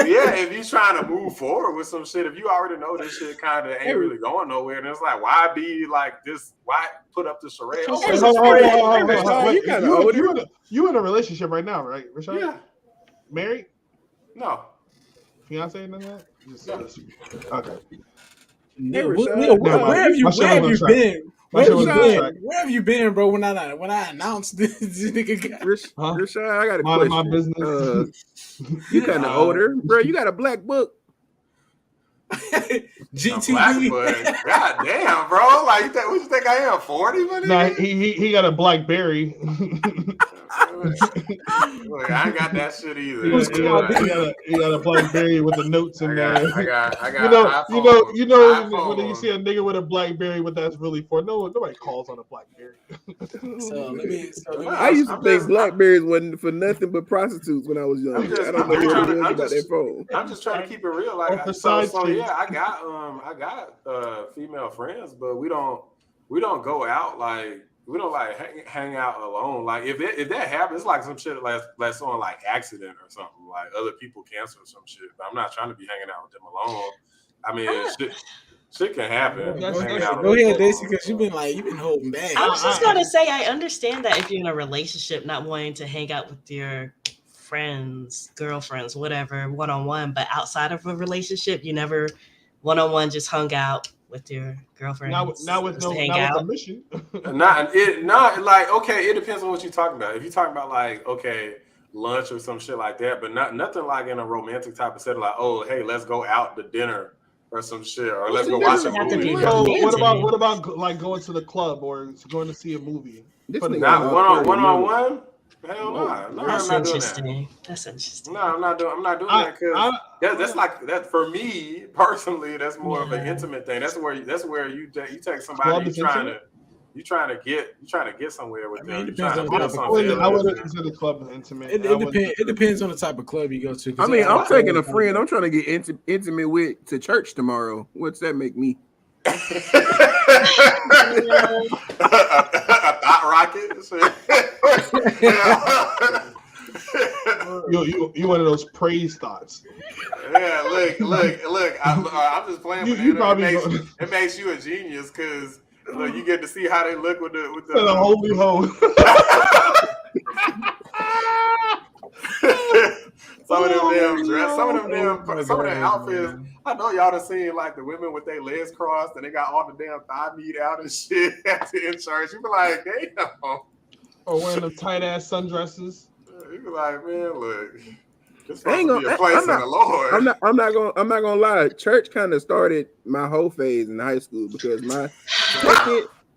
Yeah, if you're trying to move forward with some shit, if you already know this shit kind of ain't really going nowhere, then it's like, why be like this? Why put up the charade? You in a relationship right now, right, Rashad? Yeah. Married? No. Fiance and that? Okay. Where have you been? Where have you been, bro? When I announced this nigga got Rashad, I got a question. My business. You kind of older, bro. You got a black book. GTV. God damn, bro. Like, what you think I am? 40? Nah, he got a BlackBerry. Look, I ain't got that shit either. He got a BlackBerry with the notes in there. I got you know when you see a nigga with a BlackBerry, what that's really for? Nobody calls on a BlackBerry. I used to think BlackBerries wasn't for nothing but prostitutes when I was young. I don't know what it was about that phone. I'm just trying to keep it real. Like, yeah, I got female friends, but we don't go out like. We don't like hang out alone. Like if that happens, it's like some shit like someone like accident or something. Like other people cancel some shit. But I'm not trying to be hanging out with them alone. I mean, shit can happen. Go ahead, Daisy, because you've been holding back. I was just gonna say I understand that if you're in a relationship, not wanting to hang out with your friends, girlfriends, whatever, one-on-one, but outside of a relationship, you never one-on-one just hung out with your girlfriend. Not with permission. Not like, okay, it depends on what you're talking about. If you're talking about like, okay, lunch or some shit like that, but nothing like in a romantic type of setting, like, oh, hey, let's go out to dinner or some shit, or let's go watch a movie. What about like going to the club or going to see a movie? Not one-on-one. Hell no. That's interesting. That's interesting. No, I'm not doing that because that's like that for me personally. That's more of an intimate thing. That's where you take somebody you trying to get somewhere with them. I wouldn't consider the club intimate. It depends on the type of club you go to. I mean, I'm taking a friend. I'm trying to get intimate with to church tomorrow. What's that make me? A thought rocket. You one of those praise thoughts. Yeah, look. I'm just playing with it. It makes you a genius because you get to see how they look with the holy hole. Some of them outfits. I know y'all done seen like the women with their legs crossed and they got all the damn thigh meat out and shit in church. You be like, damn. Or wearing them tight ass sundresses. You be like, man, look. This supposed to be a place in the Lord. I'm not gonna lie. Church kind of started my whole phase in high school because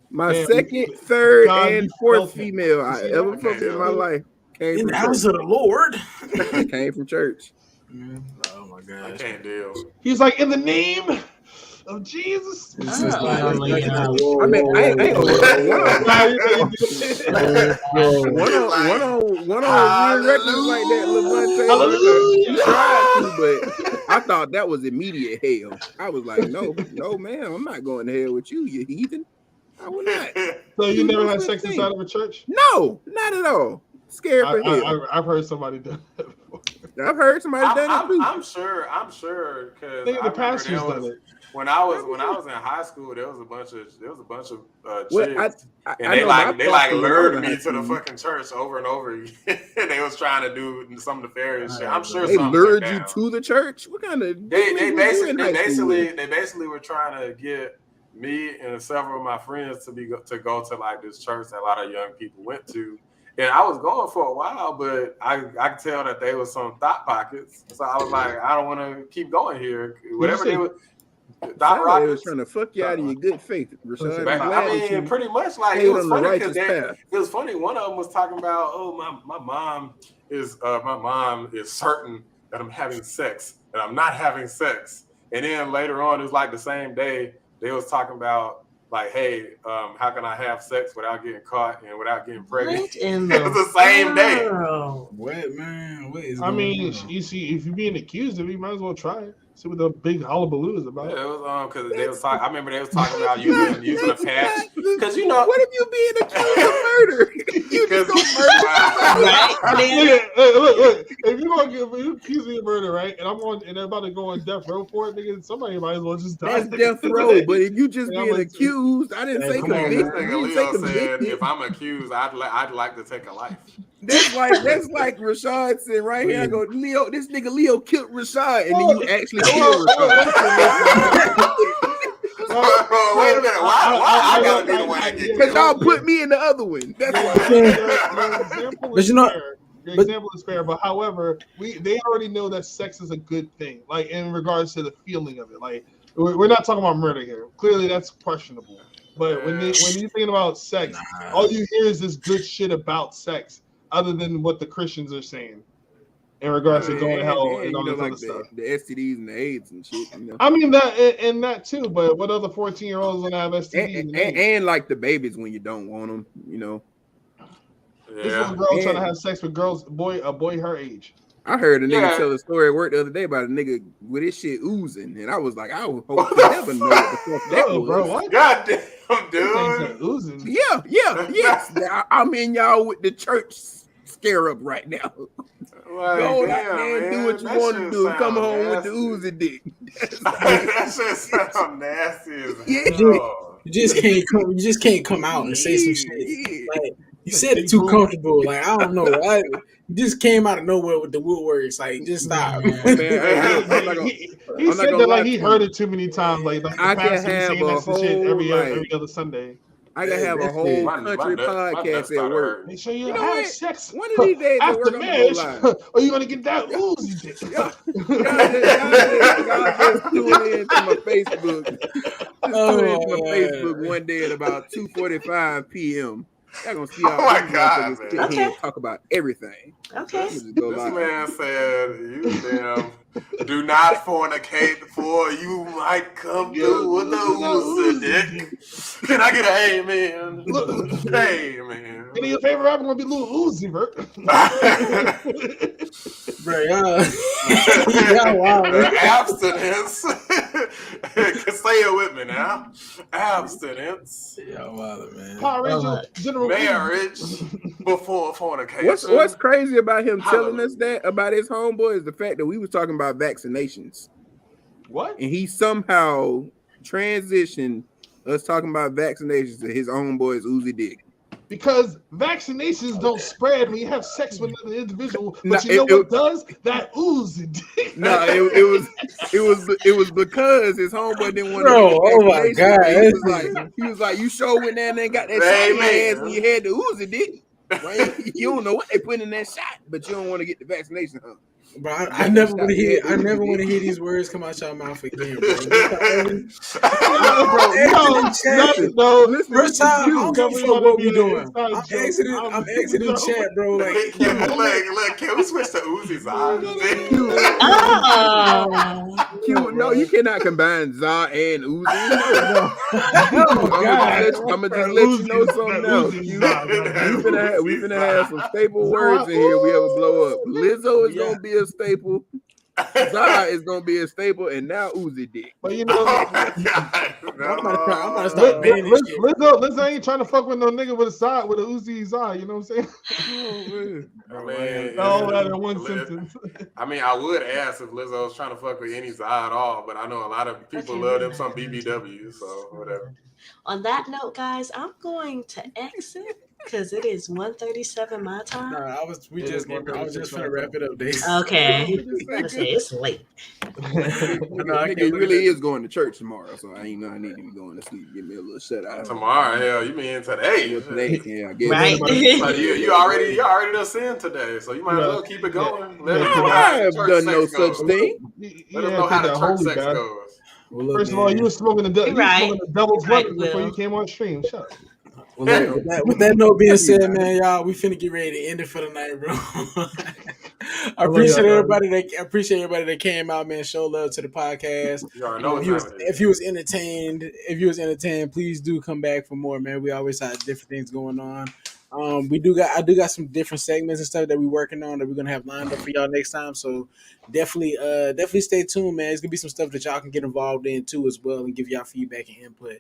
my second, third, and fourth female I ever fucked in my life came in the house of the Lord. Came from church. Oh my gosh. I can't deal. He's like, in the name of Jesus. I ain't one on real records like that, Levante. Tried to, but I thought that was immediate hell. I was like, no, man, I'm not going to hell with you, you heathen. I would not. So you never had sex inside of a church? No, not at all. Scared for hell. I've heard somebody do that before. I've heard somebody done it too. I'm sure because the pastors done it. When I was in high school, there was a bunch of chicks, and they lured me to the fucking church over and over again. They was trying to do some nefarious shit. I'm sure they lured you to the church. What kind of they basically were trying to get me and several of my friends to go to like this church that a lot of young people went to. And I was going for a while, but I could tell that they was some thought pockets. So I was like, I don't want to keep going here. Whatever they were. Doc They Rockets was trying to fuck you out of your good faith, Rashad. I mean, pretty much like it stayed was on the funny because righteous path. it was funny. One of them was talking about, oh, my mom is certain that I'm having sex, and I'm not having sex. And then later on, it was like the same day they was talking about like, hey, how can I have sex without getting caught and without getting pregnant? It was the same day. What, man? What is I mean, you see, if you're being accused of it, you might as well try it. See what the big hullabaloo is about. Yeah, it was because they was talking. I remember they was talking about using a patch because you know. What if you being accused of murder? You just go murder right? Look. If you accuse me of murder, right, and they're about to go on death row for it, nigga, somebody might as well just die. That's death row. But if you just being accused, I didn't say convicted. convicted. If I'm accused, I'd like to take a life. That's like Rashad sitting right here. I go, Leo, this nigga Leo killed Rashad, and then you actually killed Rashad. Wait a minute. Why I gotta be the one that get because y'all put me in the other one. That's Your example is fair, but however, they already know that sex is a good thing. Like in regards to the feeling of it. Like we're not talking about murder here. Clearly, that's questionable. But when you're thinking about sex, all you hear is this good shit about sex, other than what the Christians are saying in regards to going to hell and all this other stuff. The STDs and the AIDS and shit. You know? I mean that too, but what other 14-year-olds gonna have STDs and like the babies when you don't want them, you know. Yeah. This little girl trying to have sex with a boy her age. I heard a nigga tell a story at work the other day about a nigga with his shit oozing, and I was like, I would hope you never know what the fuck that was. Bro, what? God damn, dude. Oozing. Yeah, yes. I'm in y'all with the church scare up right now. Like, go damn, out there and man, do what you want to do. Come home with the oozy dick. That shit sound nasty as hell. You just can't come out and say some shit. Like, you said it too comfortable. Like, I don't know. You just came out of nowhere with the woodworks. Like, just stop. He said that like he heard it too many times. Like I can have a whole shit every other Sunday. I can have a whole country podcast at work. Make sure you have sex. One of these days at work, I'm marriage, or you gonna get that oozy dick. Y'all just tune in to my Facebook. Tune in to my Facebook one day at about 2:45 p.m. Y'all gonna see all my God, man. Here and talk about everything. Okay. This man said, "You damn, do not fornicate, for you might come through with the oozy dick." Can I get an amen? Amen. Any of your favorite rapper gonna be Lil Uzi, bro? Bro, y'all wild, man. Abstinence. Say it with me now. Abstinence. Y'all wild, man. Power Ranger, General marriage before fornication. What's crazy about him telling us that about his homeboy is the fact that we was talking about vaccinations. What? And he somehow transitioned us talking about vaccinations to his homeboy's oozy dick. Because vaccinations don't spread when you have sex with another individual, but you know what does? That oozy dick. No, it was because his homeboy didn't want to. Oh my God! He was like, you sure went down there and got that shot in your ass when you had the oozy dick. Right? You don't know what they put in that shot, but you don't want to get the vaccination, huh? Bro, I never want to hear. I never want to hear these words come out your mouth again, bro. First time, I don't give a fuck what we doing. I'm exiting chat, bro. Like, look, can we switch to Uzi's eyes? No, you cannot combine Za and Uzi. I'm gonna just let you know something else. We finna have some staple words in here. We have a blow up. Lizzo is gonna be a staple. Zara is gonna be a staple, and now Uzi dick. But you know, I'm about to start banning this shit. Lizzo ain't trying to fuck with no nigga with a side with a Uzi Zara. You know what I'm saying? All that in one sentence. I mean, I would ask if Lizzo was trying to fuck with any Zara at all, but I know a lot of people love them some BBW, so whatever. On that note, guys, I'm going to exit because it is 1:37 my time. No, I was just gonna wrap it up, Dave. Okay. It's late. Nigga really is going to church tomorrow, so I need to be going to sleep. Give me a little shut out. Tomorrow, hell, you mean today? Yeah, I guess. Right. So you already done sin today, so you might as well keep it going. I have done no such thing. Let us know how the church sex goes. Well, look, First of all, man. you was smoking the devil's lettuce before you came on stream. Shut up. Well, look, with that note being said, man, y'all, we finna get ready to end it for the night, bro. I appreciate everybody that came out, man. Show love to the podcast. You already know if you was entertained, please do come back for more, man. We always have different things going on. I do got some different segments and stuff that we're working on that we're gonna have lined up for y'all next time. So definitely stay tuned, man. It's gonna be some stuff that y'all can get involved in too as well and give y'all feedback and input.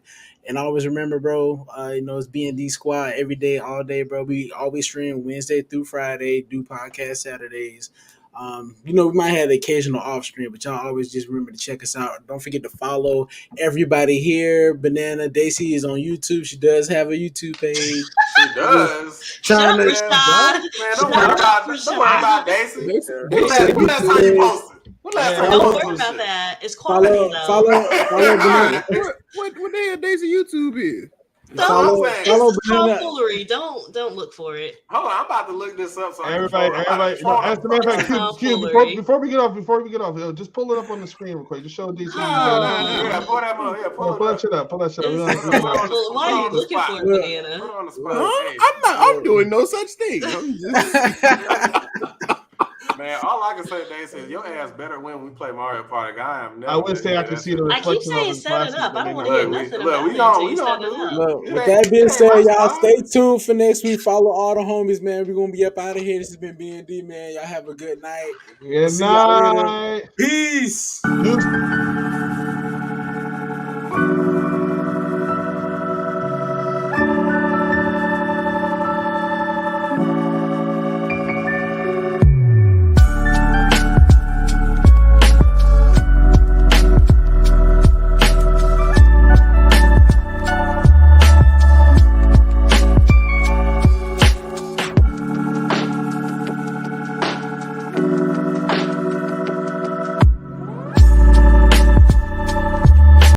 And always remember, bro, it's B&D Squad every day, all day, bro. We always stream Wednesday through Friday, do podcast Saturdays. We might have the occasional off stream, but y'all always just remember to check us out. Don't forget to follow everybody here. Banana Daisy is on YouTube. She does have a YouTube page. She does. Shut Man, don't worry about Daisy. When last time you posted? Don't worry about that. It's quality though. Follow Banana. What the hell Daisy YouTube is? Follow It's Banana. tomfoolery. Don't look for it. Hold on, I'm about to look this up. So Everybody. As a matter of fact, Q, before we get off, yo, just pull it up on the screen real quick. Just show DC. Pull that up. Yeah, pull that shit up. Why are you looking for it, Banana? Put on the spot. I'm doing no such thing. I'm just... Man, all I can say, Daisy, is your ass better when we play Mario Party. I would say I can see the reflection. I keep saying set it up. I don't want to hear nothing about it. Look, with that being said, y'all stay tuned for next week. Follow all the homies, man. We're gonna be up out of here. This has been B&D, man. Y'all have a good night. Good night. Peace.